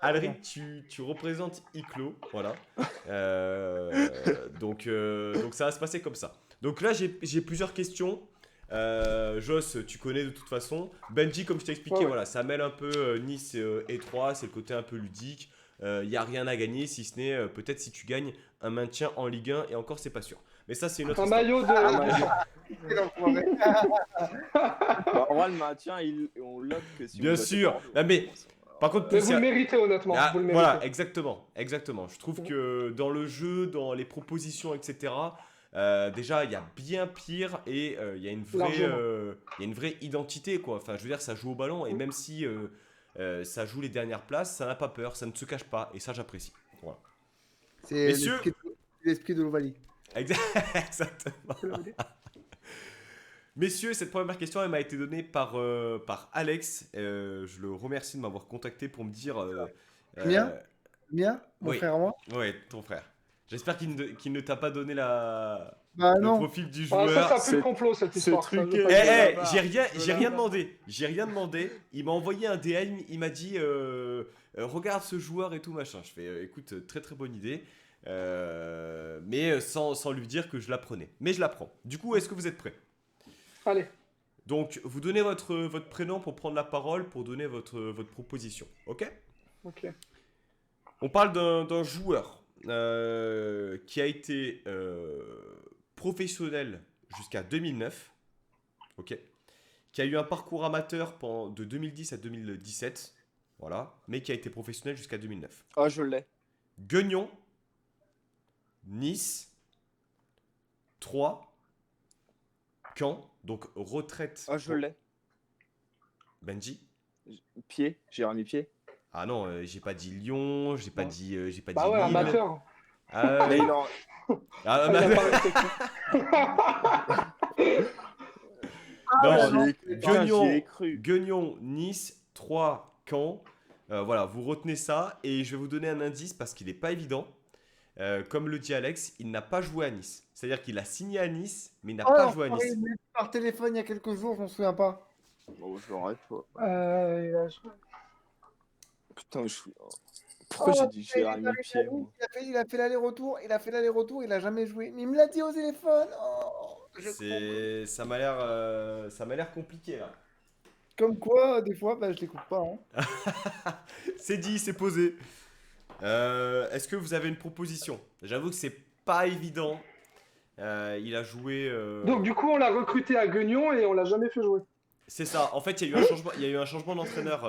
tu représentes Iclo, voilà. Donc ça va se passer comme ça. Donc là, j'ai plusieurs questions. Joss, tu connais de toute façon. Benji, comme je t'ai expliqué, Ouais. voilà, ça mêle un peu Nice et 3, c'est le côté un peu ludique. Il n'y a rien à gagner, si ce n'est peut-être si tu gagnes un maintien en Ligue 1, et encore, c'est pas sûr. Mais ça, c'est une autre Un histoire. maillot de. Bah, on va le maintien, on lock que si Bien on bat sûr. Bordeaux. Ah, mais par contre, Mais pour vous le méritez, honnêtement. Ah, Vous le méritez. voilà, exactement. Je trouve que dans le jeu, dans les propositions, etc., déjà, il y a bien pire et il y a une vraie identité, quoi. Enfin, je veux dire, ça joue au ballon et même si ça joue les dernières places, ça n'a pas peur, ça ne se cache pas et ça, j'apprécie. Voilà. C'est Messieurs. l'esprit de l'Ovalie. Exactement. Messieurs, cette première question, elle m'a été donnée par Alex. Je le remercie de m'avoir contacté pour me dire... Bien mon Oui. frère à moi. Ouais, ton frère. J'espère qu'il ne t'a pas donné le Non. profil du Ah, joueur. ça pue le complot, cette histoire. ça, truqué. je veux Eh, pas dire. j'ai rien demandé. J'ai rien demandé. Il m'a envoyé un DM. Il m'a dit regarde ce joueur et tout machin. Je fais écoute, très très bonne idée. Mais sans lui dire que je la prenais. Mais je la prends. Du coup, est-ce que vous êtes prêts? Allez. Donc, vous donnez votre prénom pour prendre la parole, pour donner votre proposition. Ok? Ok. On parle d'un joueur. qui a été professionnel jusqu'à 2009, ok, qui a eu un parcours amateur de 2010 à 2017, voilà, mais qui a été professionnel jusqu'à 2009. Ah, je l'ai. Guignon, Nice, Troyes, Caen, donc retraite. Ah, je l'ai. Benji. Pied, Jérémy Pied. Ah non, j'ai pas dit Lyon, j'ai pas Ouais. dit Bah ouais, Lille. amateur. Ah, Mais ouais. il en- Ah, Il mais- a pas respecté. non, j'y ai- putain, j'y ai cru. Guignon, Nice, Troyes, Caen. Voilà, vous retenez ça et je vais vous donner un indice parce qu'il n'est pas évident. Comme le dit Alex, il n'a pas joué à Nice. C'est-à-dire qu'il a signé à Nice, mais il n'a pas joué à Nice. Il m'a dit par téléphone il y a quelques jours, je m'en souviens pas. Bon, je l'aurais pas. Il a joué. Putain, je suis. Pourquoi j'ai dit Jérémy Pied, moi? Il a fait l'aller-retour, il a jamais joué. Mais il me l'a dit au téléphone. Oh, Ça m'a l'air compliqué là. Comme quoi, des fois, bah, je l'écoute pas. Hein. C'est dit, c'est posé. Est-ce que vous avez une proposition? J'avoue que c'est pas évident. Il a joué. Donc du coup, on l'a recruté à Guignon et on l'a jamais fait jouer. C'est ça. En fait, il y a eu un changement d'entraîneur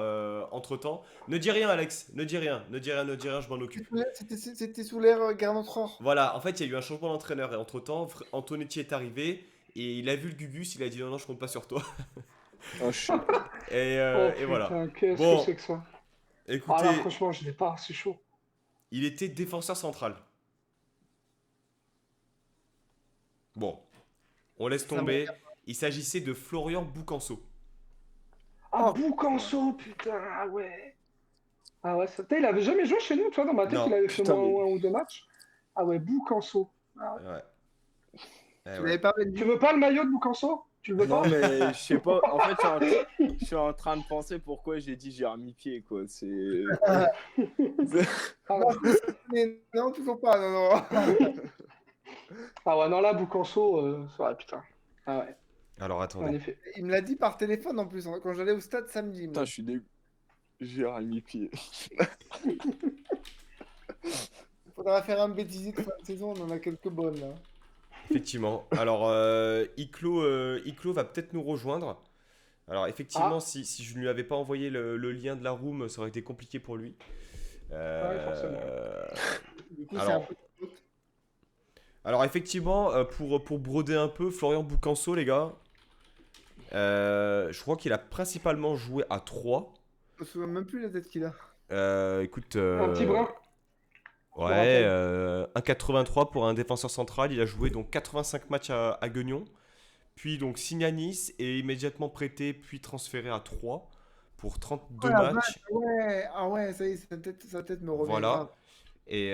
entre temps. Ne dis rien, Alex. Ne dis rien. Je m'en occupe. C'était sous l'ère Garnotror. Voilà. En fait, il y a eu un changement d'entraîneur et entre temps, Antonetti est arrivé et il a vu le Gugus. Il a dit non, je compte pas sur toi. Oh, je suis- Et, Oh, et voilà. putain, qu'est-ce Bon. que c'est que ça? Ah là, Écoutez, franchement, je l'ai pas, c'est chaud. il était défenseur central. Bon, on laisse Ça tomber. Il s'agissait de Florian Boucanceau. Ah, Oh, Boucanceau, putain, ah ouais. Ah ouais, putain, il avait jamais joué chez nous, tu vois, dans ma tête, Non, il avait fait putain, moins mais- un ou deux matchs. Ah ouais, Boucanceau. Ouais. Eh Tu ouais. l'avais pas Tu Benji. veux pas le maillot de Boucanceau? Tu le veux Non, pas? mais je sais pas. En fait, je suis en train de penser pourquoi j'ai dit Jérémy Pied, quoi. C'est. Ah, Mais non, toujours pas. Non, non. ah ouais, non, là, Boucanceau, ouais, putain. Ah ouais, Alors en attendez. effet. Il me l'a dit par téléphone en plus, hein, quand j'allais au stade samedi. moi. Putain, je suis dégoûté. Jérémy Pied. Faudra faire un bêtisier de fin de saison, on en a quelques bonnes là. Effectivement. Alors, Iclo va peut-être nous rejoindre. Alors, effectivement, si je ne lui avais pas envoyé le lien de la room, ça aurait été compliqué pour lui. Ouais, forcément. Du coup, c'est Alors, un peu. alors, effectivement, pour broder un peu, Florian Boucanceau, les gars, je crois qu'il a principalement joué à 3. Je me souviens même plus la tête qu'il a. Écoute, Un petit brin. ouais, 1,83 pour un défenseur central. Il a joué donc 85 matchs à Guignon, puis donc signé à Nice et immédiatement prêté, puis transféré à 3 pour 32 Oh la matchs. Ouais, ah ouais, ça y est, sa tête me revient. Voilà. grave. Et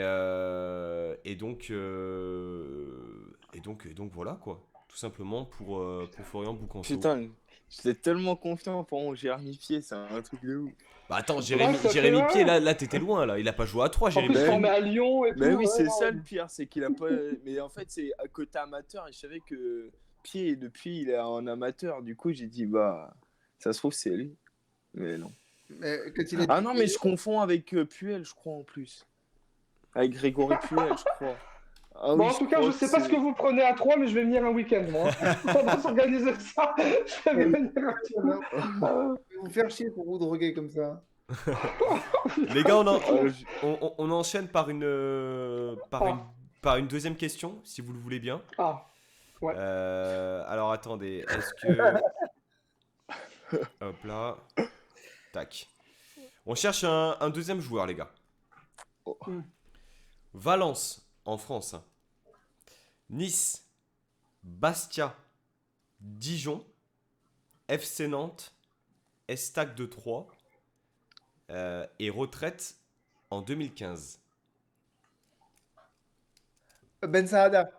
donc voilà quoi. Tout simplement pour Florian Boucanceau. Putain, j'étais tellement confiant pour mon Jérémy Pied, c'est un truc de ouf. Bah attends, Ouais, ça fait Jérémy mal. Pied, là t'étais loin là. Il a pas joué à 3, En Jérémy plus, Pied. formé à Lyon et tout. Mais oui, ouais, c'est non, ça le pire, c'est qu'il a pas. Mais en fait, c'est à côté amateur et je savais que Pied, depuis, il est en amateur. Du coup, j'ai dit, bah, ça se trouve, c'est lui. Mais non. Mais quand il est... Ah non, mais je confonds avec Puel, je crois, en plus. Avec Grégory Puel, je crois. Ah Bon, oui, en tout cas, crois je sais pas c'est- ce que vous prenez à 3, mais je vais venir un week-end, moi. On va s'organiser ça. Je vais venir un petit peu. Je vais vous faire chier pour vous droguer comme ça. Les gars, Ah, je- on enchaîne par une deuxième question, si vous le voulez bien. Ah, ouais. Alors attendez, est-ce que... Hop là. Tac. On cherche un deuxième joueur, les gars. Oh. Valence, en France. Nice, Bastia, Dijon, FC Nantes, Estac de Troyes et retraite en 2015. Ben Saada.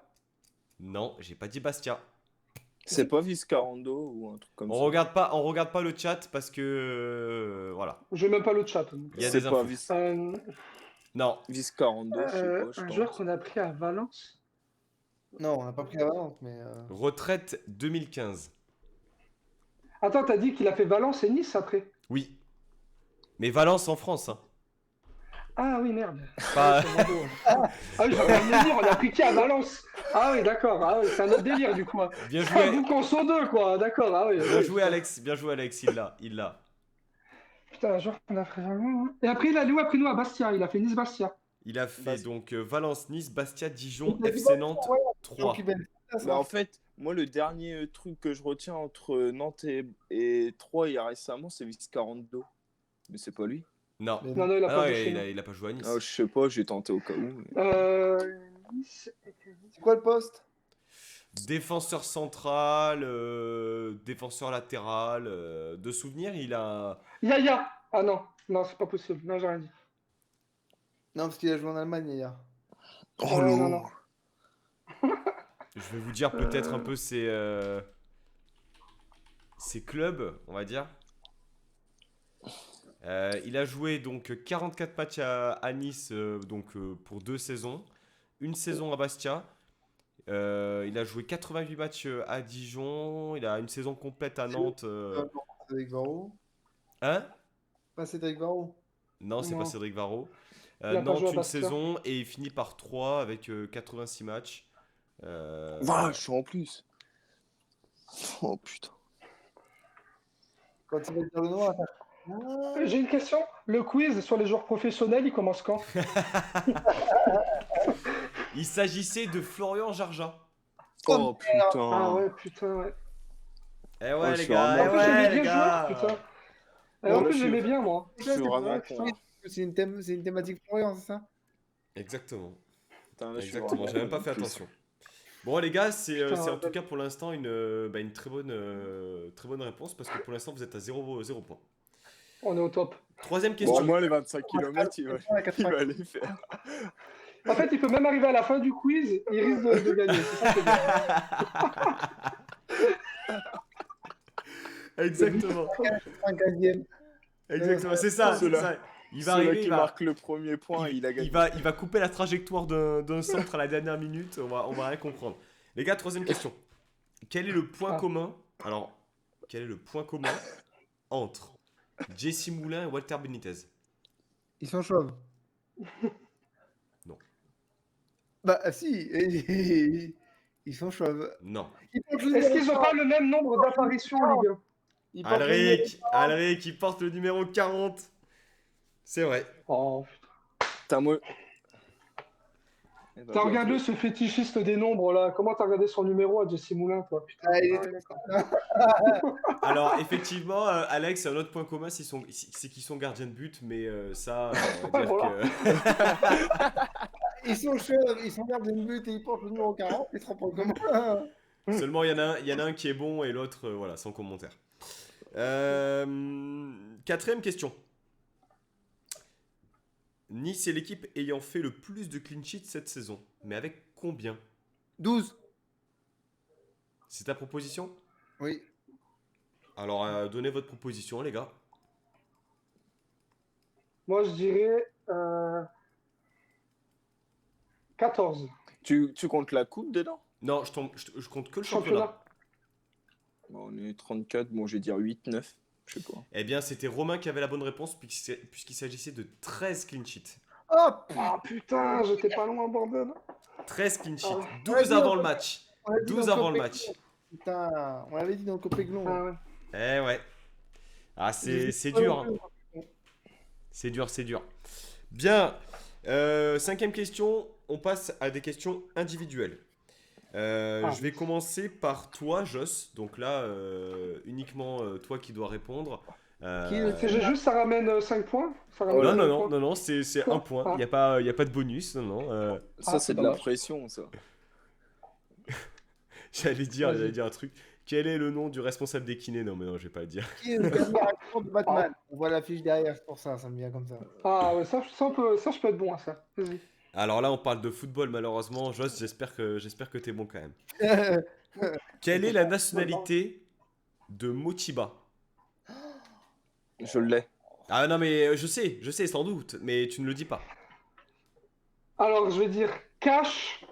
Non, j'ai pas dit Bastia. C'est pas Viscarando ou un truc comme On ça. regarde pas le chat parce que voilà. Je n'ai même pas le chat. Il y a C'est des pas infos. Non, Viscarando, je sais pas, je Un pense. joueur qu'on a pris à Valence. Non, on n'a pas pris la Valence, mais. retraite 2015. Attends, t'as dit qu'il a fait Valence et Nice après. Oui. Mais Valence en France, hein. Ah oui, merde. Pas- C'est Bordeaux. Ah oui, j'aurais envie de dire, on a pris qui à Valence? Ah oui, d'accord. Ah oui, c'est un autre délire du coup. Hein. Bien Ah, joué, vous qu'on sont deux, quoi. D'accord. Ah oui. bien oui, joué putain. Alex, bien joué Alex, il l'a. Putain, un joueur qu'on a fait vraiment. Hein. Et après, il a allé où après nous à Bastia? Il a fait Nice-Bastia. Il a fait Bas- donc Valence, Nice, Bastia, Dijon, Il a dit FC pas, Nantes ouais, 3. qui belle. Bah, en fait, moi, le dernier truc que je retiens entre Nantes et Troyes il y a récemment, c'est Viscarando. Mais c'est pas lui. Non. Mais Non, non, il a Ah pas non, de chez il a pas joué à Nice. Ah, je sais pas, j'ai tenté au cas où. mais- Nice. C'est quoi le poste? Défenseur central, défenseur latéral, de souvenir, il a... Yaya. Ah non, non, c'est pas possible. Non, j'ai rien dit. Non, parce qu'il a joué en Allemagne hier. Oh non, là. non. Je vais vous dire peut-être un peu ses clubs, on va dire. Il a joué donc 44 matchs à Nice pour 2 saisons, une saison à Bastia. Il a joué 88 matchs à Dijon. Il a une saison complète à Nantes. Cédric Varro. Hein? Pas Cédric Varro. Non, c'est Non. pas Cédric Varro. Il a pas Nantes joué à une Bastia. saison et il finit par 3 avec 86 matchs. Vache, en plus. Oh putain. Quand il va dire le nom, attends. Ah, J'ai une question. Le quiz sur les joueurs professionnels, il commence quand? Il s'agissait de Florian Jarja. Oh putain. Ah ouais, putain, ouais. Eh Oh, ouais, je les suis gars, vraiment- eh En plus, ouais, j'aimais les bien le joueur, gars. putain. Et Ouais, en là, plus, je suis- j'aimais bien, moi. Je suis vraiment c'est con. c'est une thématique Florian, c'est ça? Exactement, Putain, là, je suis exactement. vraiment J'ai même con, pas fait en plus. attention. Bon les gars, c'est Putain, en tout cas pour l'instant une très bonne réponse parce que pour l'instant vous êtes à 0 points. On est au top. Troisième Bon, question. moi, les 25 km, il va les faire. En fait, il peut même arriver à la fin du quiz, il risque de gagner. C'est ça qui est bien. Exactement. 95e. Exactement, c'est ça, c'est Celui-là- ça. Il va Celui arriver, qui il va, marque le premier point, il a gagné. il va couper la trajectoire d'un centre à la dernière minute, on va rien comprendre. Les gars, troisième question. Quel est le point Ah. commun Alors, quel est le point commun entre Jesse Moulin et Walter Benitez? Ils sont chauves. Non. Bah, si. Ils sont chauves. Non. Est-ce qu'ils n'ont pas le même nombre d'apparitions en Ligue 1? Ils portent le Alric, il porte le numéro 40. C'est vrai. Oh, Putain, moi. t'as regardé ce fétichiste des nombres là? Comment t'as regardé son numéro à Jesse Moulin, toi? Putain. Ah, il est- Ah, ouais, d'accord. Alors, effectivement, Alex, un autre point commun, c'est qu'ils sont gardiens de but, mais ça, on va dire Voilà. Ils sont chauves, ils sont gardiens de but et ils portent le numéro 40. Ils se rendent pas comment? que seulement il y en a un qui est bon et l'autre, voilà, sans commentaire. Quatrième question. Nice est l'équipe ayant fait le plus de clean sheets cette saison, mais avec combien? 12. C'est ta proposition? Oui. Alors, donnez votre proposition, les gars. Moi, je dirais 14. Tu comptes la coupe dedans? Non, je compte que le championnat. Championnat. Bon, on est 34, bon, je vais dire 8, 9. Je sais pas. Eh bien, c'était Romain qui avait la bonne réponse puisqu'il s'agissait de 13 clean sheets. Hop. Ah putain, j'étais pas loin, bordel. 13 clean sheets. Ah. 12 avant le match. On l'a dit 12 dans avant le Copé match. Glon. Putain, on l'avait dit dans le Copé Glon. Ah ouais. Eh ouais. Ah, c'est dur. Hein. C'est dur, c'est dur. Bien. Cinquième question. On passe à des questions individuelles. Je vais commencer par toi, Joss. Donc là, uniquement toi qui dois répondre. C'est juste, ça ramène 5 points? Ça ramène Non, 5 non, non, points. non, non, c'est un point. Il n'y a pas de bonus. Non, non. Ça, Ah, c'est de dommage. la pression, ça. J'allais Vas-y. dire un truc. Quel est le nom du responsable des kinés? Non, mais non, je vais pas le dire. Qui est le dernier acteur de Batman? On voit l'affiche derrière, c'est pour ça, ça me vient comme ça. Ah ouais, ça, je peux être bon à ça. Vas-y. Alors là, on parle de football, malheureusement. Joss, j'espère que t'es bon quand même. Quelle est la nationalité de Motiba? Je l'ai. Ah non, mais je sais sans doute, mais tu ne le dis pas. Alors, je vais dire cash.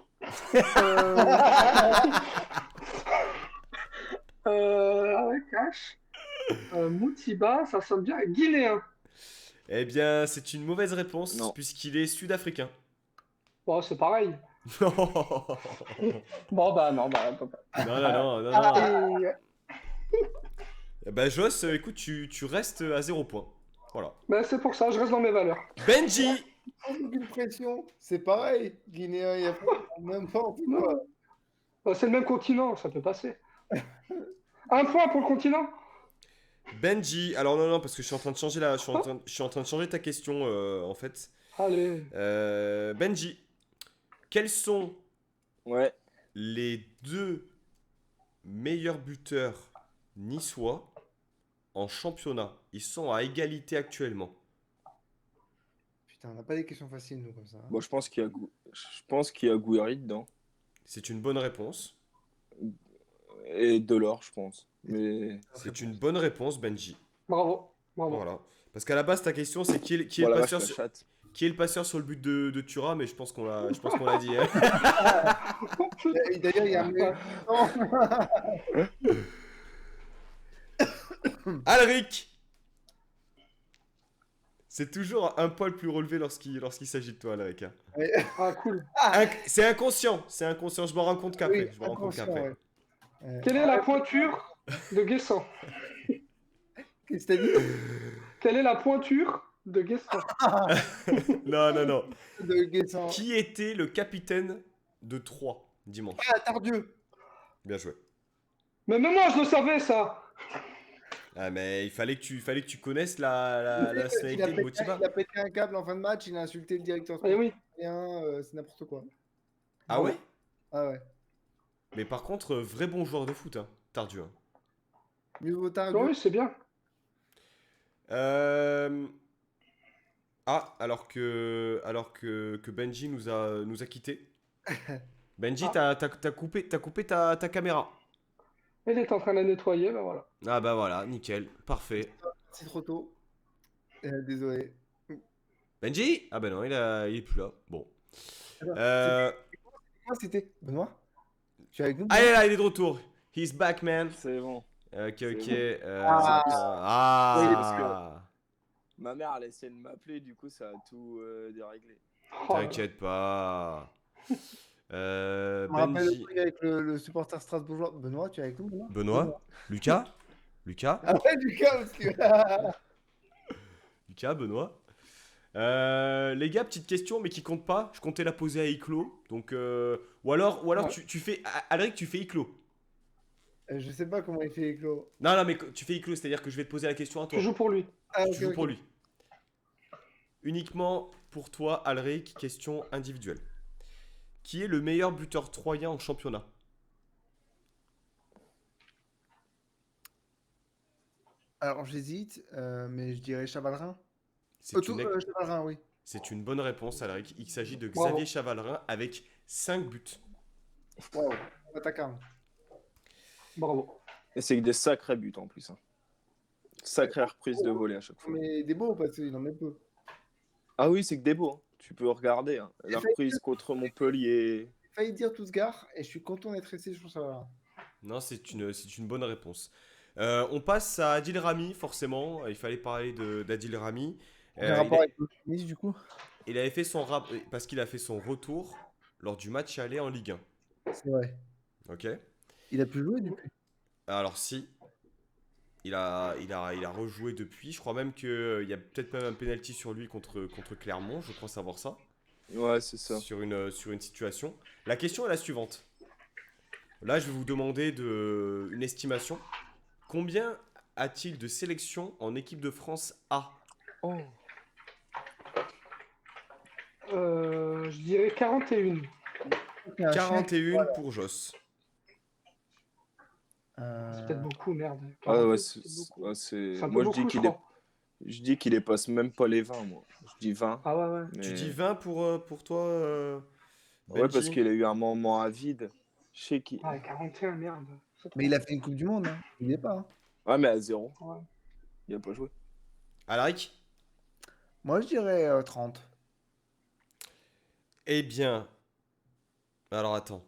Ouais, cash. Moutiba, ça sonne bien. Guinéen. Eh bien, c'est une mauvaise réponse, Non. puisqu'il est sud-africain. Bon, c'est pareil. Non, Bon, bah non, bah. non, non, non, non. Et, Eh ben, Joss, écoute, tu restes à 0 point. Voilà. bah, c'est pour ça, je reste dans mes valeurs. Benji! Aucune pression, c'est pareil. Guinée et Afrique, n'importe quoi. Non. Bah, c'est le même continent, ça peut passer. Un point pour le continent? Benji, alors non, non, parce que je suis en train de changer je suis en train de changer ta question, en fait. Allez. Benji, quels sont Ouais. les 2 meilleurs buteurs niçois en championnat? Ils sont à égalité actuellement. Putain, on n'a pas des questions faciles, nous, comme ça. Bon, je pense qu'il y a Gouiri dedans. C'est une bonne réponse. Et Delors, je pense. Mais C'est une bonne réponse, Benji. Bravo. Bravo. Voilà. Parce qu'à la base, ta question, c'est qui est voilà, le vache, passeur la sur, chatte. qui est le passeur sur le but de Thuram, mais je pense qu'on l'a dit. Hein. Et d'ailleurs, il y a un mec. Alric! C'est toujours un poil plus relevé lorsqu'il s'agit de toi, Alric. Hein. Ah, cool. C'est inconscient, je m'en rends compte qu'après. Oui, je me rends compte inconscient, qu'après. ouais. Quelle est la pointure de Guessant? Qu'est-ce que t'as dit? Quelle est la pointure de Guessant? Non, non, non. De Guessant. Qui était le capitaine de Troyes dimanche? Ah, Tardieu. Bien joué. Mais même moi, je le savais, ça. Ah, mais il fallait que tu connaisses la nationalité de Motiba. Il a pété un câble en fin de match, il a insulté le directeur Eh oui. sportif, c'est n'importe quoi. Ah ouais? Ah ouais. Mais par contre, vrai bon joueur de foot, hein, Tardieu. Hein. Mieux vaut Tardieu. Oui, c'est bien. Ah, alors que Benji nous a quittés. Benji, t'as coupé ta caméra. Il est en train de la nettoyer, ben voilà. Ah bah voilà, nickel, parfait. C'est trop tôt. Désolé. Benji? Ah bah non, il est plus là. Bon. Alors, Euh... Moi, c'était Benoît. Tu es avec nous? Ah, il est de retour. He's back, man. C'est bon. Ok, C'est ok. bon. Ah. Ma mère, elle essaie de m'appeler, du coup, ça a tout déréglé. Oh, T'inquiète pas. Je me rappelle le Benji. truc avec le supporter strasbourgeois. Benoît, tu es avec nous? Benoît? Lucas? Lucas? Ah ouais, Lucas, parce que. Lucas, Benoît. Les gars, petite question, mais qui compte pas. Je comptais la poser à Iclo. Donc, ou alors Ouais. tu fais. Alric, tu fais Iclo. Je sais pas comment il fait éclos. Non, non, mais tu fais Iclo, c'est-à-dire que je vais te poser la question à toi. tu joues pour lui. Ah, Tu ok, joues ok. pour lui. Uniquement pour toi, Alric, question individuelle. Qui est le meilleur buteur troyen en championnat? Alors, j'hésite, mais je dirais Chavalrin. C'est une, Chavalrin, oui. c'est une bonne réponse, Alric. Il s'agit de Bravo. Xavier Chavalrin avec 5 buts. Waouh, attaquant. Bravo. Et c'est que des sacrés buts en plus. Hein. Sacrée reprise de volée à chaque fois. Mais des beaux, parce qu'il en met peu. Ah oui, c'est que des beaux. Hein. Tu peux regarder. Hein. La reprise contre Montpellier. J'ai failli dire Tousgar, et je suis content d'être resté sur Chavalrin. Non, c'est une bonne réponse. On passe à Adil Rami, forcément. Il fallait parler d'Adil Rami. Quel rapport avec le Nice, du coup? Il avait fait parce qu'il a fait son retour lors du match aller en Ligue 1. C'est vrai. Ok. Il a pu jouer depuis. Alors si, il a rejoué depuis. Je crois même qu'il y a peut-être même un penalty sur lui contre Clermont. Je crois savoir ça. Ouais, c'est ça. Sur une situation. La question est la suivante. Là, je vais vous demander une estimation. Combien a-t-il de sélections en équipe de France A? Oh. Je dirais 41. 41 pour Joss. C'est peut-être beaucoup, merde. Ah 42, ouais, c'est beaucoup. ouais, c'est. C'est un peu Moi, beaucoup, je crois. je dis qu'il dépasse même pas les 20, moi. Je dis 20. Ah ouais, ouais. Mais... Tu dis 20 pour toi, Ouais, Benji? parce qu'il a eu un moment à vide. Je sais qui. Ah, 41, merde. Mais il a fait une Coupe du Monde, hein. Il n'y est pas. Hein. Ouais, mais à 0. Ouais. Il a pas joué. Alaric? Moi, je dirais 30. Eh bien. Alors attends.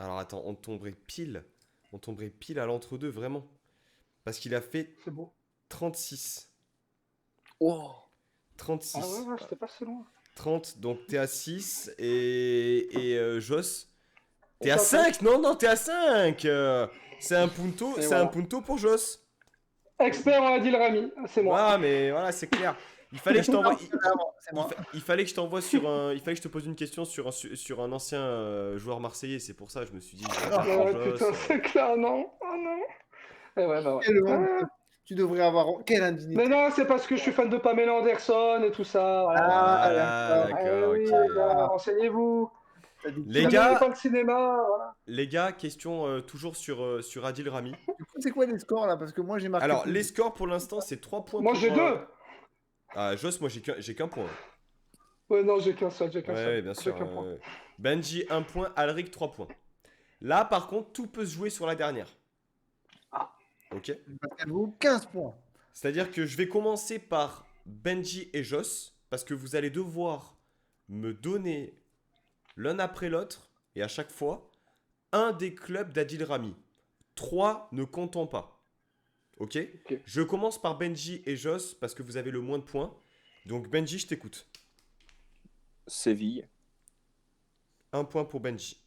On tomberait pile. On tomberait pile à l'entre-deux, vraiment. Parce qu'il a fait C'est beau. 36. Oh. 36. Ah ouais, j'étais pas si loin. 30, donc t'es à 6. Et Joss, t'es On à s'appelle 5. Non, t'es à 5. C'est un punto, Et c'est voilà. un punto pour Joss. Expert en Adil Rami, c'est moi. Ah, mais voilà, c'est clair. Il fallait que je t'envoie. C'est moi. Il fallait que je t'envoie sur un. Il fallait que je te pose une question sur un ancien joueur marseillais. C'est pour ça, je me suis dit. Je vais faire Ouais, pour Joss. putain, c'est clair, non. Oh non. Eh ouais, bah ouais. Quelle honte. Ouais. Tu devrais avoir. Quelle indignité. Mais non, c'est parce que je suis fan de Pamela Anderson et tout ça. Voilà. Ah, d'accord. d'accord, oui, ok. les gars, renseignez-vous. T'as dit- Les Vous gars- n'aimez pas le cinéma, voilà. Les gars, question toujours sur Adil Rami. Du coup, c'est quoi les scores là? Parce que moi j'ai marqué. Alors, plus. les scores pour l'instant, c'est 3 points Moi, pour. j'ai 2. Ah, Joss, moi j'ai qu'un point. Ouais, non, j'ai qu'un seul, j'ai qu'un Ouais, seul. bien J'ai sûr. qu'un point. Benji, 1 point. Alric, 3 points. Là, par contre, tout peut se jouer sur la dernière. Ah. Ok. Parce qu'elle vaut 15 points. C'est-à-dire que je vais commencer par Benji et Joss, parce que vous allez devoir me donner l'un après l'autre, et à chaque fois, un des clubs d'Adil Rami. 3 ne comptant pas. Ok. Ok. Je commence par Benji et Joss, parce que vous avez le moins de points. Donc Benji, je t'écoute. Séville. 1 point pour Benji.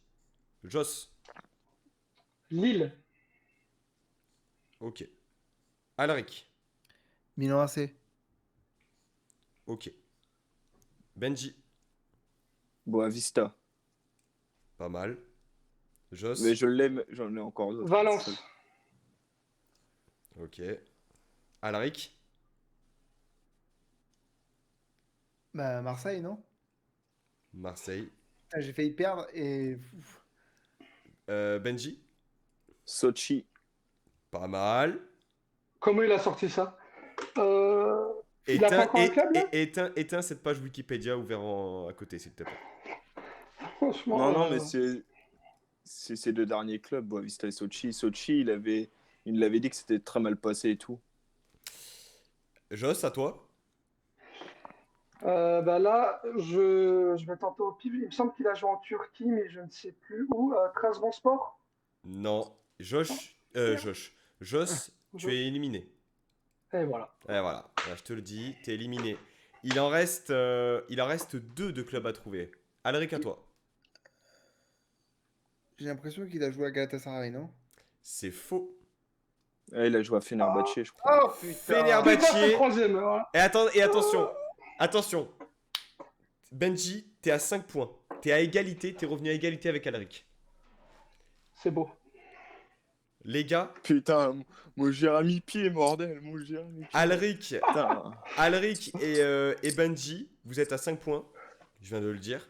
Joss. Lille. Ok. Alric. Milan AC. Ok. Benji. Boavista. Pas mal. Joss. Mais je l'aime, j'en ai encore d'autres. Valence. Ok. Alric. Bah, Marseille, non? Marseille. Ah, j'ai failli perdre et. Benji. Sochi. Pas mal. Comment il a sorti ça Il a pas encore un club, là Éteins cette page Wikipédia ouverte à côté, s'il te plaît. Franchement. Non, non, mais c'est ces deux derniers clubs, Boavista et Sochi. Sochi, il l'avait dit que c'était très mal passé et tout. Joss, à toi. Bah là, je vais tenter au pif. Il me semble qu'il a joué en Turquie, mais je ne sais plus où. Trabzonspor. Non. Joss, tu es éliminé. Et voilà. Et voilà. Là, je te le dis, t'es éliminé. Il en reste 2 de clubs à trouver. Alric, à toi. J'ai l'impression qu'il a joué à Galatasaray, non? C'est faux. Ah, il a joué à Fenerbahçe, je crois. Oh putain! Fenerbahçe. Putain, c'est le troisième. Voilà. Et attention. Attention. Benji, t'es à 5 points. T'es à égalité, t'es revenu à égalité avec Alric. C'est beau. Les gars, Putain, mon Jérémy Pied, bordel, mon Jérémy Pied. Alric, Putain. Alric et Benji, vous êtes à 5 points. Je viens de le dire.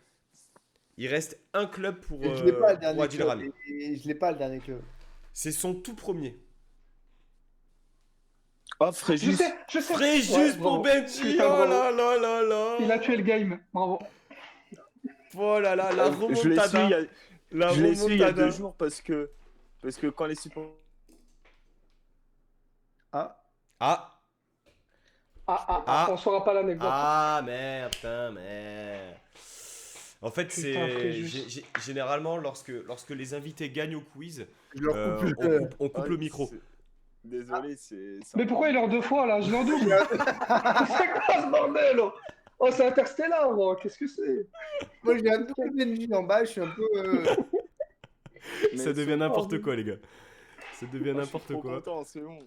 Il reste un club pour, Et je l'ai pas le pour dernier Adil club. Rami. Et je l'ai pas le dernier club. C'est son tout premier. Ah, Je Fréjus. sais, je sais. Fréjus Ouais, pour bravo. Benji. Putain, Oh bravo. là là là là. Il a tué le game. Bravo. Oh là là, la Je l'ai su, remontada. La je l'ai su il y a 2 remontada. jours parce que quand les supporters. Ah, Ah, Ah. On saura pas l'anecdote. ah merde, putain, merde. En fait, Putain, c'est Fréjus. généralement lorsque les invités gagnent au quiz, je leur coupe le. on coupe Ah, le micro. Désolé, c'est. Mais pourquoi il est en 2 fois là? Je l'en double. C'est quoi ce bordel? Oh, c'est Interstellar, moi. Qu'est-ce que c'est? Moi, j'ai un peu Benji en bas, je suis un peu. Ça devient n'importe quoi, les gars. Ça devient n'importe Je suis trop quoi. content, c'est bon.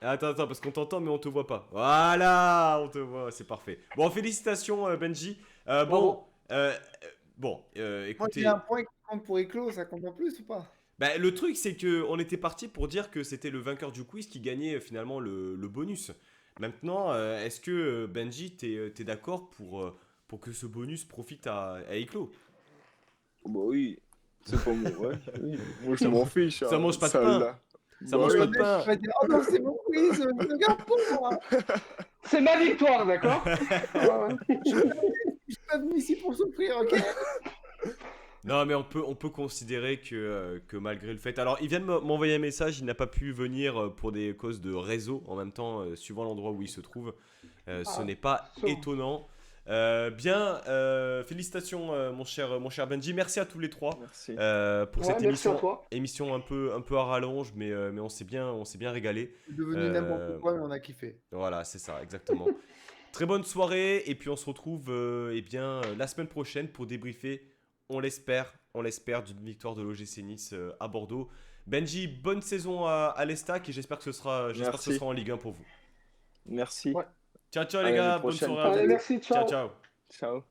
Attends, parce qu'on t'entend, mais on te voit pas. Voilà, on te voit, c'est parfait. Bon, félicitations, Benji. Bravo. Moi, Écoutez, j'ai un point qui compte pour Éclos, ça compte en plus ou pas? bah, le truc, c'est que on était parti pour dire que c'était le vainqueur du quiz qui gagnait finalement le bonus. Maintenant, est-ce que Benji, t'es d'accord pour que ce bonus profite à Éclos? Bah oui, c'est pas mon. Ouais, oui. Moi, je m'en fiche. Ça hein. mange pas de pain. là. Ça Bah mange oui. pas de pain. Je vais dire, oh non, c'est mon quiz, regarde pour moi. C'est ma victoire, d'accord? Je suis pas venu ici pour souffrir, ok? Non, mais on peut considérer que malgré le fait... Alors, il vient de m'envoyer un message, il n'a pas pu venir pour des causes de réseau, en même temps, suivant l'endroit où il se trouve. Ce n'est pas ça. étonnant. Félicitations, mon cher Benji. Merci à tous les trois Merci. pour Ouais, cette merci à émission. toi. Émission un peu à rallonge, mais on s'est bien régalé. C'est devenu n'importe quoi, mais on a kiffé. Voilà, c'est ça, exactement. Très bonne soirée et puis on se retrouve la semaine prochaine pour débriefer, on l'espère, d'une victoire de l'OGC Nice à Bordeaux. Benji, bonne saison à l'Estac et j'espère que ce sera en Ligue 1 pour vous. Merci. Ouais. Ciao, ciao les À l'année gars, bonne prochaine. soirée à Allez, vous. merci, ciao. Ciao. Ciao.